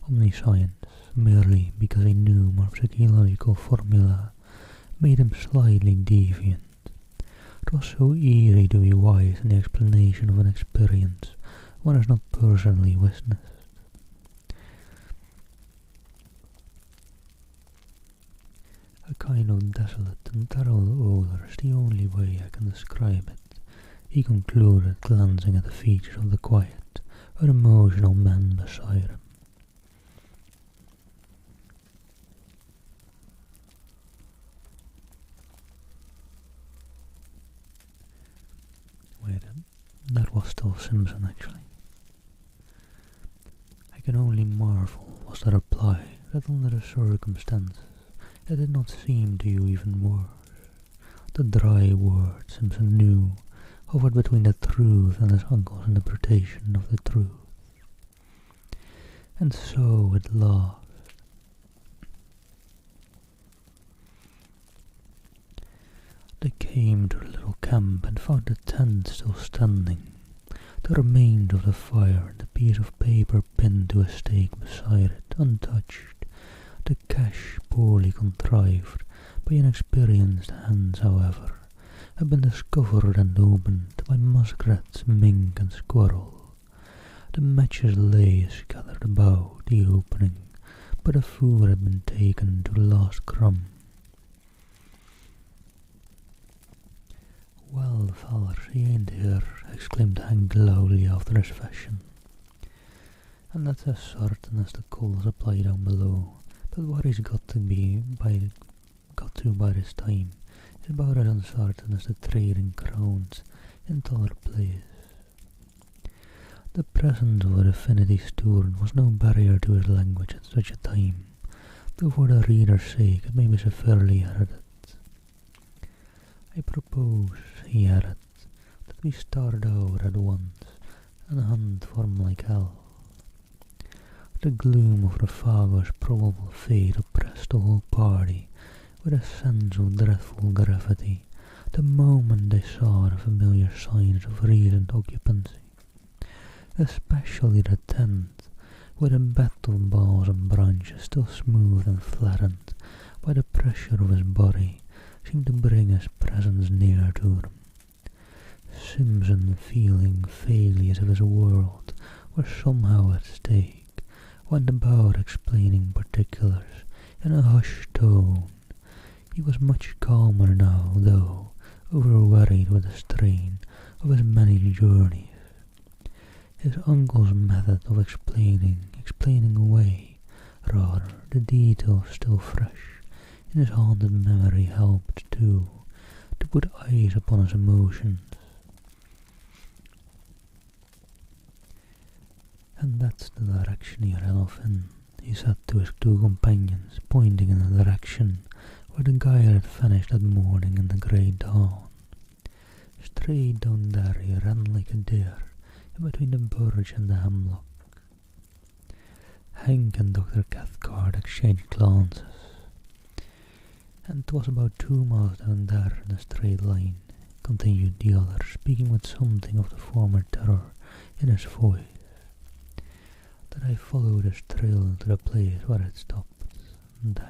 omniscience, merely because he knew more psychological formula, made him slightly deviant. It was so easy to be wise in the explanation of an experience one has not personally witnessed. kind of desolate and terrible odour is the only way I can describe it, he concluded, glancing at the features of the quiet, unemotional man beside him. Wait, that was still Simpson, actually. I can only marvel, was the reply, that under the circumstances it did not seem to you even worse. The dry word Simpson knew hovered between the truth and his uncle's interpretation of the truth. And so at last they came to the little camp and found the tent still standing, the remains of the fire and the piece of paper pinned to a stake beside it, untouched, the cache poorly contrived by inexperienced hands, however, had been discovered and opened by muskrats, mink, and squirrel. The matches lay scattered about the opening, but the food had been taken to the last crumb. "Well, fellers, he ain't here," exclaimed Hank loudly after his fashion. "And that's as certain as the coal supply down below. But what he's got to by this time is about as uncertain as the trading crowns in t'other place." The presence of a divinity steward was no barrier to his language at such a time, though for the reader's sake it may be severely edited. "I propose," he added, "that we start out at once and hunt for him like hell." The gloom of Raffago's probable fate oppressed the whole party with a sense of dreadful gravity the moment they saw the familiar signs of recent occupancy, especially the tent, with a bed of boughs and branches still smooth and flattened by the pressure of his body, seemed to bring his presence near to them. Simpson, feeling vaguely as if his world were somehow at stake, went about explaining particulars in a hushed tone. He was much calmer now, though overworried with the strain of his many journeys. His uncle's method of explaining away, rather, the details still fresh in his haunted memory helped, too, to put eyes upon his emotions. "And that's the direction he ran off in," he said to his two companions, pointing in the direction where the guide had vanished that morning in the grey dawn. "Straight down there he ran like a deer, in between the birch and the hemlock." Hank and Dr. Cathcart exchanged glances. "And 'twas about 2 miles down there in a straight line," continued the other, speaking with something of the former terror in his voice, "that I followed his trail to the place where it stopped, and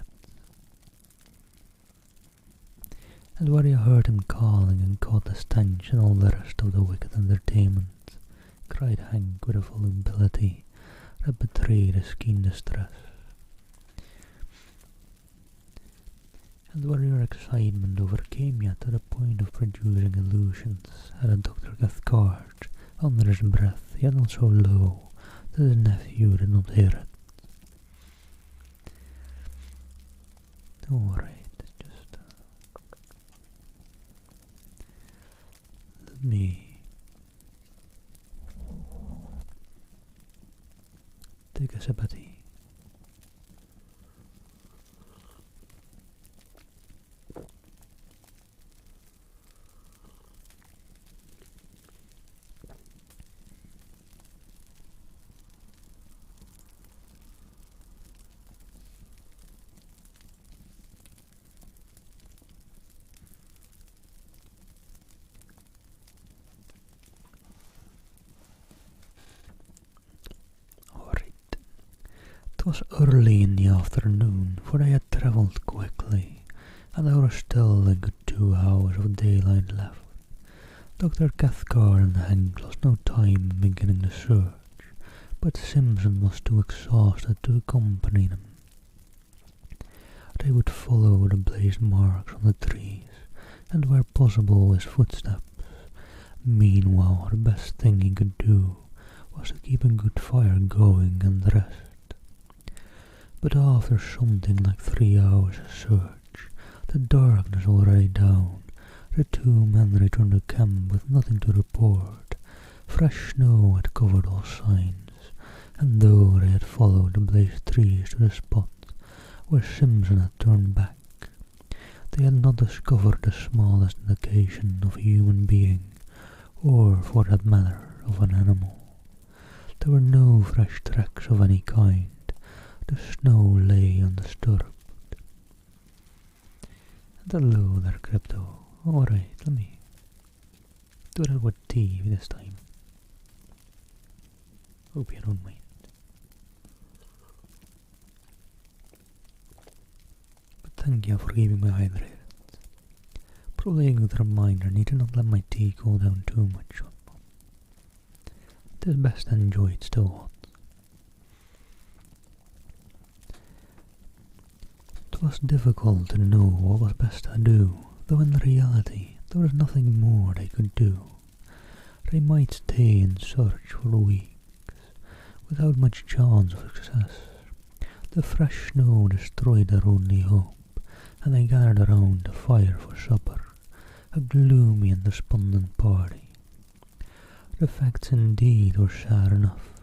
where you heard him calling and caught the stench and all the rest of the wicked entertainment," cried Hank with a volubility that betrayed his keen distress. "And where your excitement overcame you to the point of producing illusions," added Dr. Cathcart, under his breath, yet not so low that his nephew did not hear it. "All right, just let me take a sip of tea." It was early in the afternoon, for they had travelled quickly, and there was still a good 2 hours of daylight left. Dr. Cathcart and Hank lost no time in beginning the search, but Simpson was too exhausted to accompany them. they would follow the blazed marks on the trees, and where possible his footsteps. Meanwhile, the best thing he could do was to keep a good fire going and rest. But after something like 3 hours of search, the darkness already down, the two men returned to camp with nothing to report. Fresh snow had covered all signs, and though they had followed the blazed trees to the spot where Simpson had turned back, they had not discovered the smallest indication of a human being, or, for that matter, of an animal. There were no fresh tracks of any kind. The snow lay undisturbed. And hello there, Crypto. Alright, let me do that with tea this time. Hope you don't mind. But thank you for keeping me hydrated. Probably a good reminder, need to not let my tea cool down too much. It is best to enjoy it still hot. It was difficult to know what was best to do, though in reality there was nothing more they could do. They might stay in search for weeks, without much chance of success. The fresh snow destroyed their only hope, and they gathered around the fire for supper, a gloomy and despondent party. The facts indeed were sad enough,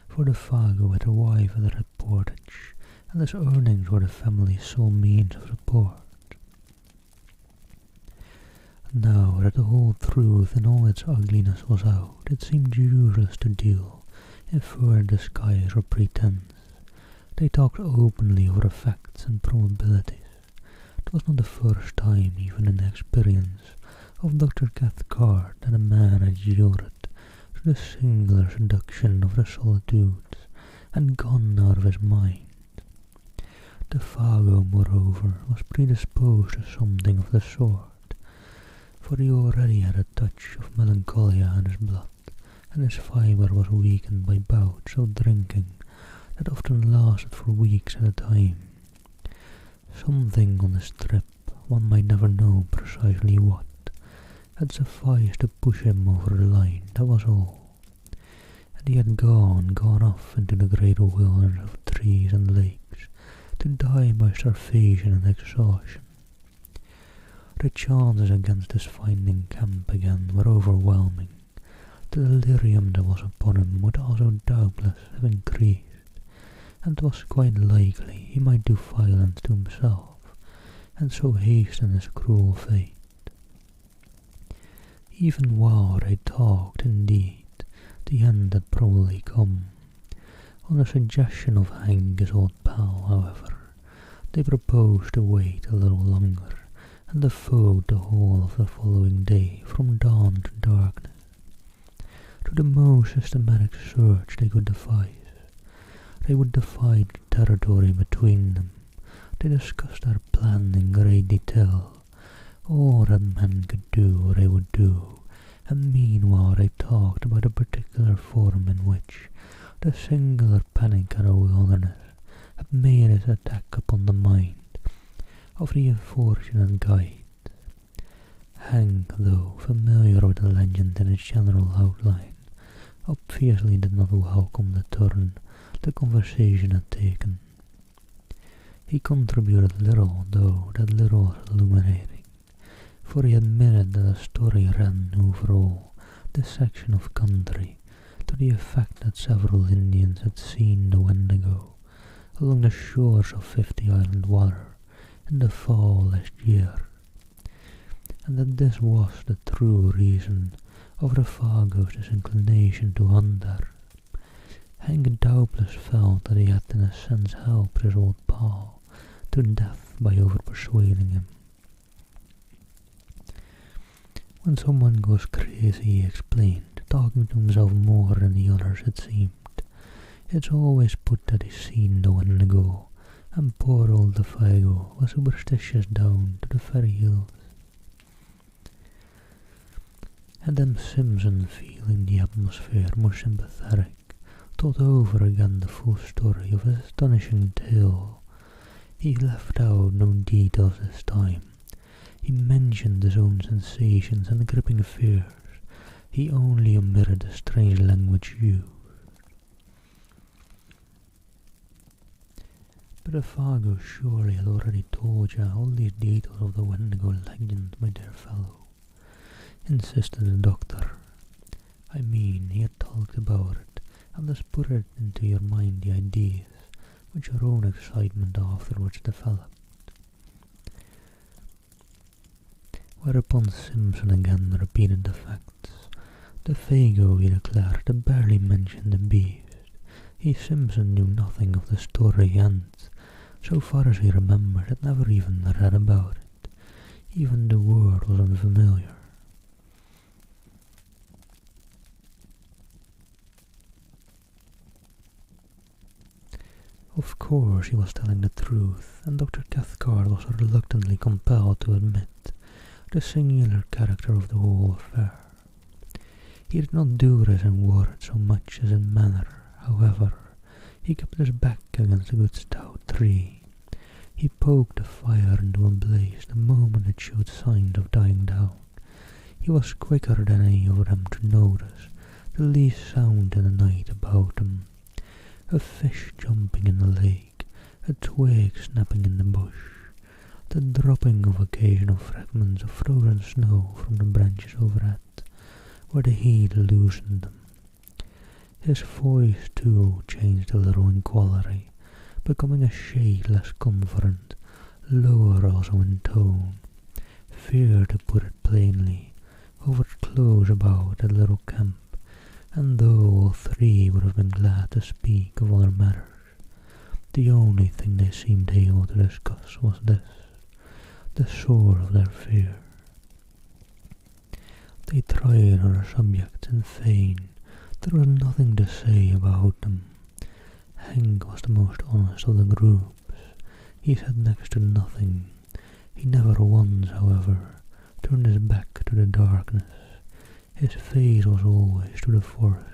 for the Fago had a wife at the Red Portage, and his earnings were the family's sole means of support. Now that the whole truth in all its ugliness was out, it seemed useless to deal in further disguise or pretense. They talked openly over the facts and probabilities. It was not the first time, even in the experience of Dr. Cathcart, that a man had yielded to the singular seduction of the solitudes and gone out of his mind. The Fago, moreover, was predisposed to something of the sort, for he already had a touch of melancholia in his blood, and his fibre was weakened by bouts of drinking that often lasted for weeks at a time. Something on this trip, one might never know precisely what, had sufficed to push him over the line, that was all. And he had gone off into the great wilderness of trees and lakes, to die by starvation and exhaustion. The chances against his finding camp again were overwhelming. The delirium that was upon him would also doubtless have increased, and it was quite likely he might do violence to himself, and so hasten his cruel fate. Even while they talked, indeed, the end had probably come. On the suggestion of Hank, his old pal, however, they proposed to wait a little longer and devote the whole of the following day from dawn to darkness to the most systematic search they could devise. They would divide the territory between them. They discussed their plan in great detail. All that men could do they would do, and meanwhile they talked about the particular form in which the singular panic at the wilderness had made its attack upon the mind of the unfortunate guide. Hank, though familiar with the legend in its general outline, obviously did not welcome the turn the conversation had taken. He contributed little, though that little was illuminating, for he admitted that the story ran overall this section of country to the effect that several Indians had seen the Wendigo along the shores of 50 Island Water in the fall last year, and that this was the true reason of the Fago's disinclination to hunt there. Hank doubtless felt that he had in a sense helped his old pal to death by over-persuading him. When someone goes crazy, he explained, talking to himself more than the others it seemed, it's always put that he's seen the Wendigo, and poor old Fago was superstitious down to the very hills. And then Simpson, feeling the atmosphere more sympathetic, told over again the full story of his astonishing tale. He left out no details this time. He mentioned his own sensations and gripping fears. He only omitted the strange language used. But Fargo surely had already told you all these details of the Wendigo legend, my dear fellow, insisted the doctor. I mean, he had talked about it, and thus put it into your mind the ideas, which your own excitement afterwards developed. Whereupon Simpson again repeated the facts. The Fago, he declared, had barely mentioned the beast. Simpson knew nothing of the story and, so far as he remembered, had never even read about it. Even the word was unfamiliar. Of course he was telling the truth, and Dr. Cathcart was reluctantly compelled to admit the singular character of the whole affair. He did not do this in word so much as in manner, however. He kept his back against a good stout tree. He poked the fire into a blaze the moment it showed signs of dying down. He was quicker than any of them to notice the least sound in the night about him. A fish jumping in the lake, a twig snapping in the bush, the dropping of occasional fragments of frozen snow from the branches overhead, where the heat loosened them. His voice, too, changed a little in quality, becoming a shade less confident, lower also in tone. Fear, to put it plainly, hovered close about the little camp, and though all three would have been glad to speak of other matters, the only thing they seemed able to discuss was this, the source of their fear. They tried other subjects in vain. There was nothing to say about them. Hank was the most honest of the groups. He said next to nothing. He never once, however, turned his back to the darkness. His face was always to the forest,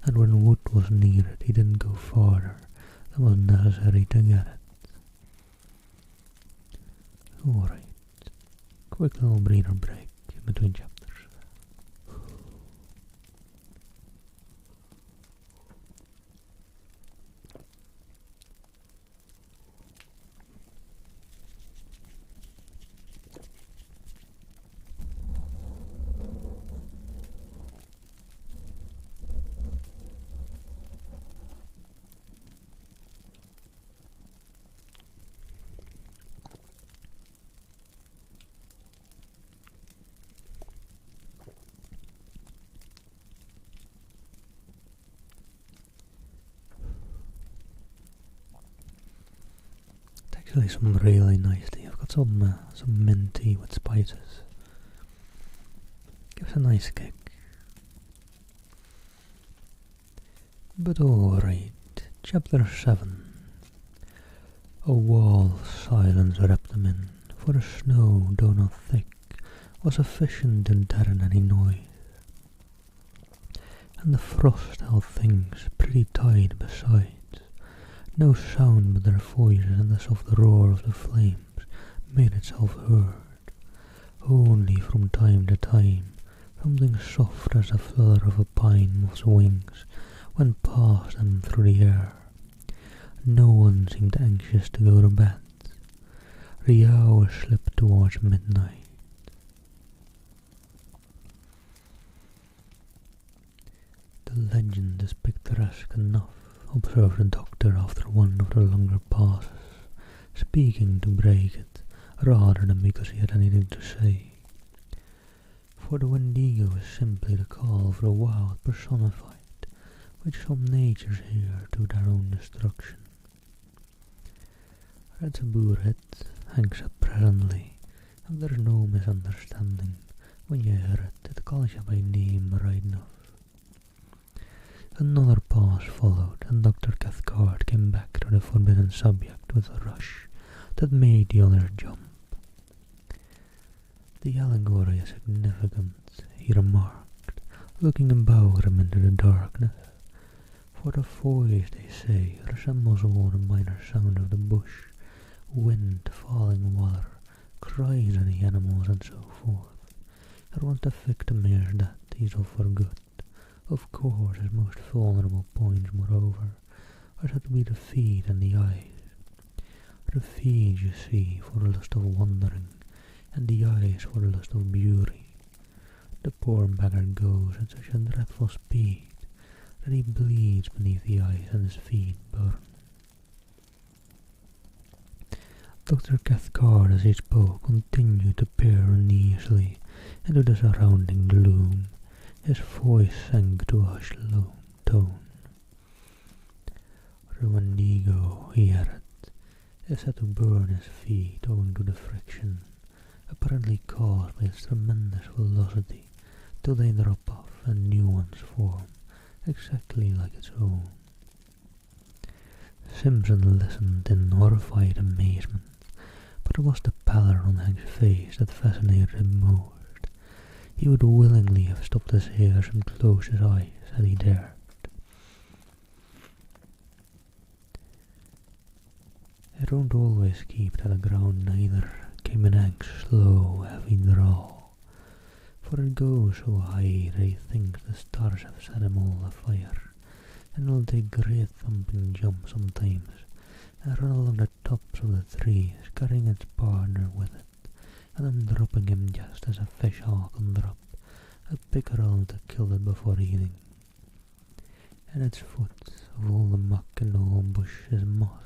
and when wood was needed he didn't go farther than was necessary to get it. Alright, quick little breather break in between chapters. Actually some really nice tea. I've got some mint tea with spices. Gives a nice kick. But alright, chapter 7. A wall of silence wrapped them in, for the snow, though not thick, was sufficient to deaden any noise, and the frost held things pretty tight besides. No sound but their voices and the soft roar of the flames made itself heard. Only from time to time something soft as the flutter of a pine moth's wings went past them through the air. No one seemed anxious to go to bed. The hours slipped towards midnight. The legend is picturesque enough, observed the doctor after one of the longer pauses, speaking to break it, rather than because he had anything to say. For the Wendigo is simply the call for the wild personified, which some natures hear to their own destruction. That's about it, Hank said presently, and there's no misunderstanding. When you hear it calls you by name right enough. Another pause followed, and Dr. Cathcart came back to the forbidden subject with a rush that made the others jump. The allegory is significant, he remarked, looking about him into the darkness, for the voice, they say, resembles all the minor sound of the bush wind, falling water, cries of the animals and so forth. And once the victim hears that, he's all for good. Of course, his most vulnerable points, moreover, are said to be the feet and the eyes. The feet, you see, for the lust of wandering, and the eyes for the lust of beauty. The poor beggar goes at such a dreadful speed that he bleeds beneath the eyes and his feet burn. Dr. Cathcart, as he spoke, continued to peer uneasily into the surrounding gloom. His voice sank to a hushed low tone. The Wendigo, he added, is said to burn his feet owing to the friction, apparently caused by its tremendous velocity, till they drop off and new ones form, exactly like its own. Simpson listened in horrified amazement, but it was the pallor on Hank's face that fascinated him most. He would willingly have stopped his ears and closed his eyes had he dared. "I don't always keep to the ground neither," came in Hank's slow, heavy drawl, "for it goes so high that he thinks the stars have set him all afire, and will take great thumping jumps sometimes, and run along the tops of the trees, carrying its partner with it, and then dropping him just as a fish hawk can drop a pickerel to kill it before eating. And its foot of all the muck in the whole bush is moss."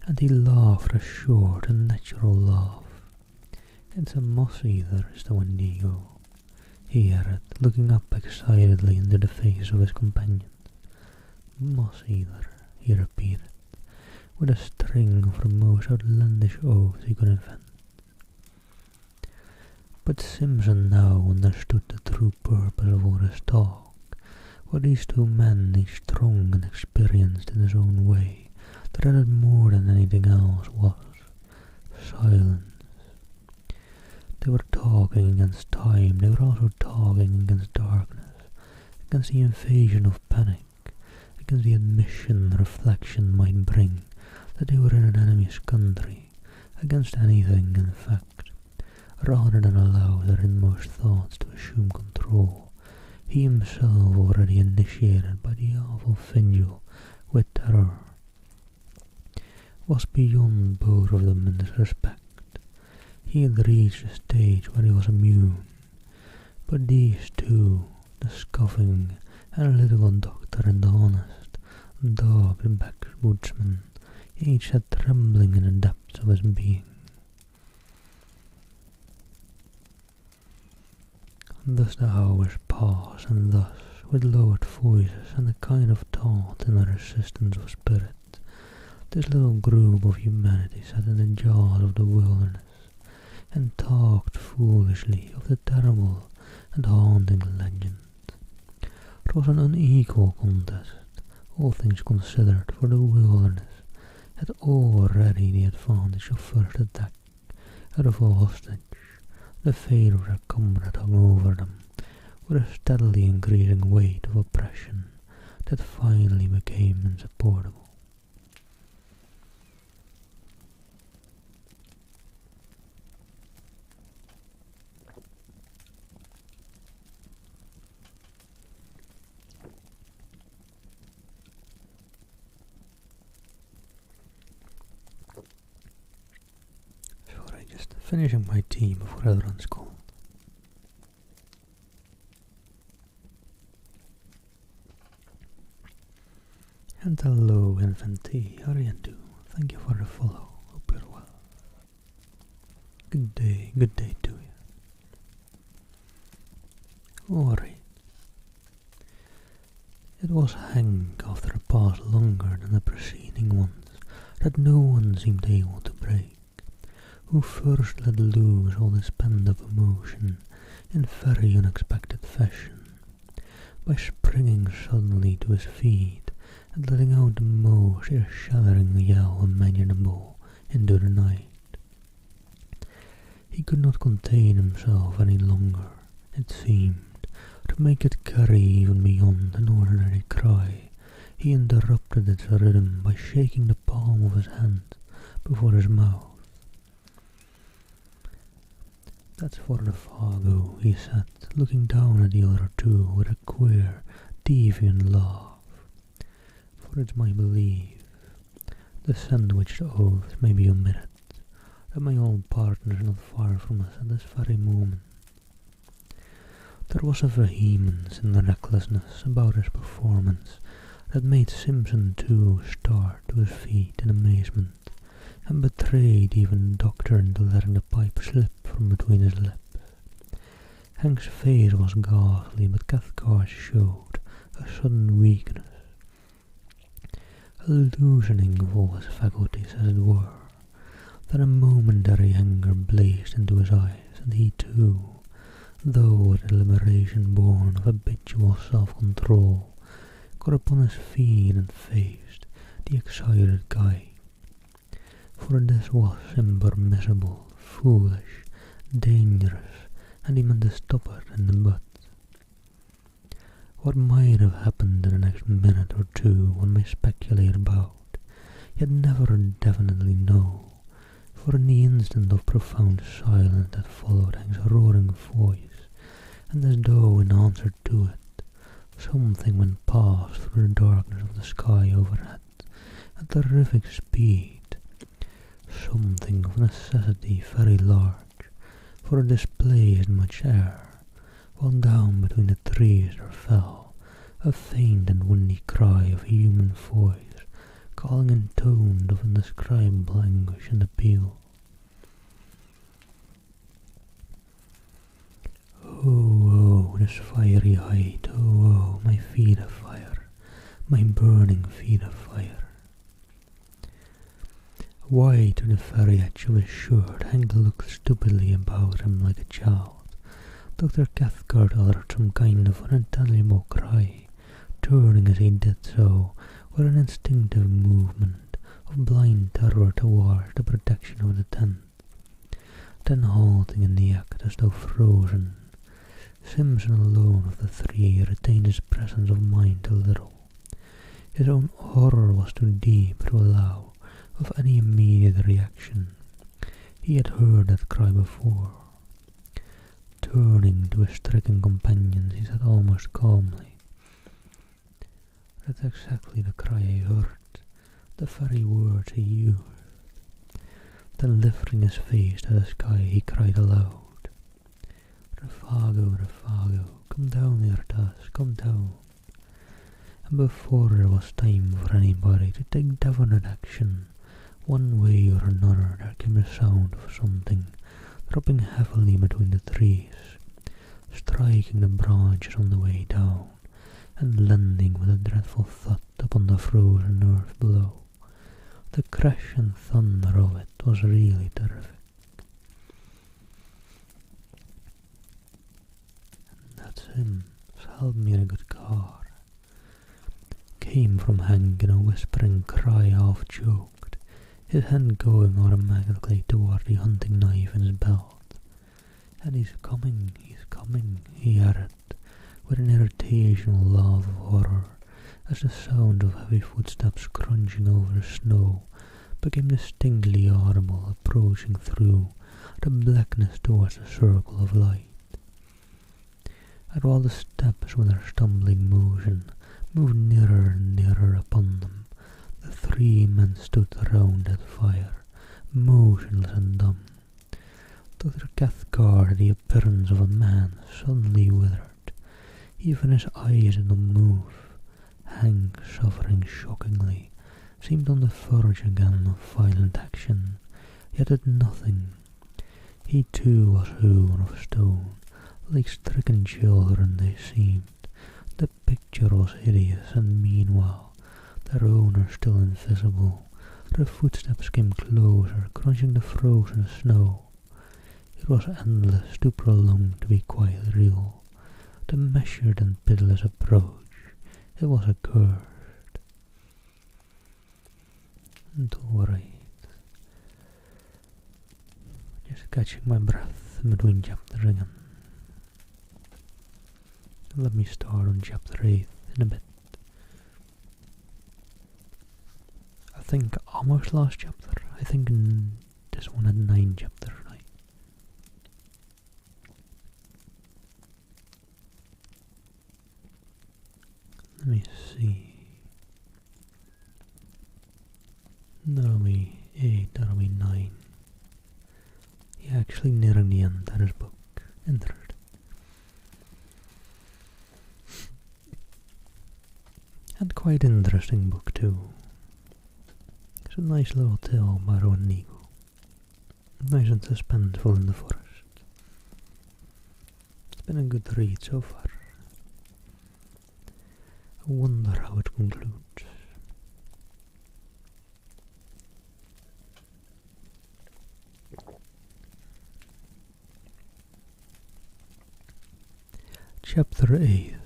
And he laughed a short and natural laugh. "It's a moss-eater, is the Wendigo," he added, looking up excitedly into the face of his companion. "Moss-eater," he repeated, with a string of the most outlandish oaths he could invent. But Simpson now understood the true purpose of all his talk, for these two men, each strong and experienced in his own way, dreaded more than anything else was silence. They were talking against time, they were also talking against darkness, against the invasion of panic, against the admission reflection might bring that they were in an enemy's country, against anything, in fact. Rather than allow their inmost thoughts to assume control, he himself, already initiated by the awful vigil with terror, was beyond both of them in this respect. He had reached a stage where he was immune, but these two, the scoffing, analytical doctor and the honest, dogged backwoodsman, each sat trembling in the depths of his being. Thus the hours passed, and thus, with lowered voices and a kind of thought in their resistance of spirit, this little group of humanity sat in the jaws of the wilderness, and talked foolishly of the terrible and haunting legend. It was an unequal contest, all things considered, for the wilderness had already the advantage of first attack out of a hostage. The fate of their comrade hung over them, with a steadily increasing weight of oppression that finally became insupportable. Sorry, just finishing my tea before it runs cold. And hello, Infant T, how do you do? Thank you for the follow. Hope you're well. Good day to you. Alright. It was Hank, after a pause longer than the preceding ones, that no one seemed able to break, who first let loose all his pent-up emotion in very unexpected fashion, by springing suddenly to his feet and letting out the most ear-shattering yell imaginable into the night. He could not contain himself any longer, it seemed, to make it carry even beyond an ordinary cry. he interrupted its rhythm by shaking the palm of his hand before his mouth. "That's for the Fargo," he said, looking down at the other two with a queer, deviant laugh. "For it's my belief, the sandwiched oaths may be omitted, that my old partner's not far from us at this very moment." There was a vehemence and recklessness about his performance that made Simpson too start to his feet in amazement, and betrayed even the doctor into letting the pipe slip from between his lips. Hank's face was ghastly, but Cathcart's showed a sudden weakness, a loosening of all his faculties, as it were. Then a momentary anger blazed into his eyes, and he too, though with deliberation born of habitual self-control, got upon his feet and faced the excited guy. For this was impermissible, foolish, dangerous, and he meant to stop it in the bud. What might have happened in the next minute or two one may speculate about, yet never definitely know, for in the instant of profound silence that followed Hank's roaring voice, and as though in answer to it, something went past through the darkness of the sky overhead at terrific speed, something of necessity very large, for it displaced much air, while down between the trees there fell a faint and windy cry of a human voice, calling in tones of indescribable anguish and appeal. "Oh, oh, this fiery height, oh, oh, my feet of fire, my burning feet of fire." White to the very edge of his shirt, Hank looked stupidly about him like a child. Dr. Cathcart uttered some kind of unintelligible cry, turning as he did so with an instinctive movement of blind terror towards the protection of the tent, then halting in the act as though frozen. Simpson alone of the three retained his presence of mind a little. His own horror was too deep to allow of any immediate reaction. He had heard that cry before. Turning to his stricken companions, he said almost calmly, "That's exactly the cry I heard, the very words he used." Then lifting his face to the sky, he cried aloud, Refago, come down here to us, come down." And before there was time for anybody to take definite action, one way or another there came the sound of something dropping heavily between the trees, striking the branches on the way down, and landing with a dreadful thud upon the frozen earth below. The crash and thunder of it was really terrific. "That's him, help me in a good car," came from Hank in a whispering cry, half choked, his hand going automatically toward the hunting knife in his belt. "And he's coming, he added, with an irritational laugh of horror, as the sound of heavy footsteps crunching over the snow became distinctly audible, approaching through the blackness towards the circle of light. And while the steps with their stumbling motion moved nearer and nearer upon them, the three men stood around that fire, motionless and dumb. Dr. Cathcart had the appearance of a man suddenly withered. Even his eyes did not move. Hank, suffering shockingly, seemed on the verge again of violent action, yet did nothing. He too was hewn of stone, like stricken children they seemed. The picture was hideous, and meanwhile, their owner still invisible, their footsteps came closer, crunching the frozen snow. It was endless, too prolonged to be quite real. The measured and pitiless approach, it was accursed. And alright, just catching my breath in between chapters again. Let me start on chapter 8 in a bit. think almost last chapter. I think this one had 9 chapters, right? Let me see. That'll be 8, that'll be 9. Yeah, actually nearing the end of this book. Entered. And quite interesting book too. It's a nice little tale about Wendigo. Nice and suspenseful in the forest. It's been a good read so far. I wonder how it concludes. Chapter 8.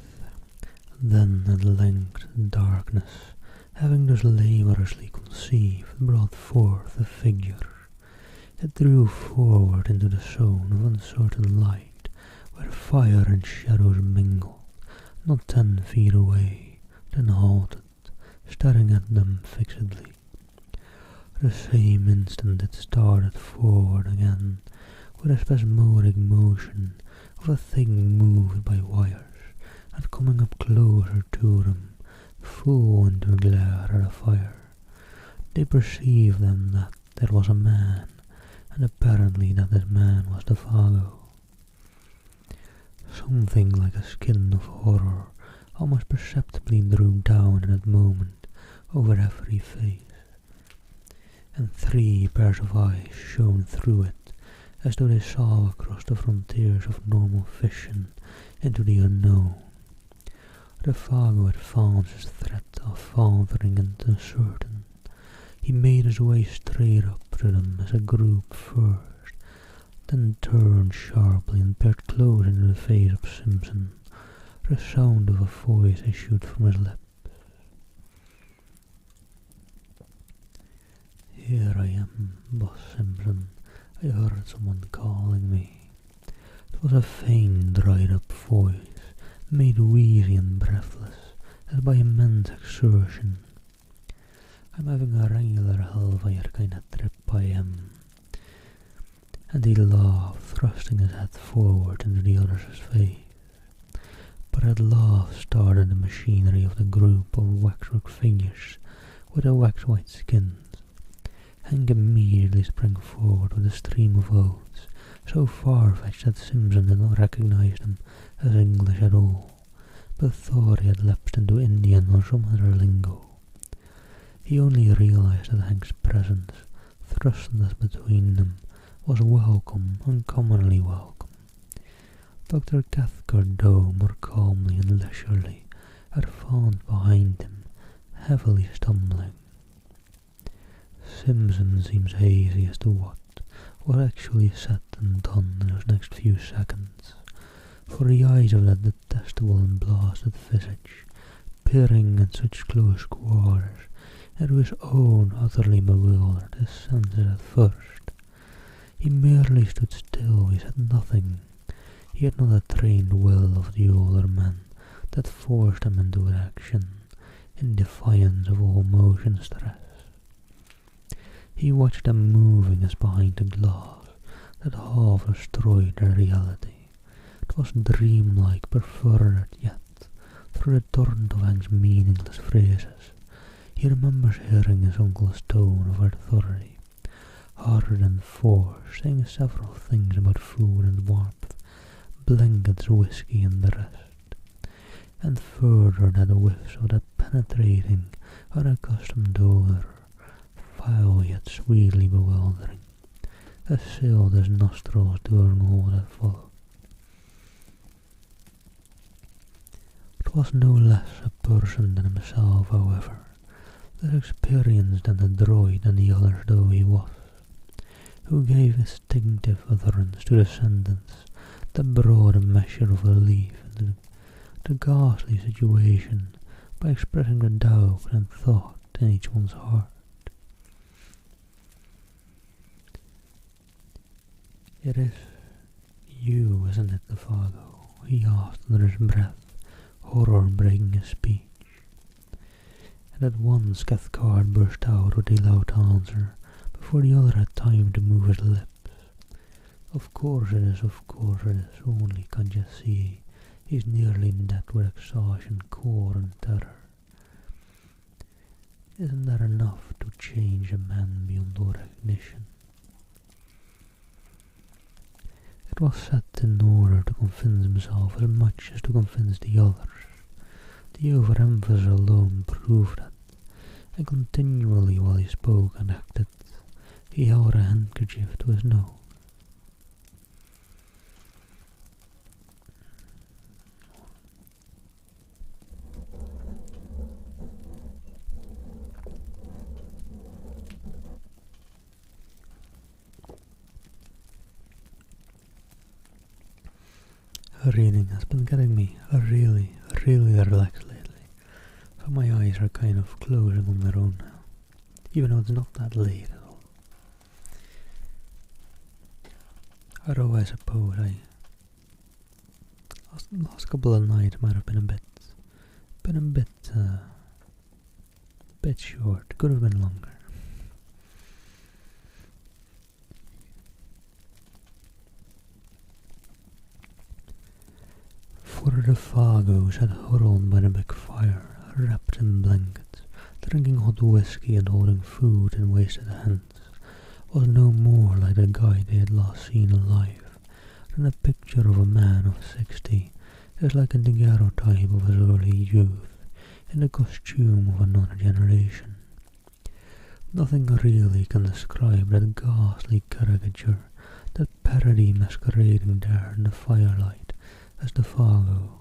Then at length darkness, having thus laboriously conceived, brought forth a figure. It drew forward into the zone of uncertain light, where fire and shadows mingled, not 10 feet away, then halted, staring at them fixedly. The same instant it started forward again, with a spasmodic motion of a thing moved by wires, and coming up closer to them, full into the glare of the fire. They perceived then that there was a man, and apparently that this man was the Vago. Something like a skin of horror almost perceptibly drew down in that moment over every face, and 3 pairs of eyes shone through it, as though they saw across the frontiers of normal vision into the unknown. The Vago advanced his threat of faltering and uncertain. He made his way straight up to them as a group first, then turned sharply and peered close into the face of Simpson. The sound of a voice issued from his lips. "Here I am, Boss Simpson. I heard someone calling me." It was a faint, dried-up voice, made wheezy and breathless, as by immense exertion. "I'm having a regular hellfire kind of trip, I am." And he laughed, thrusting his head forward into the other's face. But that laugh started the machinery of the group of waxwork figures with the wax-white skins. Hank immediately sprang forward with a stream of oaths, so far-fetched that Simpson did not recognize them as English at all, but thought he had lapsed into Indian or some other lingo. He only realized that Hank's presence, thrust thus between them, was welcome, uncommonly welcome. Dr. Cathcart, though more calmly and leisurely, advanced behind him, heavily stumbling. Simpson seems hazy as to what was actually said and done in those next few seconds, for the eyes of that detestable and blasted visage, peering at such close quarters, and to his own utterly bewildered his senses at first. He merely stood still, he said nothing. He had not the trained will of the older men that forced him into action, in defiance of all motion stress. He watched them moving as behind a glass that half destroyed their reality. It was dreamlike, perverted yet, through the torrent of Hank's meaningless phrases. He remembers hearing his uncle's tone of authority, harder than force, saying several things about food and warmth, blankets, whiskey, and the rest. And further that whiffs of that penetrating, unaccustomed odor, foul yet sweetly bewildering, assailed his nostrils during all that followed. It was no less a person than himself, however, less experienced than the droid and the others though he was, who gave instinctive utterance to the sentence that brought a measure of relief into the ghastly situation by expressing the doubt and thought in each one's heart. "It is you, isn't it, the Vago?" he asked under his breath, horror breaking his speech. and at once Cathcart burst out with a loud answer before the other had time to move his lips. Of course it is, only can't you see, he's nearly dead with exhaustion, core and terror. Isn't that enough to change a man beyond all recognition? It was set in order to convince himself as much as to convince the others. The overemphasis alone proved that, and continually while he spoke and acted, he held a handkerchief to his nose. Reading has been getting me really relaxed lately, so my eyes are kind of closing on their own now, even though it's not that late at all. Although I suppose last couple of nights might have been a bit short. Could have been longer. For the Fargos had huddled by the big fire, wrapped in blankets, drinking hot whiskey and holding food in wasted hands, was no more like the guy they had last seen alive than a picture of a man of 60 is like a daguerreotype of his early youth in the costume of another generation. Nothing really can describe that ghastly caricature, that parody masquerading there in the firelight as the Fargo.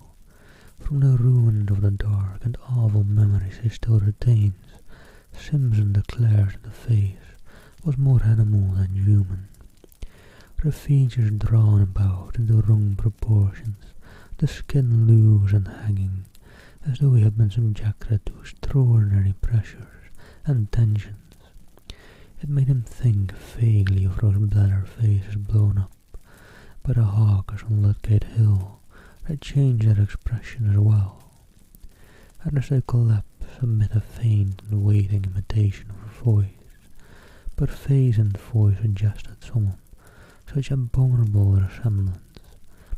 From the ruins of the dark and awful memories he still retains, Simpson declares that the face was more animal than human. The features drawn about into wrong proportions, the skin loose and hanging, as though he had been subjected to extraordinary pressures and tensions. It made him think vaguely of those bladder faces blown up by the hawkers on Ludgate Hill that changed their expression as well, and as they collapse amid a faint and waiting imitation of a voice, but face and voice suggested someone such abominable resemblance,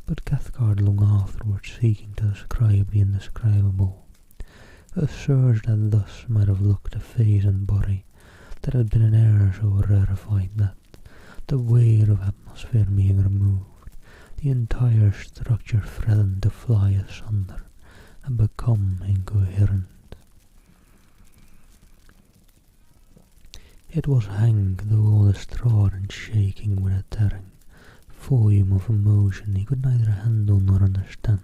but Cathcart long afterwards seeking to describe the indescribable, asserts that thus might have looked the face and body that had been in air so rarefied that, the weight of atmosphere being removed, the entire structure threatened to fly asunder and become incoherent. It was Hank, though all distraught and shaking with a tearing volume of emotion he could neither handle nor understand,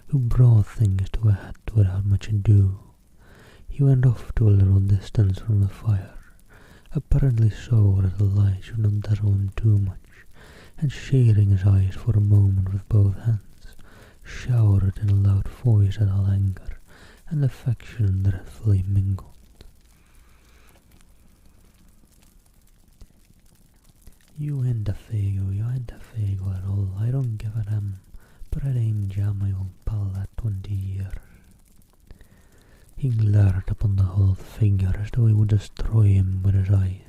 who brought things to a head without much ado. He went off to a little distance from the fire, apparently so that the light should not dazzle him too much, and shading his eyes for a moment with both hands, shouted in a loud voice at all anger and affection dreadfully mingled. You ain't a Fago at all, I don't give a damn, but I ain't jam my old pal at 20 years. He glared upon the huddled figure as though he would destroy him with his eyes.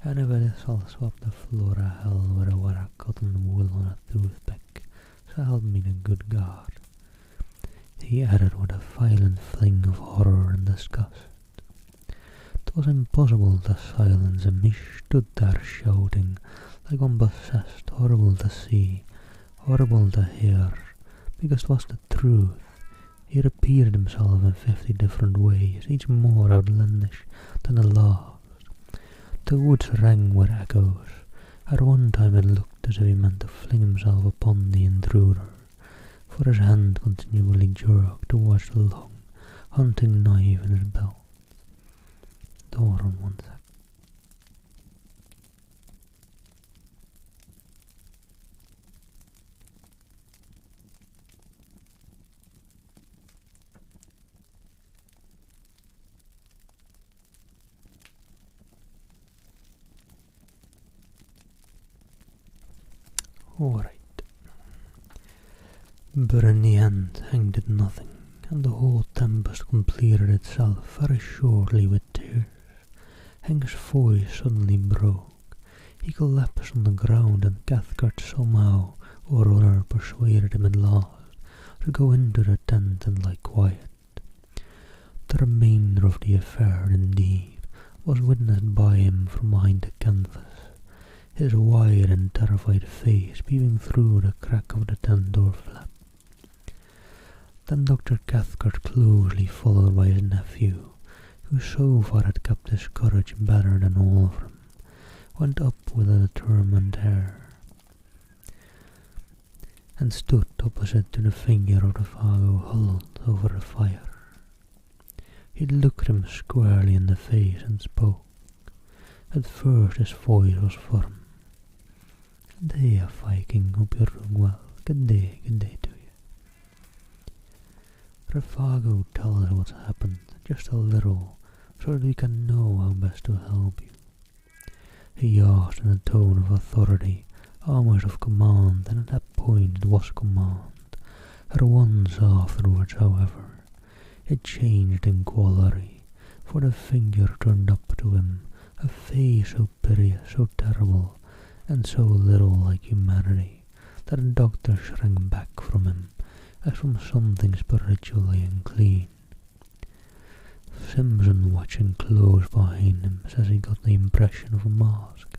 And if it is, I'll swap the floor of hell with a wire cotton wool on a toothpick, so help me the good God, he added with a violent fling of horror and disgust. 'Twas impossible to silence him. He stood there shouting like one possessed, horrible to see, horrible to hear, because 'twas the truth. He repeated himself in 50 different ways, each more outlandish than the last. The woods rang with echoes. At one time it looked as if he meant to fling himself upon the intruder, for his hand continually jerked towards the long hunting knife in his belt. Hold on one sec. Alright. But in the end, Hank did nothing, and the whole tempest completed itself very shortly with tears. Hank's voice suddenly broke. He collapsed on the ground, and Cathcart somehow or other persuaded him at last to go into the tent and lie quiet. The remainder of the affair, indeed, was witnessed by him from behind the canvas, his wide and terrified face peeping through the crack of the tent door flap. Then Dr. Cathcart, closely followed by his nephew, who so far had kept his courage better than all of them, went up with a determined air, and stood opposite to the figure of the Fago huddled over the fire. He looked him squarely in the face and spoke. At first his voice was firm. "Good day, Viking. Hope you're doing well. Good day to you. Refago, tell us what's happened, just a little, so that we can know how best to help you," he asked in a tone of authority, almost of command, and at that point it was command. At once afterwards, however, it changed in quality, for the figure turned up to him, a face so piteous, so terrible, and so little like humanity, that the doctor shrank back from him, as from something spiritually unclean. Simpson, watching close behind him, says he got the impression of a mask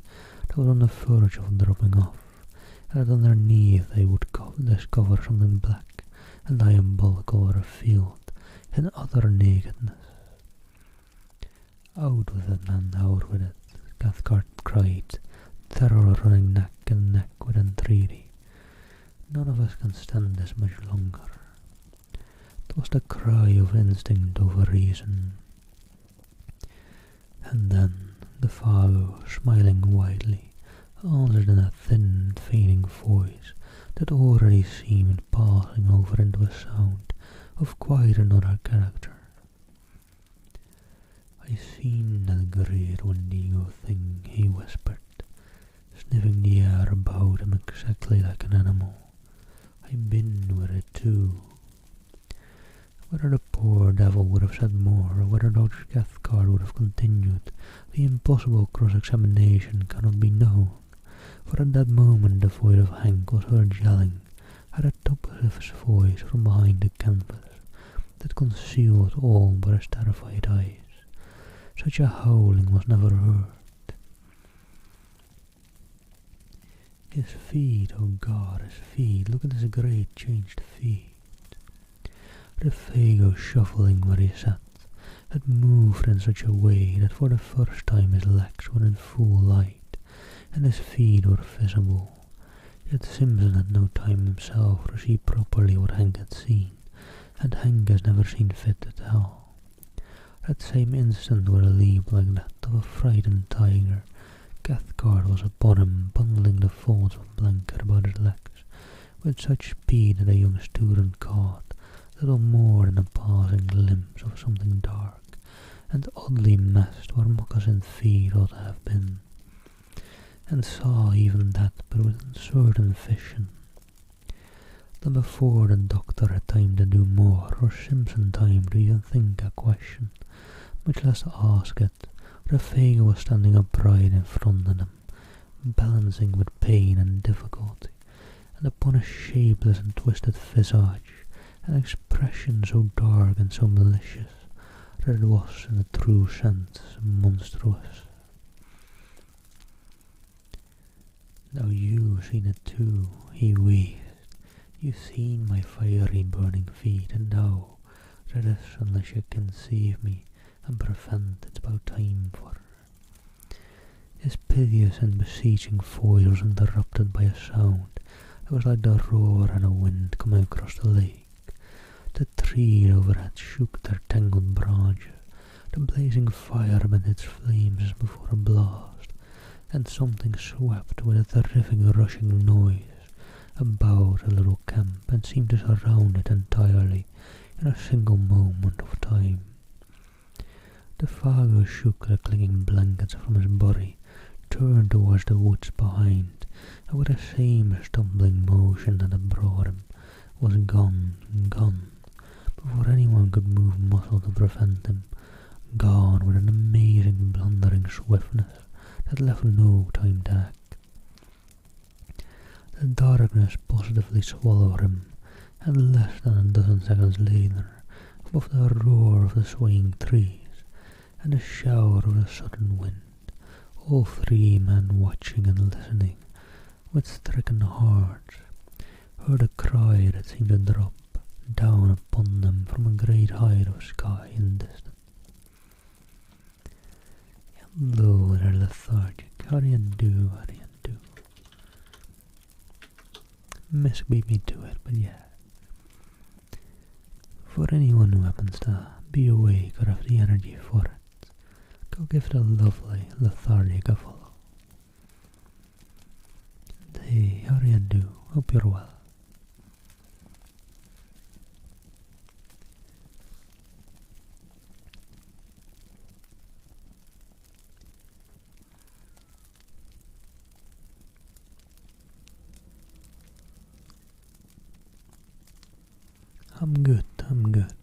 that was on the verge of dropping off, and that underneath they would discover something black and diabolical revealed in utter nakedness. "Out with it, man, out with it," Cathcart cried, terror running neck and neck with entreaty. "None of us can stand this much longer." It was the cry of instinct over reason. And then the Fago, smiling widely, answered in a thin, fading voice that already seemed passing over into a sound of quite another character. "I seen that great Wendigo thing," he whispered, sniffing the air about him exactly like an animal. "I been with it too." Whether the poor devil would have said more, or whether Dr. Cathcart would have continued the impossible cross-examination cannot be known, for at that moment the voice of Hank was heard yelling at the top of his voice from behind the canvas that concealed all but his terrified eyes. Such a howling was never heard. "His feet, oh God, his feet, look at his great changed feet." The Fago, shuffling where he sat, had moved in such a way that for the first time his legs were in full light, and his feet were visible. Yet Simpson had no time himself to see properly what Hank had seen, and Hank has never seen fit to tell. That same instant, with a leap like that of a frightened tiger, Cathcart was upon him, bundling the folds of blanket about his legs, with such speed that a young student caught little more than a passing glimpse of something dark and oddly messed where moccasined feet ought to have been, and saw even that but with uncertain vision. Then before the doctor had time to do more, or Simpson time to even think a question, much less ask it, the Fago was standing upright in front of them, balancing with pain and difficulty, and upon his shapeless and twisted visage an expression so dark and so malicious that it was in a true sense monstrous. "Now you've seen it too," he wheezed. "You've seen my fiery burning feet, and now there is, unless you can save me and prevent, it's about time for—" His piteous and beseeching voice was interrupted by a sound that was like the roar of a wind coming across the lake. The trees overhead shook their tangled branches, the blazing fire amid its flames as before a blast, and something swept with a terrific rushing noise about the little camp and seemed to surround it entirely in a single moment of time. The Fago shook the clinging blankets from his body, turned towards the woods behind, and with the same stumbling motion that had brought him, was gone, before anyone could move muscle to prevent him, gone with an amazing blundering swiftness that left no time to act. The darkness positively swallowed him, and less than a dozen seconds later, above the roar of the swaying trees and the shower of the sudden wind, all three men watching and listening with stricken hearts heard a cry that seemed to drop down upon them from a great height of sky in the distance. Hello there, lethargic. How do you do? How do you do? Miss beat me to it, but yeah. For anyone who happens to be awake or have the energy for it, go give the lovely lethargic a follow. And hey, how do you do? Hope you're well. I'm good.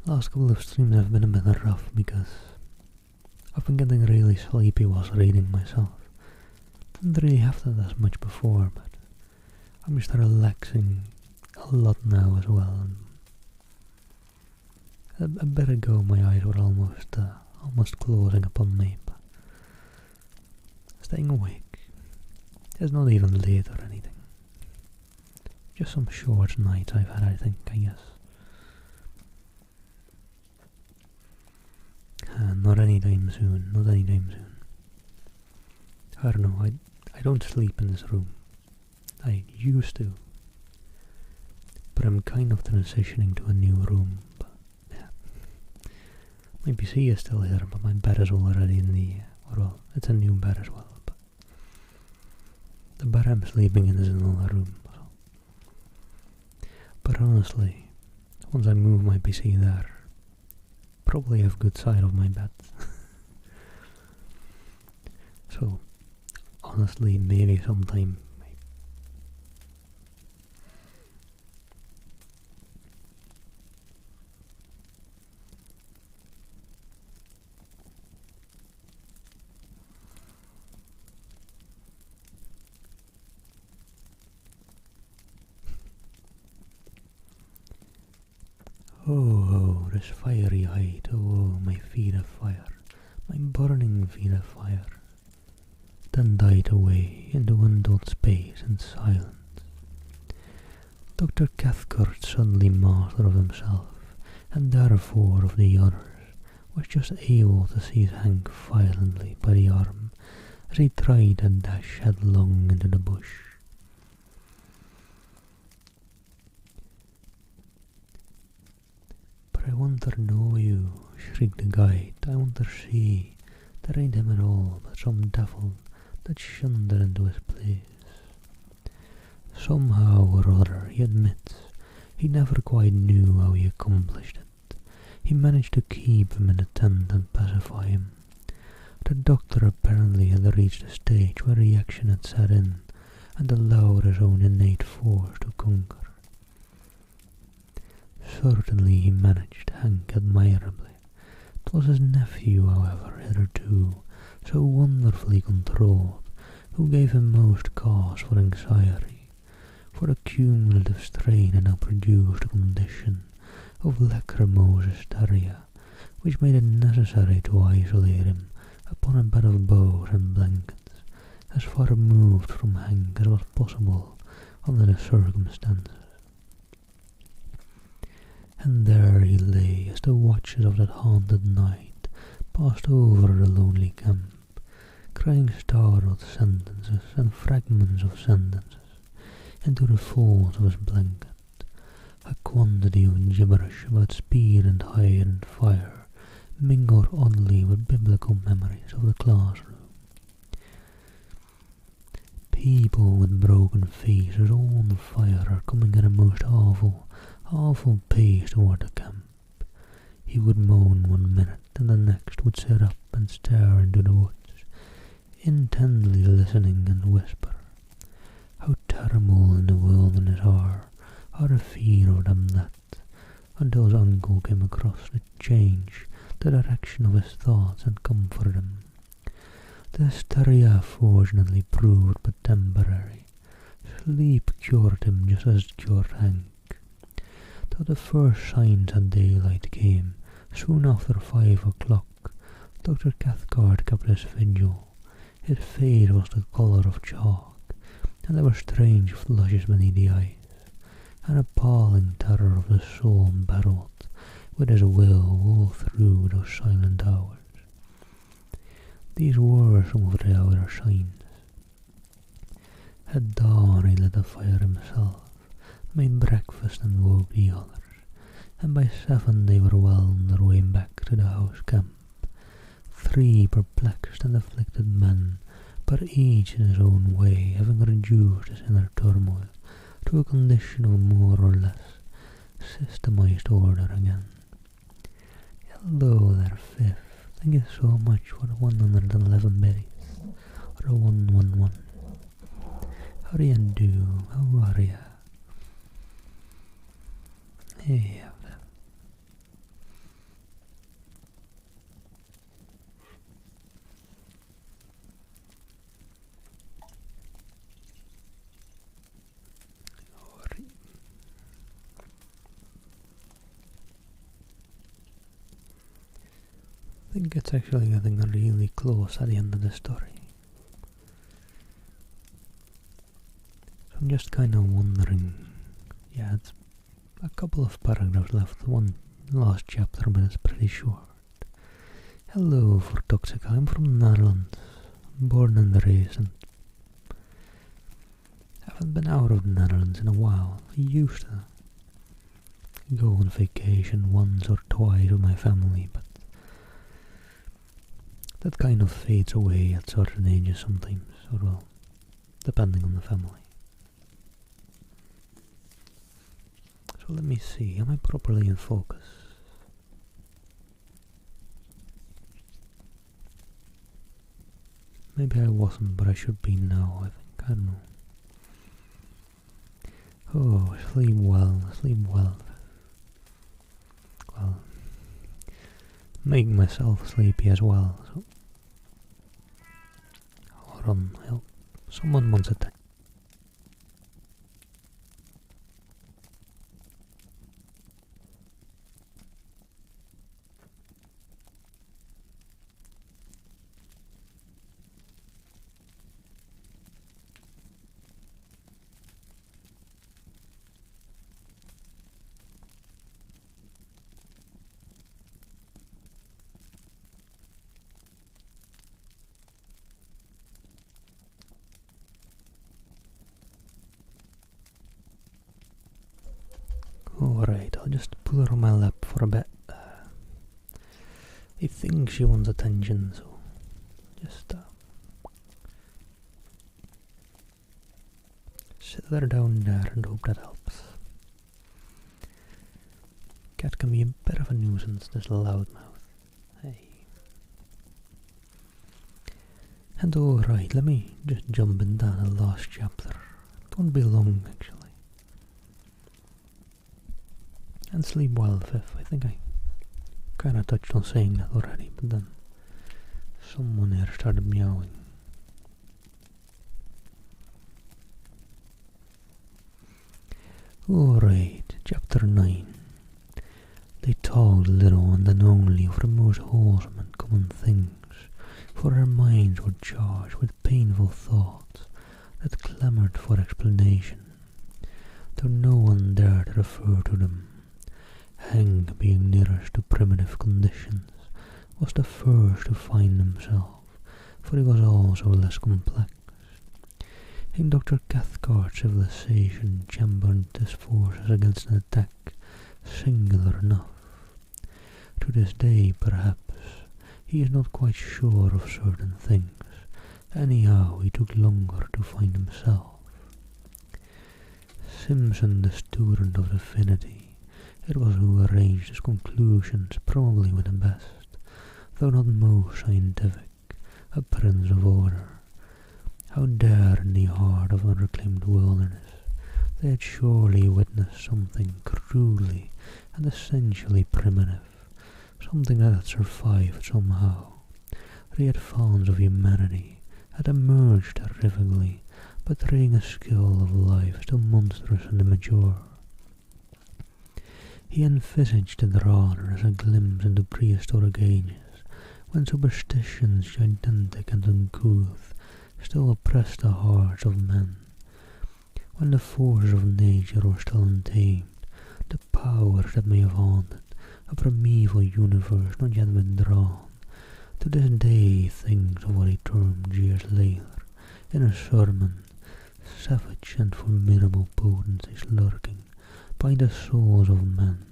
Last couple of streams have been a bit rough because I've been getting really sleepy whilst reading myself. Didn't really have that as much before, but I'm just relaxing a lot now as well. A bit ago my eyes were almost closing upon me, but staying awake. It's not even late or anything. Just some short nights I've had, I guess. Not anytime soon. I don't know, I don't sleep in this room. I used to. But I'm kind of transitioning to a new room. But yeah. My PC is still here, but my bed is already in the... well, it's a new bed as well. But the bed I'm sleeping in is in another room. But honestly, once I move my PC there, probably have good sight of my bed. So, honestly, maybe sometime. Oh, this fiery height, oh, my feet of fire, my burning feet of fire, then died away into untold space and silence. Dr. Cathcart, suddenly master of himself, and therefore of the others, was just able to seize Hank violently by the arm as he tried to dash headlong into the bush. "I want to know you," shrieked the guide. "I want to see. There ain't him at all, but some devil that shunned her into his place." Somehow or other, he admits, he never quite knew how he accomplished it. He managed to keep him in the tent and pacify him. The doctor apparently had reached a stage where reaction had set in and allowed his own innate force to conquer. Certainly he managed Hank admirably. 'Twas his nephew, however, hitherto so wonderfully controlled, who gave him most cause for anxiety, for the cumulative strain had now produced a condition of lachrymose hysteria, which made it necessary to isolate him upon a bed of boughs and blankets, as far removed from Hank as was possible under the circumstances. And there he lay as the watches of that haunted night passed over the lonely camp, crying startled sentences and fragments of sentences into the folds of his blanket, a quantity of gibberish about speed and height and fire mingled oddly with biblical memories of the classroom. People with broken faces all on fire are coming at a most awful pace toward the camp. He would moan one minute and the next would sit up and stare into the woods, intently listening and whisper, "How terrible in the wilderness are or a fear of them that, until his uncle came across to change the direction of his thoughts and comfort him. The hysteria fortunately proved but temporary. Sleep cured him just as it cured Hank. Though the first signs of daylight came soon after 5 o'clock, Dr. Cathcart kept his vigil. His face was the colour of chalk, and there were strange flushes beneath the eyes. An appalling terror of the soul battled with his will all through those silent hours. These were some of the outer signs. At dawn he lit the fire himself, made breakfast and woke the others, and by 7 they were well on their way back to the house camp. 3 perplexed and afflicted men, but each in his own way having reduced his inner turmoil to a condition of more or less systemized order again. Hello there, Fifth. Thank you so much for the 111 berries, or the 111. How do you do? How are ya? Hey, I think it's actually getting really close at the end of the story. So I'm just kind of wondering, yeah, it's a couple of paragraphs left, one last chapter, but it's pretty short. Hello, for Toxica, I'm from the Netherlands, born and raised, and haven't been out of the Netherlands in a while. I used to go on vacation once or twice with my family, but that kind of fades away at certain ages sometimes, or well, depending on the family. So let me see, am I properly in focus? Maybe I wasn't, but I should be now, I think, I don't know. Oh, sleep well, sleep well. Well, make myself sleepy as well, so hold on, help. Someone wants attention. Alright, I'll just pull her on my lap for a bit. I think she wants attention, so just sit her down there and hope that helps. Cat can be a bit of a nuisance, this loudmouth. Hey. And alright, let me just jump into the last chapter. It won't be long, actually. And sleep well, Fifth. I think I kind of touched on saying that already, but then someone here started meowing. Alright, chapter 9. They talked little and then only of the most wholesome and common things, for their minds were charged with painful thoughts that clamoured for explanation, though no one dared refer to them. Hank, being nearest to primitive conditions, was the first to find himself, for he was also less complex. In Dr. Cathcart's civilization championed his forces against an attack singular enough. To this day, perhaps, he is not quite sure of certain things. Anyhow, he took longer to find himself. Simpson, the student of divinity, it was who arranged his conclusions probably with the best, though not most scientific, a prince of order. How dare in the heart of unreclaimed wilderness they had surely witnessed something cruelly and essentially primitive, something that had survived somehow. They had fawns of humanity, had emerged terrifically, betraying a skill of life still monstrous and immature. He envisaged it rather as a glimpse into prehistoric ages, when superstitions gigantic and uncouth still oppressed the hearts of men, when the forces of nature were still untamed, the powers that may have haunted a primeval universe not yet withdrawn. To this day he thinks of what he termed years later, in a sermon, savage and formidable potencies lurking behind the souls of men,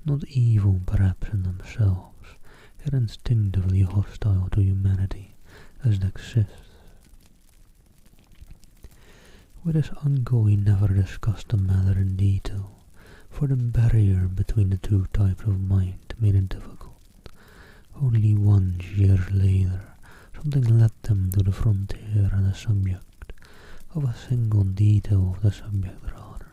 not evil perhaps in themselves, yet instinctively hostile to humanity as it exists. With his uncle he never discussed the matter in detail, for the barrier between the two types of mind made it difficult. Only once, years later, something led them to the frontier on the subject, of a single detail of the subject rather.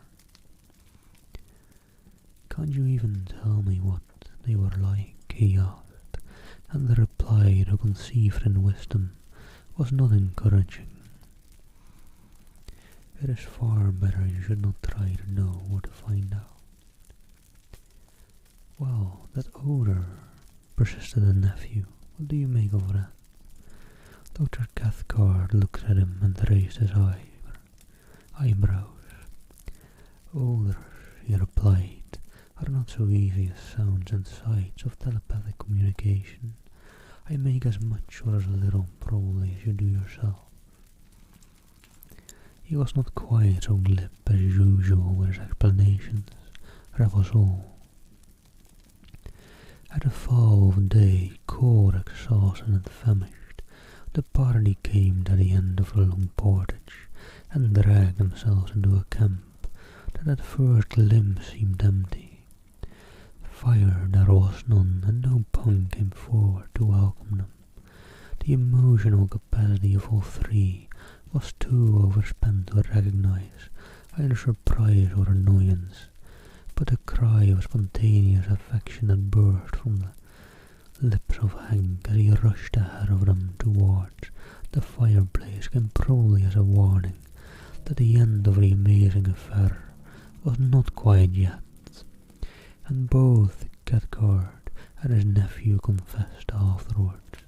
"Can't you even tell me what they were like?" he asked, and the reply, though conceived in wisdom, was not encouraging. "It is far better you should not try to know or to find out." "Well, that odor," persisted the nephew. "What do you make of that?" Dr. Cathcart looked at him and raised his eyebrows. "Odors," he replied, "are not so easy as sounds and sights of telepathic communication. I make as much or as little probably as you do yourself." He was not quite so glib as usual with his explanations, that was all. At the fall of day, cold, exhausted and famished, the party came to the end of the long portage, and dragged themselves into a camp that at first glimpse seemed empty. Fire there was none, and no punk came forward to welcome them. The emotional capacity of all three was too overspent to recognize either surprise or annoyance, but a cry of spontaneous affection that burst from the lips of Hank as he rushed ahead of them towards the fireplace came probably as a warning that the end of the amazing affair was not quite yet, and both Cathcart and his nephew confessed afterwards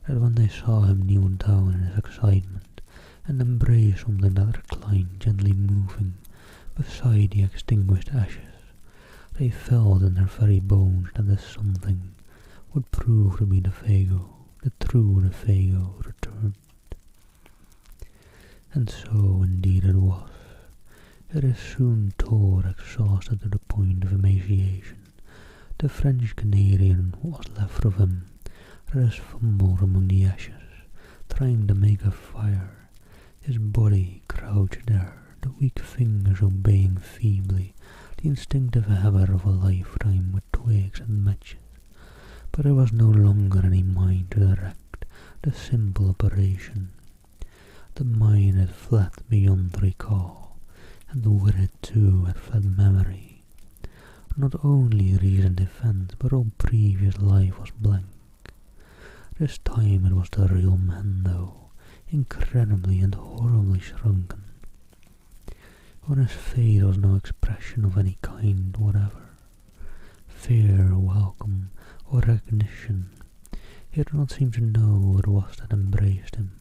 that when they saw him kneel down in his excitement and embrace something that reclined gently moving beside the extinguished ashes, they felt in their very bones that this something would prove to be the Fago, the true Fago returned. And so indeed it was. It is soon told, exhausted to the point of emaciation, the French Canadian what was left of him, that has fumbled among the ashes, trying to make a fire, his body crouched there, the weak fingers obeying feebly the instinctive habit of a lifetime with twigs and matches, but there was no longer any mind to direct the simple operation. The mind had fled beyond recall, and with it too had fled memory. Not only recent events, but all previous life was blank. This time it was the real man, though, incredibly and horribly shrunken. On his face was no expression of any kind whatever. Fear, welcome, or recognition. He did not seem to know who it was that embraced him,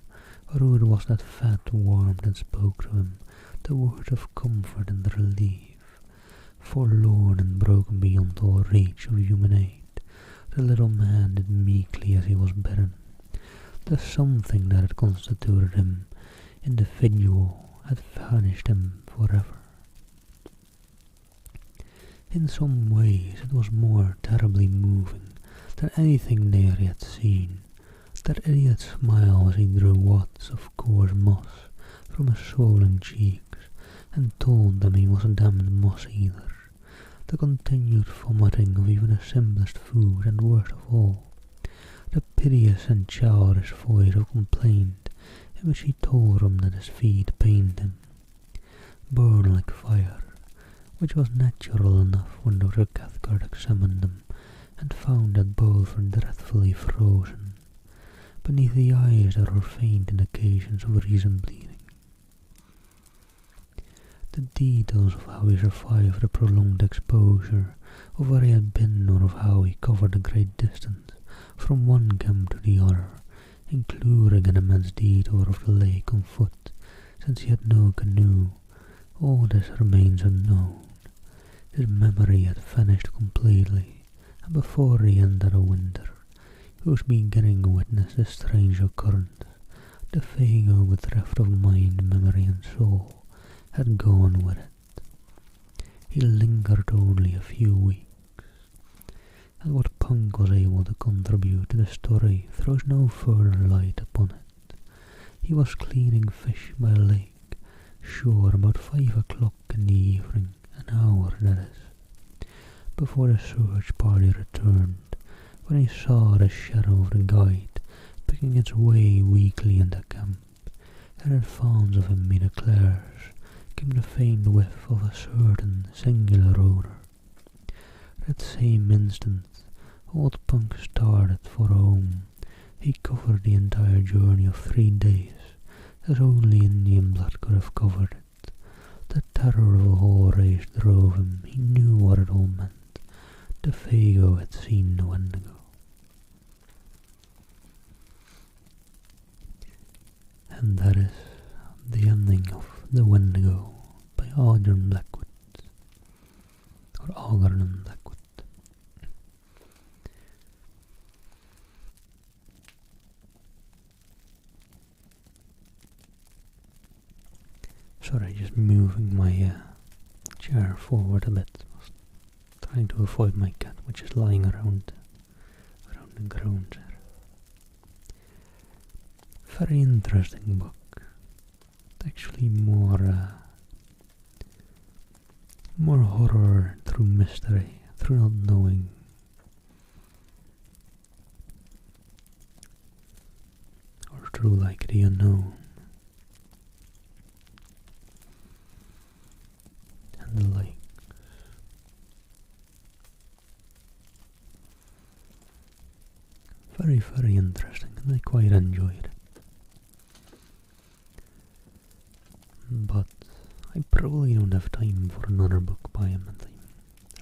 or who it was that fed, warmed, and spoke to him the words of comfort and relief. Forlorn and broken beyond all reach of human aid, the little man did meekly as he was bidden. The something that had constituted him individual had vanished him forever. In some ways it was more terribly moving than anything they had yet seen, that idiot smile as he drew wads of coarse moss from his swollen cheeks and told them he wasn't damned moss-eater, the continued vomiting of even the simplest food, and worst of all, the piteous and childish voice of complaint in which he told them that his feet pained him. burn like fire, which was natural enough when Dr. Cathcart examined them and found that both were dreadfully frozen. Beneath the eyes there were faint indications of recent bleeding. The details of how he survived the prolonged exposure, of where he had been, or of how he covered a great distance from one camp to the other, including an immense detour of the lake on foot, since he had no canoe, all this remains unknown. His memory had vanished completely, and before the end of the winter, he was beginning to witness this strange occurrence. The vago bereft of mind, memory, and soul had gone with it. He lingered only a few weeks, and what Punk was able to contribute to the story throws no further light upon it. He was cleaning fish by a lake, sure, about 5 o'clock in the evening, an hour, that is, before the search party returned, when he saw the shadow of the guide picking its way weakly into camp. In advance of him, he declares, came the faint whiff of a certain singular odour. That same instant, old Punk started for home. He covered the entire journey of 3 days, as only Indian blood could have covered it. The terror of a whole race drove him. He knew what it all meant. The Vago had seen the Wendigo. And that is the ending of The Wendigo by Algernon Blackwood, or Algernon Blackwood. Sorry, just moving my chair forward a bit, trying to avoid my cat, which is lying around the ground there. Very interesting book. Actually more horror through mystery, through not knowing. Or through like the unknown. And the likes. Very, very interesting, and I quite enjoyed it. But I probably don't have time for another book by him, and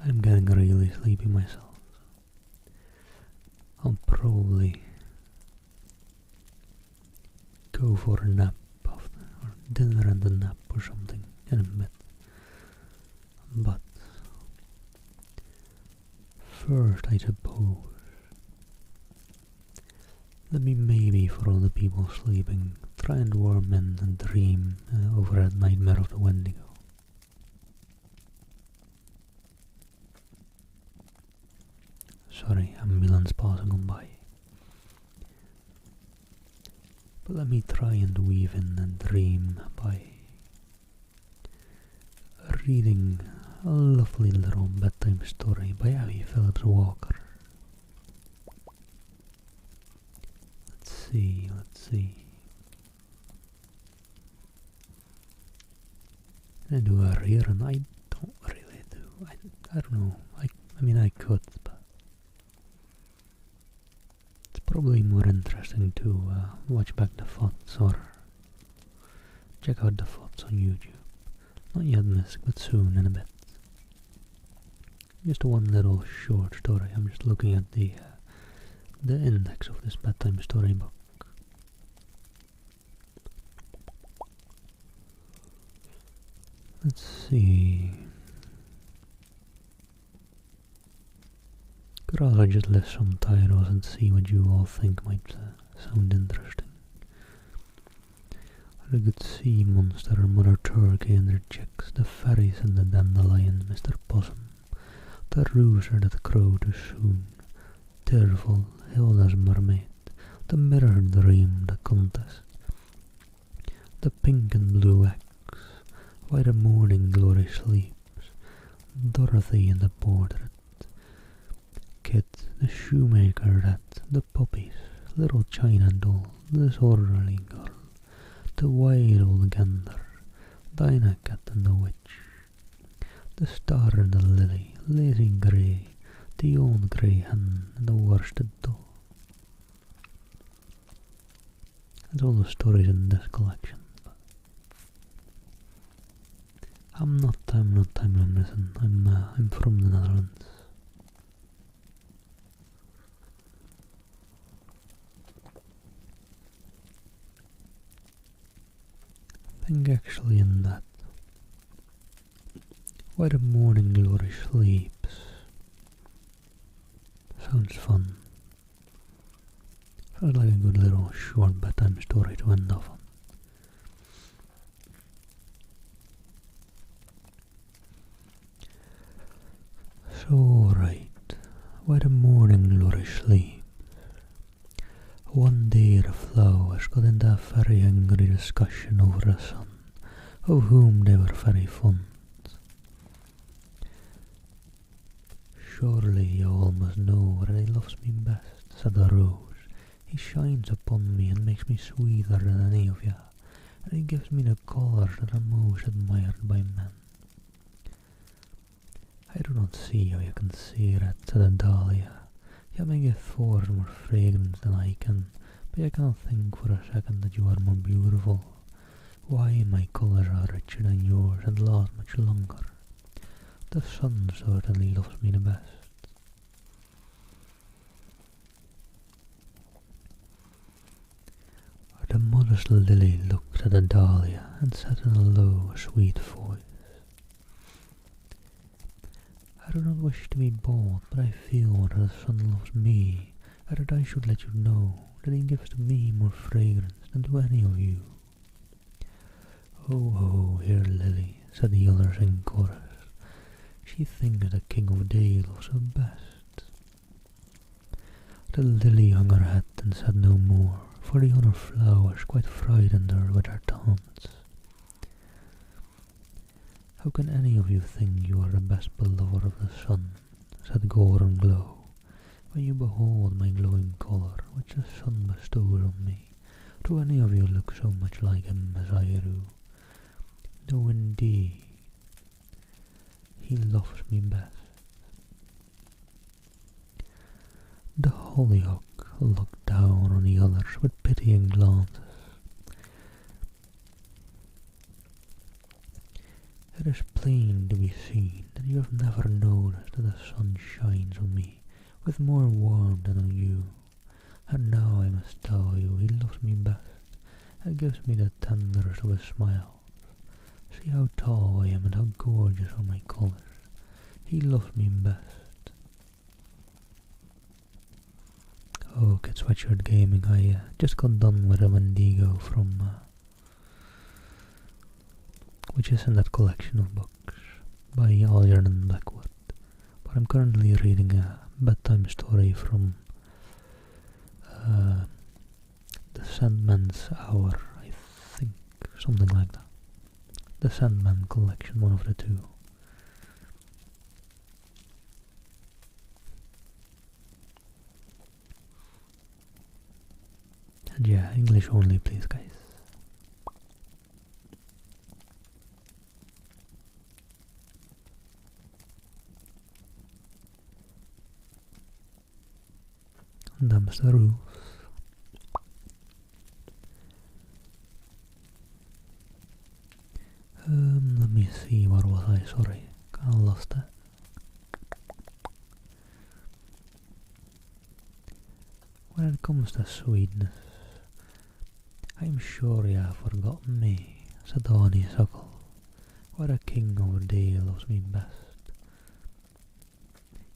I'm getting really sleepy myself. I'll probably go for a nap after, or dinner and a nap or something in a bit. But first, I suppose, let me maybe, for all the people sleeping, try and warm in and dream over that nightmare of the Wendigo. Sorry, ambulance passing on by. But let me try and weave in a dream by reading a lovely little bedtime story by Abby Phillips Walker. Let's see. I do a rear, and I don't really do. I don't know. I mean, I could, but it's probably more interesting to watch back the VoDs or check out the VoDs on YouTube. Not yet, miss, but soon in a bit. Just one little short story. I'm just looking at the index of this bedtime storybook. Let's see. Could also just list some titles and see what you all think might sound interesting. The good sea monster, Mother Turkey and her chicks, the fairies and the dandelion, Mr. Possum, the rooster that crowed too soon, Tearful, Hilda's mermaid, the mirror dream, the contest, the pink and blue axe, why the morning glory sleeps, Dorothy in the portrait, Kit, the shoemaker rat, the puppies, little china doll, the disorderly girl, the wild old gander, Steiner cat and the witch, the star and the lily, lazy grey, the old grey hen and the worsted doe. That's all the stories in this collection. I'm not missing. I'm from the Netherlands. I think actually in that, why the morning glory sleeps. Sounds fun. Sounds like a good little short bedtime story to end off on. So right, why the morning glory sleeps. One day the flowers got into a very angry discussion over the sun, of whom they were very fond. Surely you all must know that he loves me best, said the rose. He shines upon me and makes me sweeter than any of you, and he gives me the colours that are most admired by men. I do not see how you can see that, said the dahlia. You may give forth more fragrance than I can, but I cannot think for a second that you are more beautiful. Why, my colours are richer than yours and last much longer. The sun certainly loves me the best. The modest lily looked at the dahlia and said in a low, sweet voice, I do not wish to be bold, but I feel that the sun loves me, and that I should let you know that he gives to me more fragrance than to any of you. Ho, ho, here, lily, said the others in chorus. She thinks the king of day loves her best. The lily hung her head and said no more, for the other flowers quite frightened her with their taunts. How can any of you think you are the best beloved of the sun, said Gordon Glow, when you behold my glowing colour which the sun bestows on me? Do any of you look so much like him as I do? No, indeed, he loves me best. The hollyhock looked down on the others with pitying glances. It is plain to be seen that you have never noticed that the sun shines on me with more warmth than on you, and now I must tell you he loves me best and gives me the tenderest of his smiles. See how tall I am and how gorgeous are my colours. He loves me best. Oh, Kid Sweatshirt Gaming, I just got done with a Wendigo from which is in that collection of books by Algernon Blackwood. But I'm currently reading a bedtime story from The Sandman's Hour, I think, something like that. The Sandman collection, one of the two. And yeah, English only, please, guys. Them's the rules. Let me see, where was I? Sorry, I lost it. When it comes to sweetness, I'm sure you have forgotten me, said the honeysuckle, where the king of the day loves me best.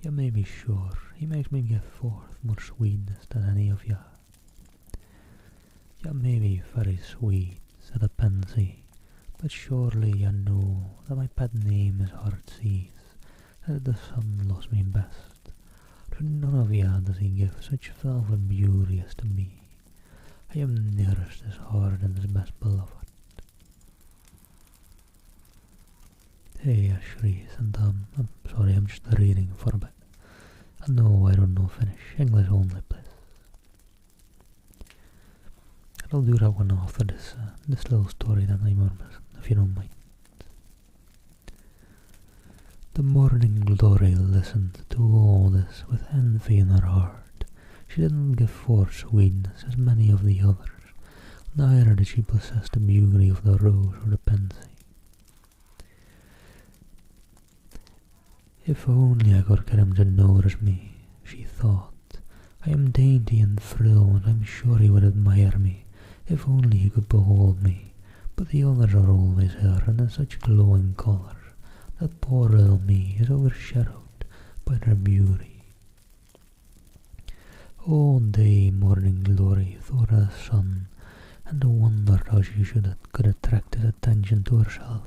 You may be sure he makes me give forth more sweetness than any of you. You may be very sweet, said the pansy, but surely you know that my pet name is Heartsease, that the sun loves me best. To none of you does he give such velvet beauty as to me. I am nearest his heart and his best beloved. Hey, Ashri, and I'm sorry, I'm just reading for a bit. No, I don't know Finnish. English only, please. I'll do that one after this little story that I'm missing, if you don't mind. morning glory listened to all this with envy in her heart. She didn't give forth sweetness as many of the others, neither did she possess the beauty of the rose or the pansy. If only I could get him to notice me, she thought. I am dainty and frail, and I'm sure he would admire me, if only he could behold me. But the others are always here, and in such glowing colours, that poor little me is overshadowed by their beauty. All day morning glory thought of the sun, and wondered how she could attract his attention to herself.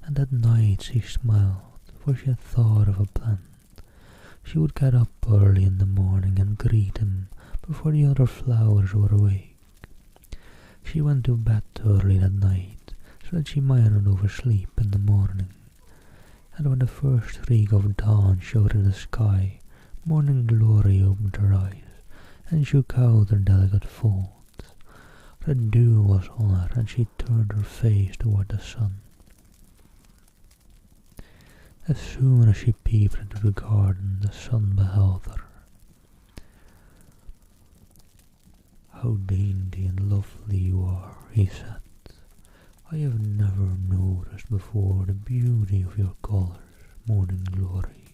And at night she smiled, for she had thought of a plan. She would get up early in the morning and greet him before the other flowers were awake. She went to bed early that night, so that she might not oversleep in the morning. And when the first streak of dawn showed in the sky, morning glory opened her eyes and shook out her delicate folds. The dew was on her, and she turned her face toward the sun. As soon as she peeped into the garden, the sun beheld her. "How dainty and lovely you are," he said. "I have never noticed before the beauty of your colours, morning glory."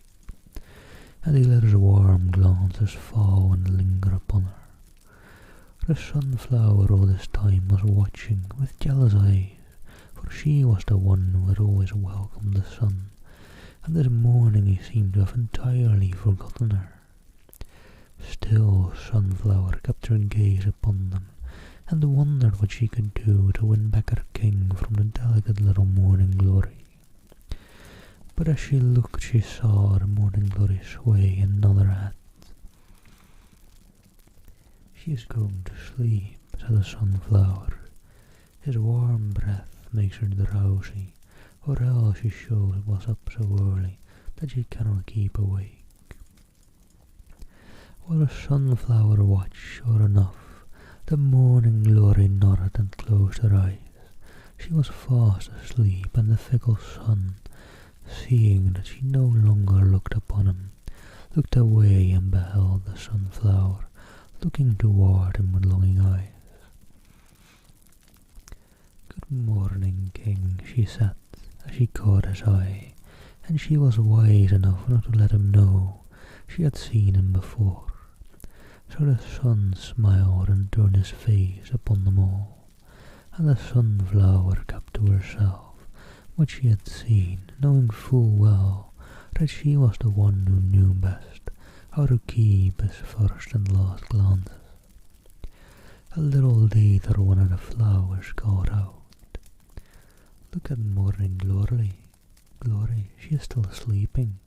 And he let his warm glances fall and linger upon her. The sunflower all this time was watching with jealous eyes, for she was the one who had always welcomed the sun, and this morning he seemed to have entirely forgotten her. Still Sunflower kept her gaze upon them, and wondered what she could do to win back her king from the delicate little morning glory. But as she looked, she saw the morning glory sway and nod her head. "She is going to sleep," said the Sunflower. "His warm breath makes her drowsy, or else she shows it was up so early that she cannot keep awake." While the Sunflower watched, sure enough, the morning glory nodded and closed her eyes. She was fast asleep, and the fickle sun, seeing that she no longer looked upon him, looked away and beheld the Sunflower looking toward him with longing eyes. "Good morning, King," she said, as she caught his eye, and she was wise enough not to let him know she had seen him before. So the sun smiled and turned his face upon them all, and the Sunflower kept to herself what she had seen, knowing full well that she was the one who knew best how to keep his first and last glances. A little later one of the flowers called out, "Look at morning glory. Glory, she is still sleeping.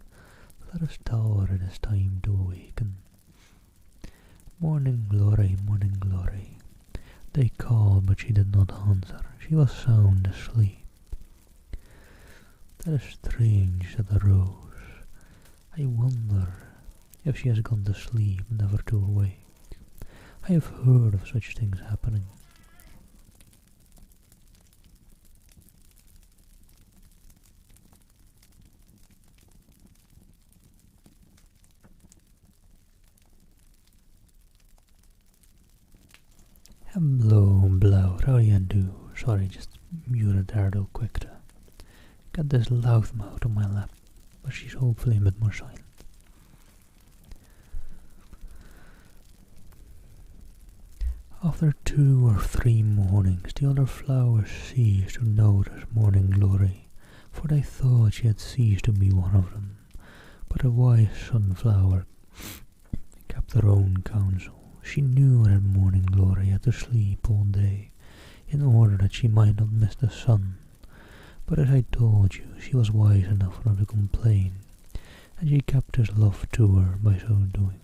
Let us tell her it is time to awaken." Morning glory, they called, but she did not answer. She was sound asleep. "That is strange," said the rose. "I wonder if she has gone to sleep, never to awake. I have heard of such things happening." Hello, Blout, how you do? Sorry, just muted there real quick to get this loudmouth on my lap, but she's hopefully a bit more silent. After 2 or 3 mornings, the other flowers ceased to notice morning glory, for they thought she had ceased to be one of them. But the wise Sunflower kept her own counsel. She knew that morning glory had to sleep all day, in order that she might not miss the sun. But as I told you, she was wise enough not to complain, and she kept his love to her by so doing.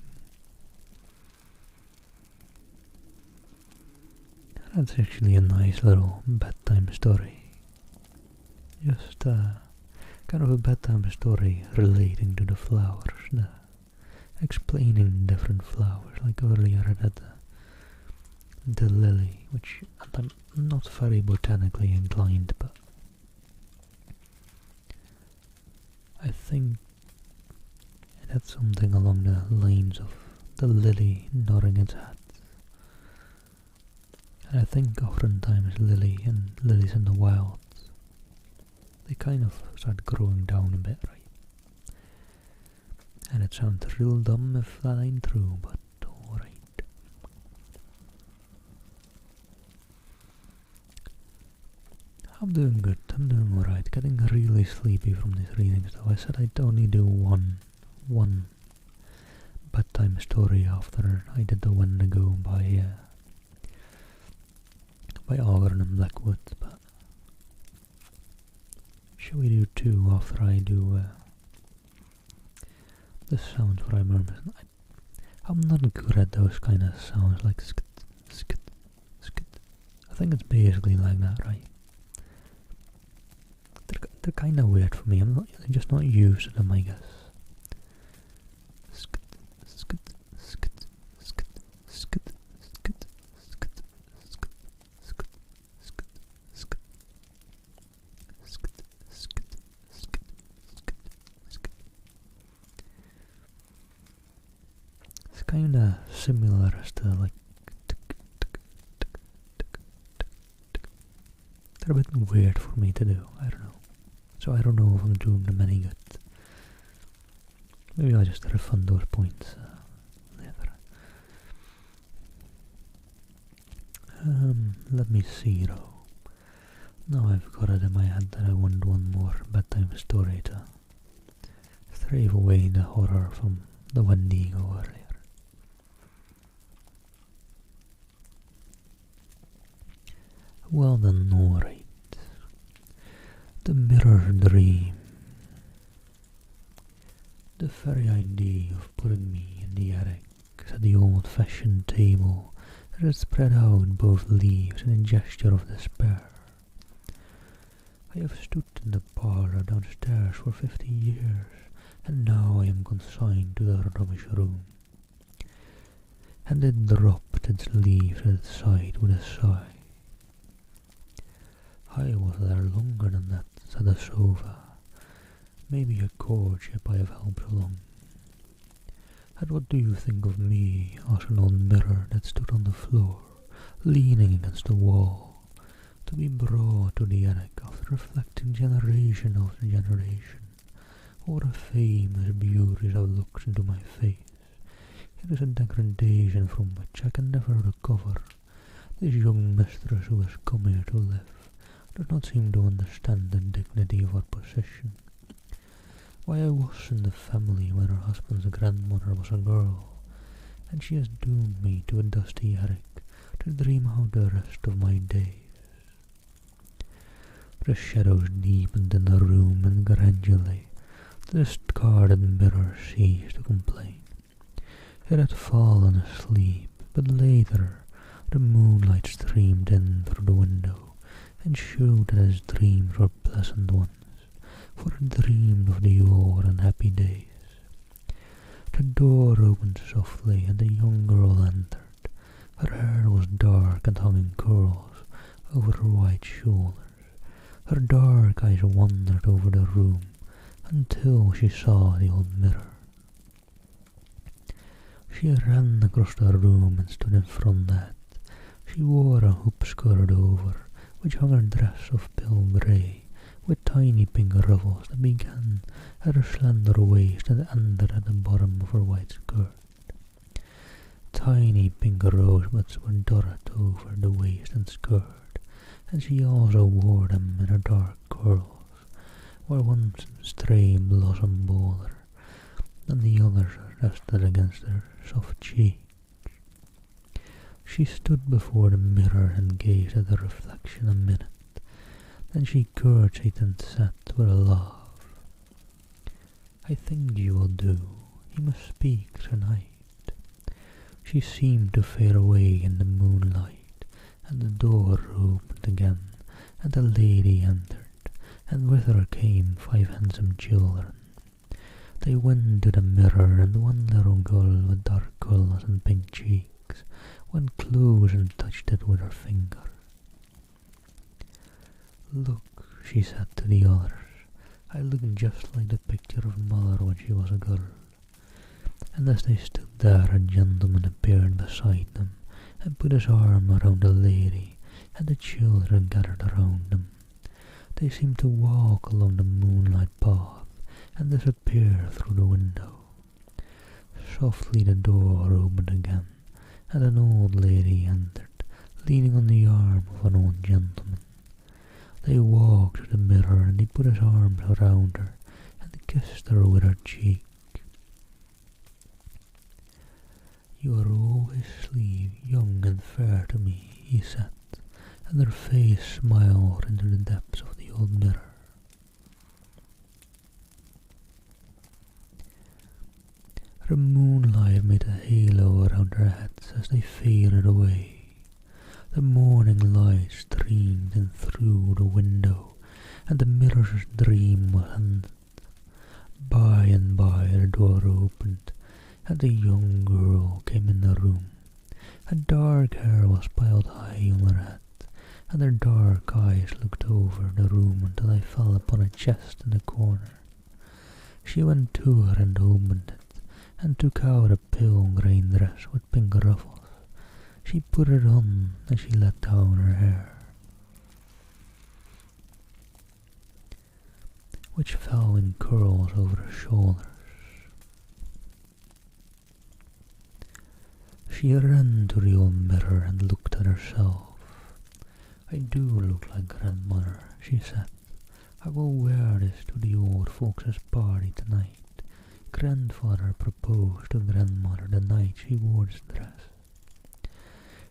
That's actually a nice little bedtime story. Just kind of a bedtime story relating to the flowers, explaining different flowers, like earlier I did the lily, which I'm not very botanically inclined, but I think it had something along the lines of the lily nodding its head. And I think oftentimes lilies in the wilds, they kind of start growing down a bit, right? And it sounds real dumb if that ain't true, but alright. I'm doing good, I'm doing alright. Getting really sleepy from these readings though. I said I'd only do one bedtime story after I did the Wendigo by Algernon Blackwood, but shall we do two after I do the sounds for I'm not good at those kind of sounds like skit, skit, skit. I think it's basically like that, right? They're kind of weird for me. I'm just not used to them, I guess. Skit, skit, skit, skit, skit, skit, skit, skit, skit, skit, skit, skit, skit, skit, skit, skit. It's kind of similar as to like. They're a bit weird for me to do. I don't know. So I don't know if I'm doing them any good. Maybe I'll just refund those points later. Let me see though. Now I've got it in my head that I want one more bedtime story to thrive away the horror from the Wendigo earlier. Well then, alright. The mirror dream. The very idea of putting me in the attic at the old-fashioned table that had spread out both leaves in a gesture of despair. I have stood in the parlour downstairs for 50 years, and now I am consigned to the rubbish room. And it dropped its leaves at its side with a sigh. I was there longer than that, said the sofa. Maybe a courtship I have helped along. And what do you think of me? Asked an old mirror that stood on the floor, leaning against the wall, to be brought to the attic after reflecting generation after generation over the famous beauties of looks into my face. It is a degradation from which I can never recover. This young mistress who has come here to live does not seem to understand the dignity of her position. Why, I was in the family when her husband's grandmother was a girl, and she has doomed me to a dusty attic to dream out the rest of my days. The shadows deepened in the room, and gradually the discarded mirror ceased to complain. It had fallen asleep, but later the moonlight streamed in through the window and showed that his dreams were pleasant ones, for it dreamed of the old and happy days. The door opened softly, and a young girl entered. Her hair was dark and hung in curls over her white shoulders. Her dark eyes wandered over the room until she saw the old mirror. She ran across the room and stood in front of it. She wore a hoop skirt over, which hung her dress of pale grey, with tiny pink ruffles that began at her slender waist and ended at the bottom of her white skirt. Tiny pink rosebuds were dotted over the waist and skirt, and she also wore them in her dark curls, where one stray blossom bolder and the other rested against her soft cheek. She stood before the mirror and gazed at the reflection a minute. Then she curtsied and said with a laugh, "I think you will do. You must speak tonight." She seemed to fade away in the moonlight, and the door opened again, and a lady entered, and with her came 5 handsome children. They went to the mirror, and one little girl with dark curls and pink cheeks went close and touched it with her finger. "Look," she said to the others, I looked just like the picture of mother when she was a girl. And as they stood there, a gentleman appeared beside them, and put his arm around the lady, and the children gathered around them. They seemed to walk along the moonlight path, and disappear through the window. Softly the door opened again, and an old lady entered, leaning on the arm of an old gentleman. They walked to the mirror, and he put his arms around her, and kissed her with her cheek. "You are always young and fair to me," he said, and her face smiled into the depths of the old mirror. The moonlight made a halo around their heads as they faded away. The morning light streamed in through the window, and the mirror's dream was ended. By and by the door opened, and a young girl came in the room. Her dark hair was piled high on her head, and her dark eyes looked over the room until they fell upon a chest in the corner. She went to her and opened it, and took out a pale grey dress with pink ruffles. She put it on, and she let down her hair, which fell in curls over her shoulders. She ran to the old mirror and looked at herself. "I do look like grandmother," she said. "I will wear this to the old folks' party tonight. Grandfather proposed to grandmother the night she wore this dress."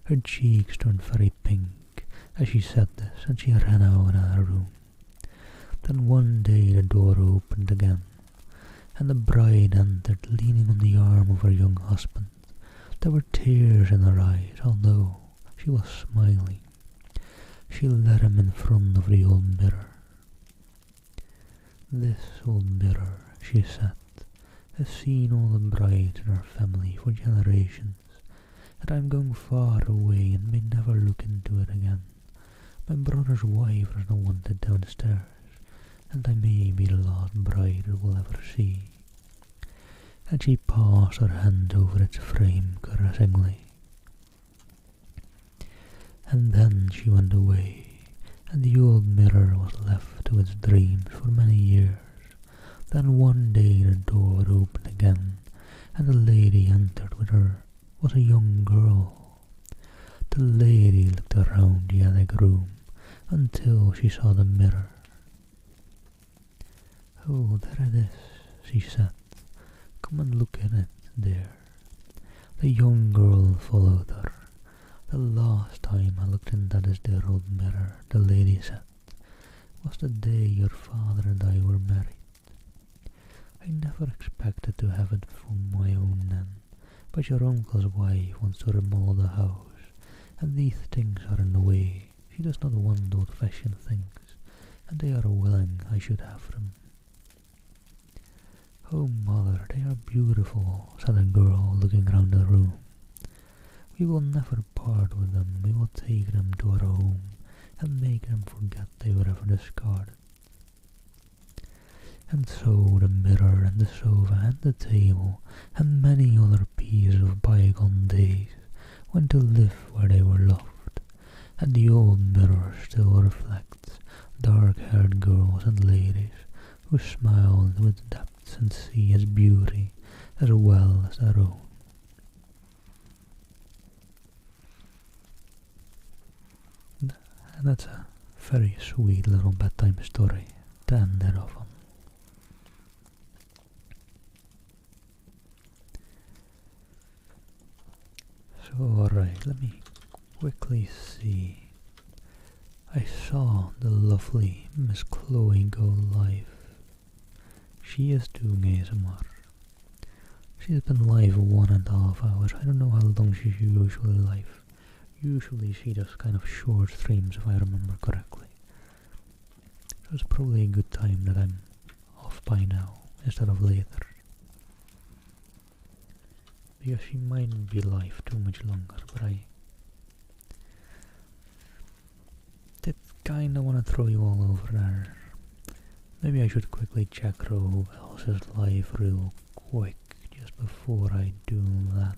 Her cheeks turned very pink as she said this, and she ran out of the room. Then one day the door opened again, and the bride entered, leaning on the arm of her young husband. There were tears in her eyes, although she was smiling. She led him in front of the old mirror. "This old mirror," she said, "has seen all the brides in our family for generations, and I am going far away and may never look into it again. My brother's wife does not want it downstairs, and I may be the last bride it will ever see." And she passed her hand over its frame caressingly. And then she went away, and the old mirror was left to its dreams for many years. Then one day the door opened again, and the lady entered. With her was a young girl. The lady looked around the attic room until she saw the mirror. "Oh, there it is," she said. "Come and look at it, dear." The young girl followed her. "The last time I looked into this dear old mirror," the lady said, "was the day your father and I were married. I never expected to have it for my own then, but your uncle's wife wants to remodel the house, and these things are in the way. She does not want old-fashioned things, and they are willing I should have them." "Oh, mother, they are beautiful," said the girl, looking round the room. "We will never part with them. We will take them to our home and make them forget they were ever discarded." And so the mirror and the sofa and the table and many other pieces of bygone days went to live where they were loved, and the old mirror still reflects dark-haired girls and ladies who smile into its depths and see its beauty as well as their own. And that's a very sweet little bedtime story to end it off on. So alright, let me quickly see. I saw the lovely Miss Chloe go live. She is doing ASMR. She's been live 1.5 hours. I don't know how long she's usually live. Usually she does kind of short streams if I remember correctly. So it's probably a good time that I'm off by now instead of later. Because she might be live too much longer, but I did kinda wanna throw you all over there. Maybe I should quickly check who else is live real quick just before I do that.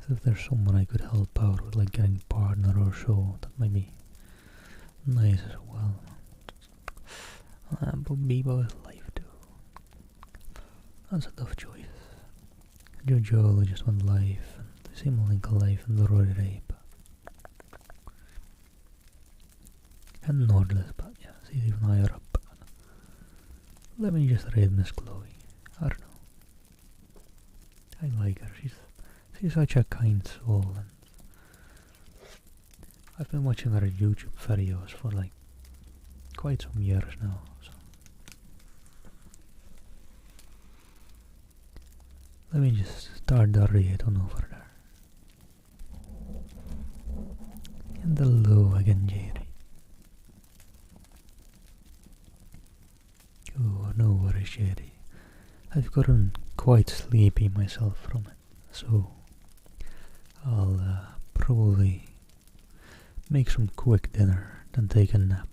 So if there's someone I could help out with, like getting partner or so, that might be nice as well. But Bebo is live too. That's a tough choice. Jojo just went live, and Simulink live, and the Rory Rape. And Nordless, but yeah, see even higher up. Let me just raid Miss Chloe. I don't know. I like her. She's such a kind soul, and I've been watching her YouTube videos for like quite some years now. So let me just start the raid on over there. And hello again, Jerry. Oh, no worries, Jerry. I've gotten quite sleepy myself from it, so I'll probably make some quick dinner, then take a nap.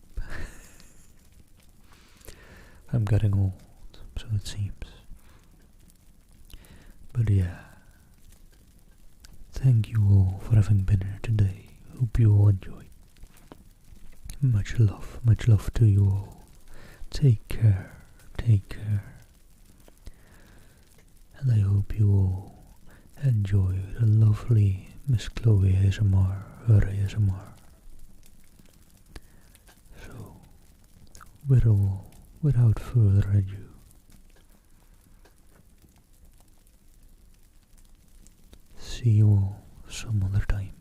I'm getting old, so it seems. But yeah, thank you all for having been here today. Hope you all enjoyed. Much love to you all. Take care. And I hope you all enjoy the lovely Miss Chloe ASMR, her ASMR. So, without further ado, see you all some other time.